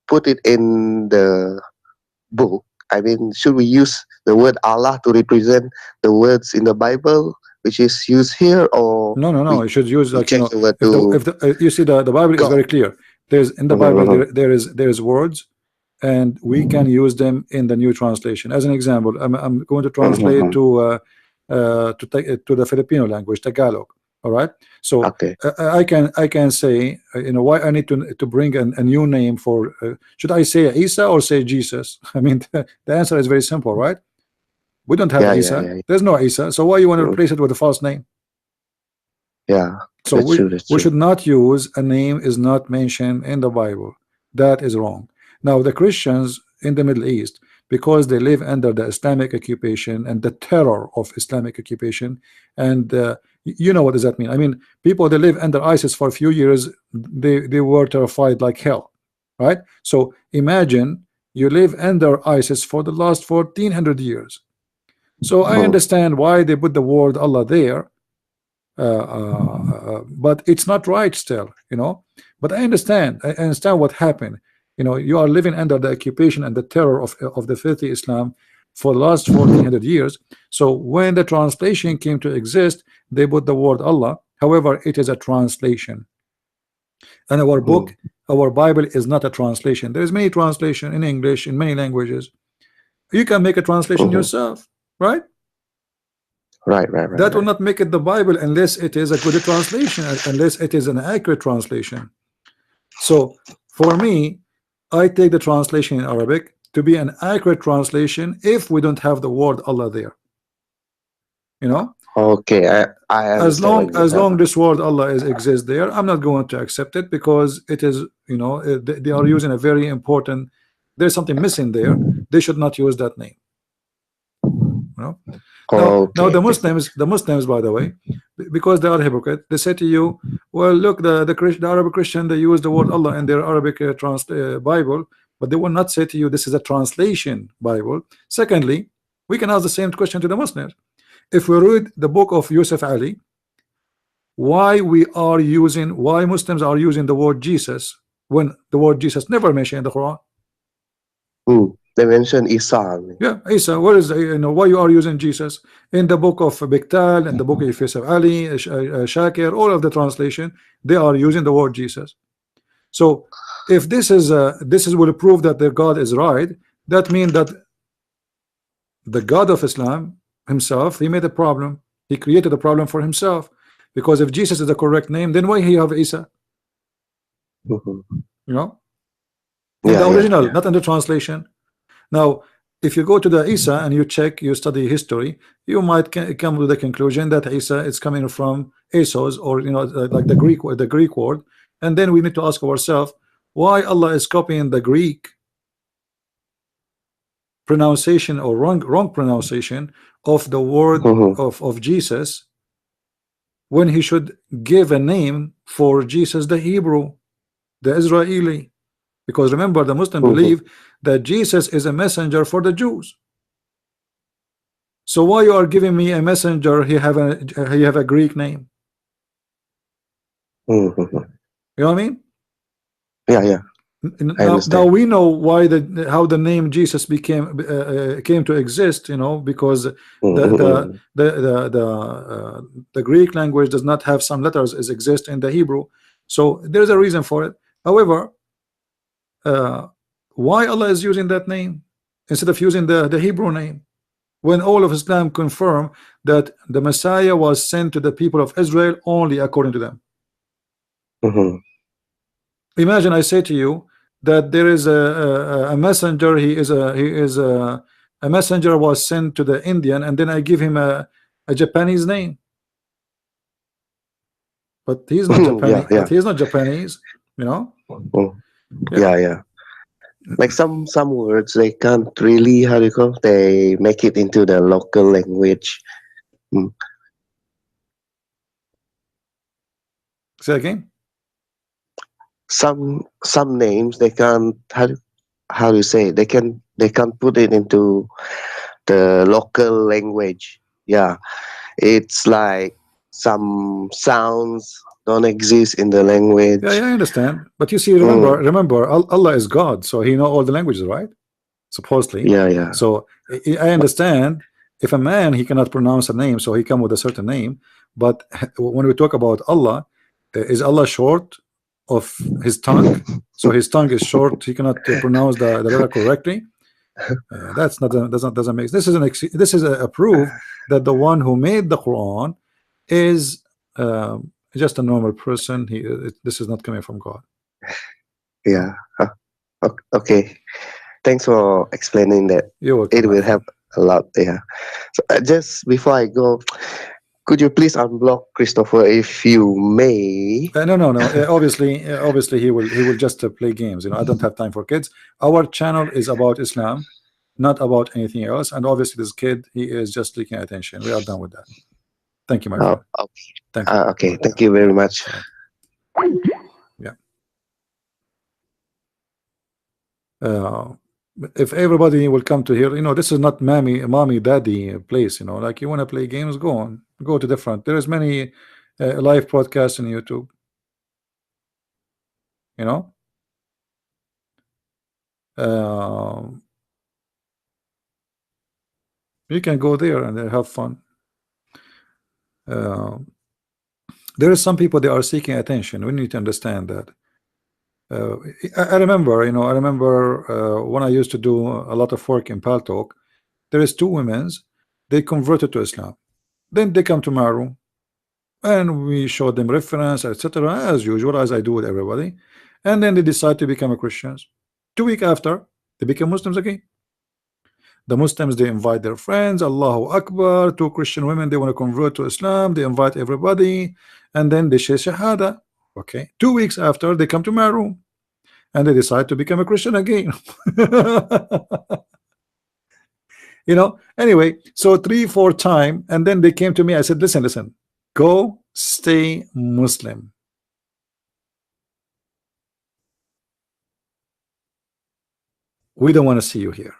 put it in the book, I mean, should we use the word Allah to represent the words in the Bible, which is used here, or no? You should use, like, you know, if you see the Bible is very clear. There's in the Bible there is words, and we can use them in the new translation. As an example, I'm going to translate to the Filipino language, Tagalog. All right, so I can say, you know, why I need to bring a new name for. Should I say Isa or say Jesus? I mean, the answer is very simple, right? We don't have Isa. There's no Isa. So why you want to replace it with a false name? Yeah. So we should not use a name is not mentioned in the Bible. That is wrong. Now the Christians in the Middle East, because they live under the Islamic occupation and the terror of Islamic occupation, and you know what does that mean? I mean, people that live under ISIS for a few years, they were terrified like hell, right? So imagine you live under ISIS for the last 1400 years. So I understand why they put the word Allah there, but it's not right still, you know. But I understand what happened. You know, you are living under the occupation and the terror of the filthy Islam for the last 1400 years. So when the translation came to exist, they put the word Allah. However, it is a translation, and our book, our Bible, is not a translation. There is many translation in English, in many languages. You can make a translation yourself, right? Right. That will not make it the Bible unless it is a good translation, unless it is an accurate translation. So For me, I take the translation in Arabic to be an accurate translation if we don't have the word Allah there. You know, Okay, I as understand what you long have. this word Allah exists there, I'm not going to accept it, because it is, you know, they are using a very important, there's something missing there. They should not use that name. You know? Now Okay, the Muslims, by the way, because they are hypocrite, they say to you, well, look, the Arabic Christian, they use the word Allah in their Arabic Bible, but they will not say to you this is a translation Bible. Secondly, we can ask the same question to the Muslims. If we read the book of Yusuf Ali, why Muslims are using the word Jesus when the word Jesus never mentioned in the Quran? They mentioned Isa. Yeah, Isa. What is, you know, why you are using Jesus in the book of Biktal and the book of Yusuf Ali, Shakir, all of the translation, they are using the word Jesus. So if this is will prove that the God is right, that means that the God of Islam himself, he made a problem. He created a problem for himself, because if Jesus is the correct name, then why he have Isa? You know, in the original, not in the translation. Now, if you go to the Isa and you check, you study history, you might come to the conclusion that Isa is coming from Asos, or, you know, like the Greek word, and then we need to ask ourselves why Allah is copying the Greek pronunciation or wrong pronunciation of the word of Jesus, when he should give a name for Jesus, the Hebrew, the Israeli. Because remember, the Muslim believe that Jesus is a messenger for the Jews. So why you are giving me a messenger? He have a Greek name. You know what I mean? Yeah. Now we know why how the name Jesus came to exist. You know, because the Greek language does not have some letters as exist in the Hebrew. So there's a reason for it. However, why Allah is using that name instead of using the Hebrew name, when all of Islam confirm that the Messiah was sent to the people of Israel only according to them? Imagine I say to you that there is a messenger. He is a messenger was sent to the Indian, and then I give him a Japanese name, but he's not Japanese. But he's not Japanese. You know. Yeah. Like some words they can't really, how do you call, they make it into the local language. Say again. Some names they can't, how do you say, they can't put it into the local language. Yeah, it's like some sounds don't exist in the language. Yeah, I understand. But you see, remember, Allah is God, so he know all the languages, right? Supposedly. Yeah. So I understand if a man, he cannot pronounce a name, so he come with a certain name. But when we talk about Allah, is Allah short of his tongue? So his tongue is short, he cannot pronounce the letter correctly. That's not doesn't make this is a proof that the one who made the Quran is just a normal person. This is not coming from God. Yeah. Okay. Thanks for explaining that. You're welcome. It will help a lot. Yeah. So, just before I go, could you please unblock Christopher if you may? No. Obviously, he will just play games. You know, I don't have time for kids. Our channel is about Islam, not about anything else. And obviously, this kid, he is just seeking attention. We are done with that. Thank you, my friend. Okay. Thank you. Okay. Thank you very much. Yeah. If everybody will come to here, you know, this is not mommy, daddy place. You know, like you want to play games, go to different. There is many live podcasts on YouTube. You know. You can go there and have fun. There is some people, they are seeking attention. We need to understand that. I remember, you know, when I used to do a lot of work in Paltalk, there is two women, they converted to Islam. Then they come to my room and we showed them reference, etc., as usual, as I do with everybody. and then they decide to become Christians. 2 weeks after, they become Muslims again. The Muslims, they invite their friends, Allahu Akbar. 2 Christian women, they want to convert to Islam, they invite everybody, and then they say Shahada. Okay, 2 weeks after, they come to my room and they decide to become a Christian again. You know, anyway, so 3-4 times, and then they came to me. I said, listen, go stay Muslim. We don't want to see you here.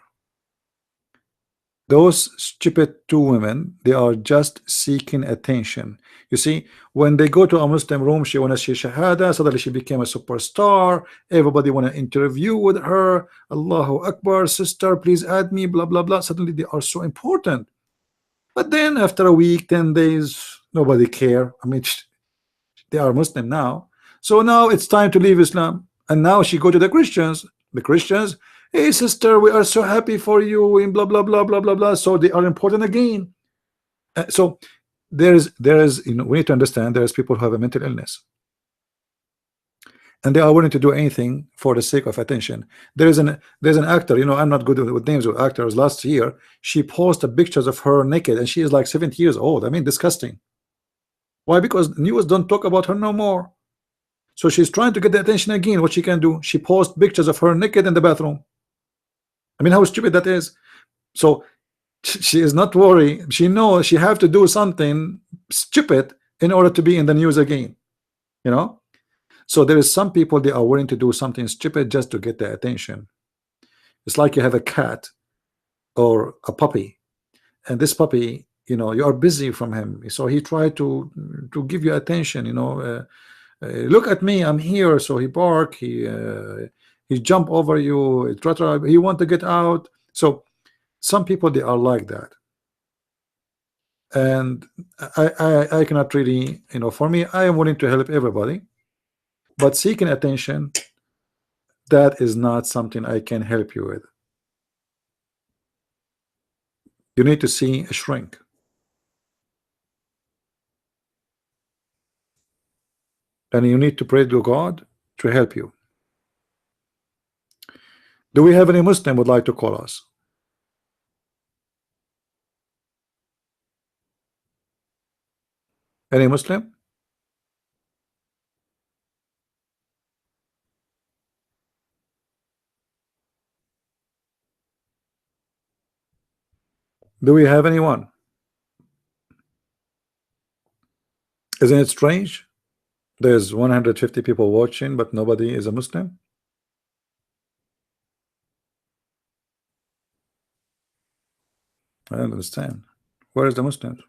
Those stupid 2 women, they are just seeking attention. You see, when they go to a Muslim room, she want to say Shahada, suddenly she became a superstar. Everybody want to interview with her. Allahu Akbar, sister, please add me, blah, blah, blah. Suddenly they are so important. But then after a week, 10 days, nobody care. I mean, they are Muslim now. So now it's time to leave Islam. And now she go to the Christians. The Christians, hey sister, we are so happy for you in blah blah blah blah blah blah. So they are important again. So there is you know, we need to understand there is people who have a mental illness, and they are willing to do anything for the sake of attention. There's an actor, you know, I'm not good with names of actors. Last year she posted pictures of her naked, and she is like 70 years old. I mean, disgusting. Why? Because news don't talk about her no more. So she's trying to get the attention again. What she can do, she posts pictures of her naked in the bathroom. I mean, how stupid that is. So she is not worried. She knows she have to do something stupid in order to be in the news again, you know. So there is some people, they are willing to do something stupid just to get the attention. It's like you have a cat or a puppy, and this puppy, you know, you are busy from him, so he tried to give you attention, you know. Look at me, I'm here. So he bark, he jump over you, he want to get out. So some people, they are like that, and I cannot really, you know, for me, I am willing to help everybody, but seeking attention, that is not something I can help you with. You need to see a shrink. And you need to pray to God to help you. Do we have any Muslim would like to call us? Any Muslim? Do we have anyone? Isn't it strange? There's 150 people watching, but nobody is a Muslim. I don't understand. Where is the Muslims?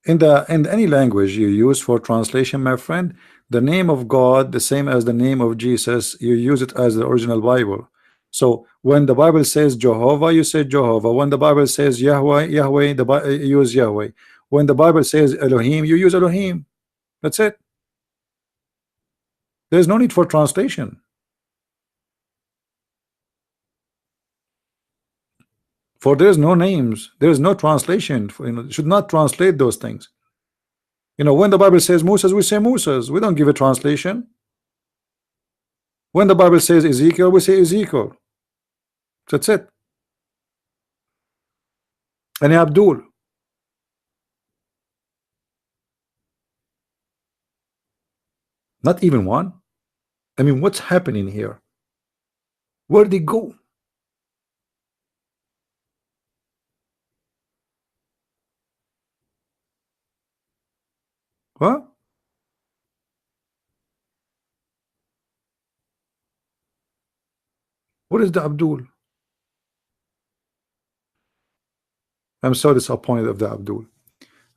In any language you use for translation, my friend, the name of God, the same as the name of Jesus, you use it as the original Bible. So when the Bible says Jehovah, you say Jehovah. When the Bible says Yahweh, you use Yahweh. When the Bible says Elohim, you use Elohim. That's it. There's no need for translation. For there's no names, there's no translation. You know, should not translate those things. You know, when the Bible says Moses, we say Moses. We don't give a translation. When the Bible says Ezekiel, we say Ezekiel. That's it. And Abdul. Not even one. I mean, what's happening here? Where'd they go? What? What is the Abdul? I'm so disappointed of the Abdul.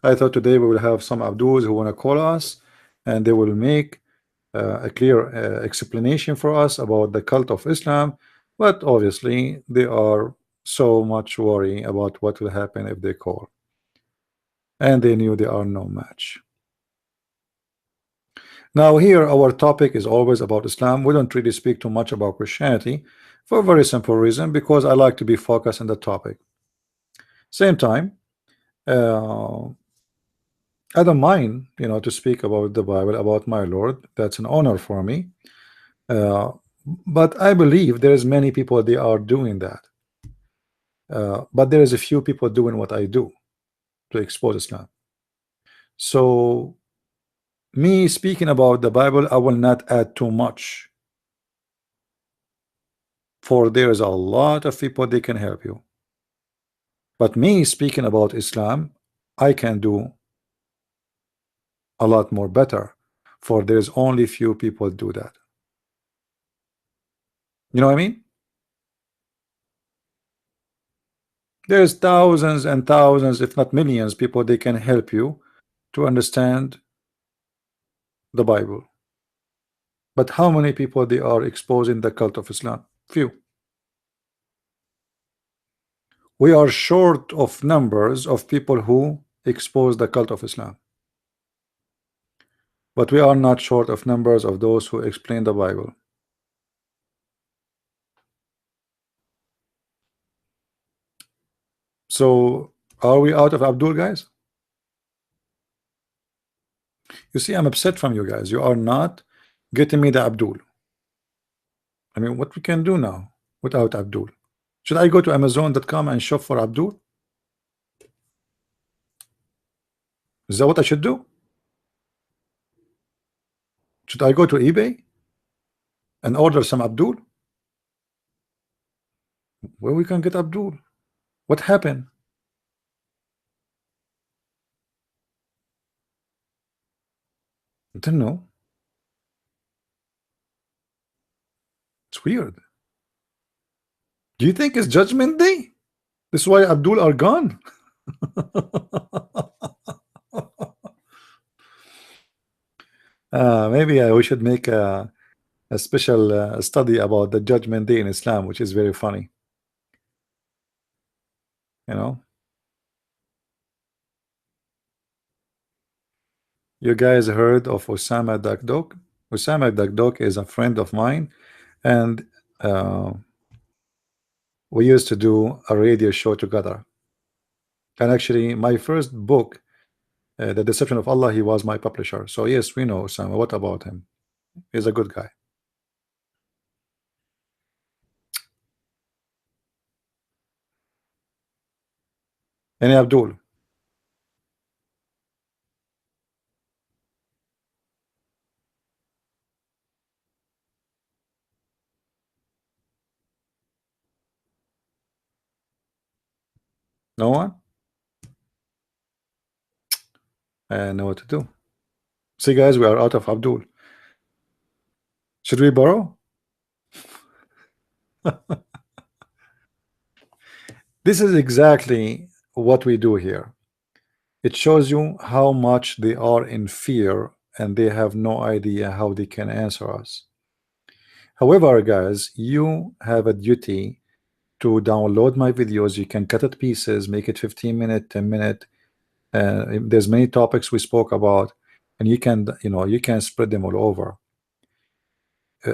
I thought today we will have some Abduls who want to call us, and they will make a clear explanation for us about the cult of Islam, but obviously they are so much worried about what will happen if they call, and they knew they are no match. Now here our topic is always about Islam. We don't really speak too much about Christianity for a very simple reason, because I like to be focused on the topic. Same time, I don't mind, to speak about the Bible, about my Lord. That's an honor for me. But I believe there is many people they are doing that. But there is a few people doing what I do to expose Islam. So me speaking about the Bible, I will not add too much, for there is a lot of people they can help you. But me speaking about Islam, I can do a lot more better, for there's only few people do that. You know what I mean? There's thousands and thousands, if not millions, people they can help you to understand the Bible. But how many people they are exposing the cult of Islam? Few. We are short of numbers of people who expose the cult of Islam. But we are not short of numbers of those who explain the Bible. So are we out of Abdul, guys? You see, I'm upset from you guys. You are not getting me the Abdul. I mean, what we can do now without Abdul? Should I go to Amazon.com and shop for Abdul? Is that what I should do? Should I go to eBay and order some Abdul? Where we can get Abdul? What happened? I don't know. It's weird. Do you think it's Judgment Day? This is why Abdul are gone. Maybe we should make a special study about the Judgment Day in Islam, which is very funny. You guys heard of Usama Dakdok? Usama Dakdok is a friend of mine, and we used to do a radio show together. And actually, my first book, The Deception of Allah, he was my publisher. So yes, we know Usama. What about him? He's a good guy. Any Abdul? No one? I know what to do. See, guys, we are out of Abdul. Should we borrow? This is exactly what we do here. It shows you how much they are in fear and they have no idea how they can answer us. However, guys, you have a duty to download my videos. You can cut it pieces, make it 15-minute, 10-minute. There's many topics we spoke about, and you can spread them all over.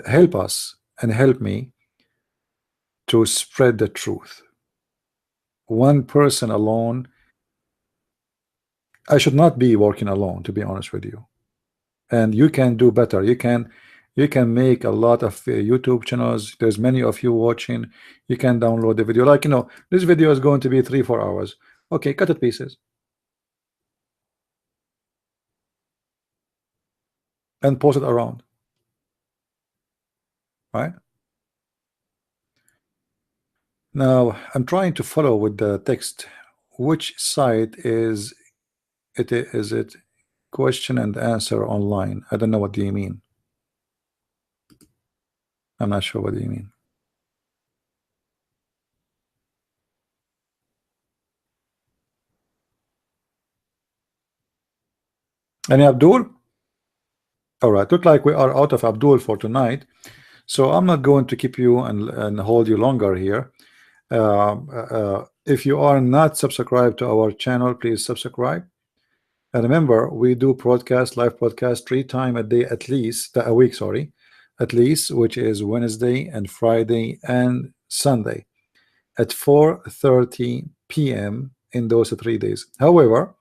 Help us and help me to spread the truth. One person alone, I should not be working alone, to be honest with you. And you can do better. You can make a lot of YouTube channels. There's many of you watching. You can download the video. Like, this video is going to be 3-4 hours. Okay, cut it pieces and post it around. Right? Now I'm trying to follow with the text. Which site is it? Is it question and answer online? I don't know, what do you mean? I'm not sure what do you mean. Any Abdul? All right, look like we are out of Abdul for tonight, so I'm not going to keep you and hold you longer here. If you are not subscribed to our channel, please subscribe. And remember, we do broadcast, live broadcast 3 times a day, at least a week, sorry, at least, which is Wednesday and Friday and Sunday at 4:30 p.m. in those 3 days. However,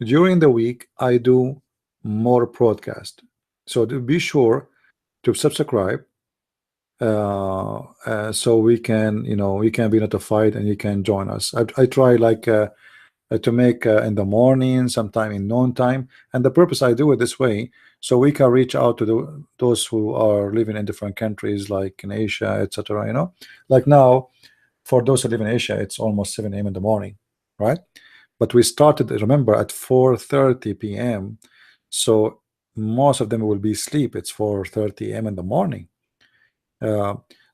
during the week I do more broadcast, so to be sure to subscribe, so we can, you know, you can be notified and you can join us. I try like to make in the morning, sometime in noon time, and the purpose I do it this way so we can reach out to those who are living in different countries like in Asia, etc. You know, like now for those who live in Asia it's almost 7 a.m. in the morning, right? But we started, remember, at 4:30 p.m. so most of them will be asleep. It's 4:30 a.m. in the morning.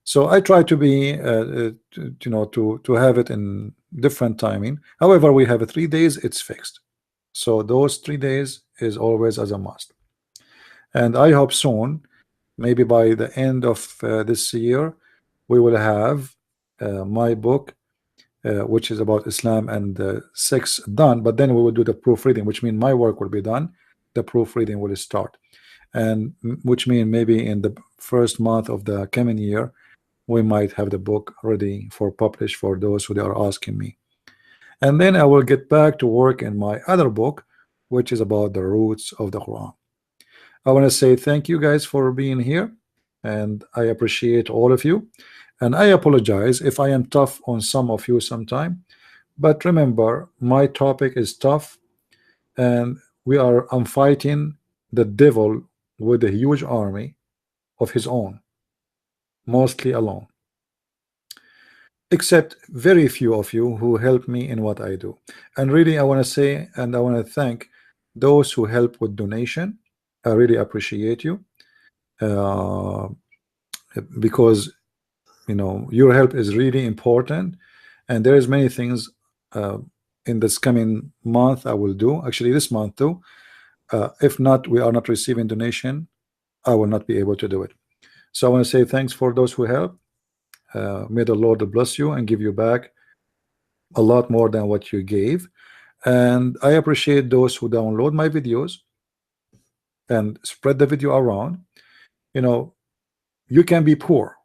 So I try to be you know, to have it in different timing. However, we have 3 days, it's fixed, so those 3 days is always as a must. And I hope soon, maybe by the end of this year, we will have my book, which is about Islam and sex, done. But then we will do the proofreading, which means my work will be done, the proofreading will start, and which means maybe in the first month of the coming year we might have the book ready for publish for those who are asking me. And then I will get back to work in my other book, which is about the roots of the Quran. I want to say thank you guys for being here, and I appreciate all of you, and I apologize if I am tough on some of you sometime, but remember, my topic is tough, and I'm fighting the devil with a huge army of his own, mostly alone, except very few of you who help me in what I do. And really I want to say, and I want to thank those who help with donation. I really appreciate you, because you know, your help is really important, and there is many things in this coming month I will do, actually this month too. If not, we are not receiving donation, I will not be able to do it. So I want to say thanks for those who help. May the Lord bless you and give you back a lot more than what you gave. And I appreciate those who download my videos and spread the video around. You know, you can be poor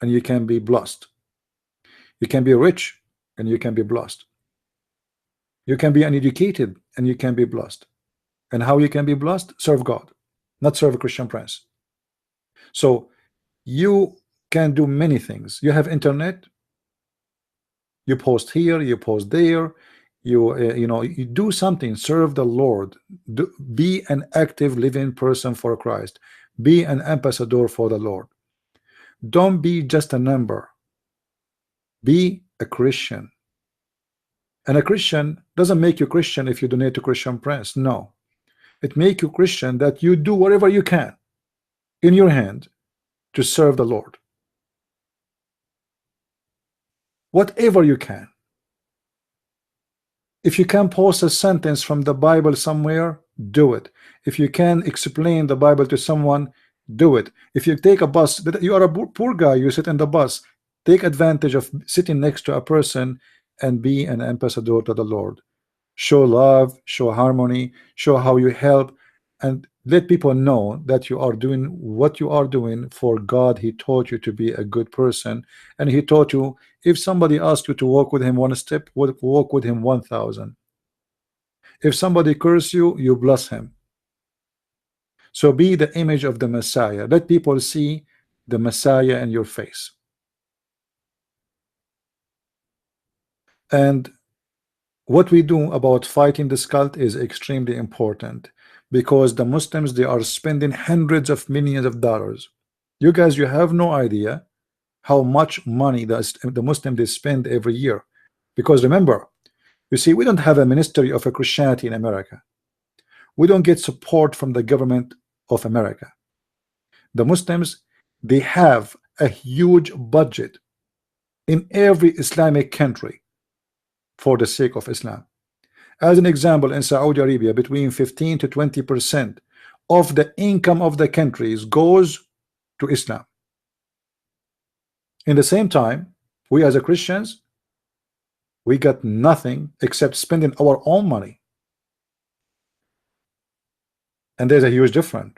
and you can be blessed. You can be rich and you can be blessed. You can be uneducated and you can be blessed. And how you can be blessed? Serve God, not serve a Christian Prince. So you can do many things. You have internet, you post here, you post there, you know, you do something, serve the Lord, be an active living person for Christ, be an ambassador for the Lord. Don't be just a number, be a Christian. And a Christian doesn't make you Christian if you donate to Christian Prince. No, it makes you Christian that you do whatever you can in your hand to serve the Lord, whatever you can. If you can post a sentence from the Bible somewhere, do it. If you can explain the Bible to someone, do it. If you take a bus, you are a poor guy, you sit in the bus, take advantage of sitting next to a person and be an ambassador to the Lord. Show love, show harmony, show how you help, and let people know that you are doing what you are doing for God. He taught you to be a good person, and he taught you, if somebody asks you to walk with him 1 step, walk with him 1,000. If somebody curses you, you bless him. So be the image of the Messiah. Let people see the Messiah in your face. And what we do about fighting this cult is extremely important, because the Muslims, they are spending hundreds of millions of dollars. You guys, you have no idea how much money the Muslims they spend every year. Because remember, you see, we don't have a ministry of a Christianity in America. We don't get support from the government of America. The Muslims, they have a huge budget in every Islamic country for the sake of Islam. As an example, in Saudi Arabia, between 15 to 20% of the income of the countries goes to Islam. In the same time, we as a Christians, we got nothing except spending our own money. and there's a huge difference.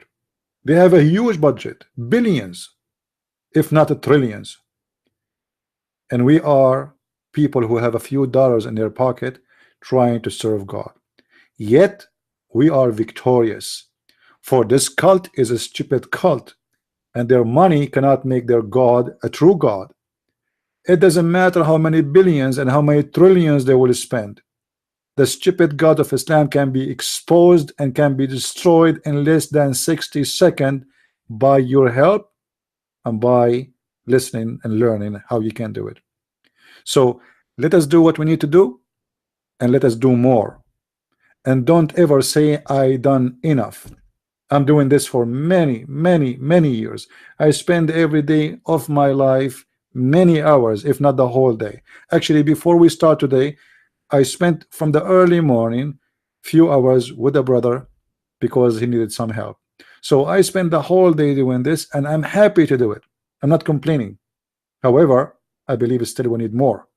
They have a huge budget, billions, if not trillions, and we are people who have a few dollars in their pocket trying to serve God. Yet we are victorious, for this cult is a stupid cult, and their money cannot make their God a true God. It doesn't matter how many billions and how many trillions they will spend. The stupid God of Islam can be exposed and can be destroyed in less than 60 seconds by your help and by listening and learning how you can do it. So let us do what we need to do, and let us do more. And don't ever say I done enough. I'm doing this for many years. I spend every day of my life many hours, if not the whole day. Actually, before we start today, I spent from the early morning few hours with a brother because he needed some help. So I spent the whole day doing this, and I'm happy to do it. I'm not complaining. However, I believe still we need more,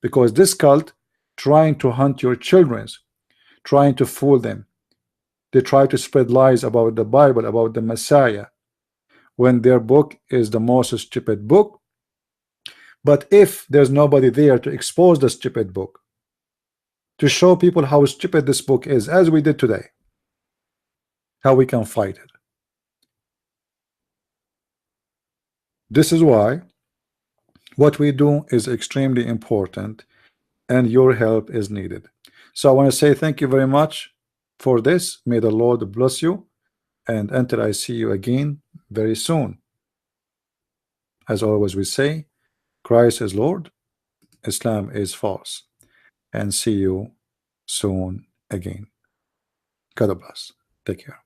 because this cult trying to hunt your children's, trying to fool them. They try to spread lies about the Bible, about the Messiah, when their book is the most stupid book. But if there's nobody there to expose the stupid book, to show people how stupid this book is, as we did today, how we can fight it. This is why what we do is extremely important, and your help is needed. So I want to say thank you very much for this. May the Lord bless you, and until I see you again very soon, as always we say, Christ is Lord, Islam is false, and see you soon again. God bless. Take care.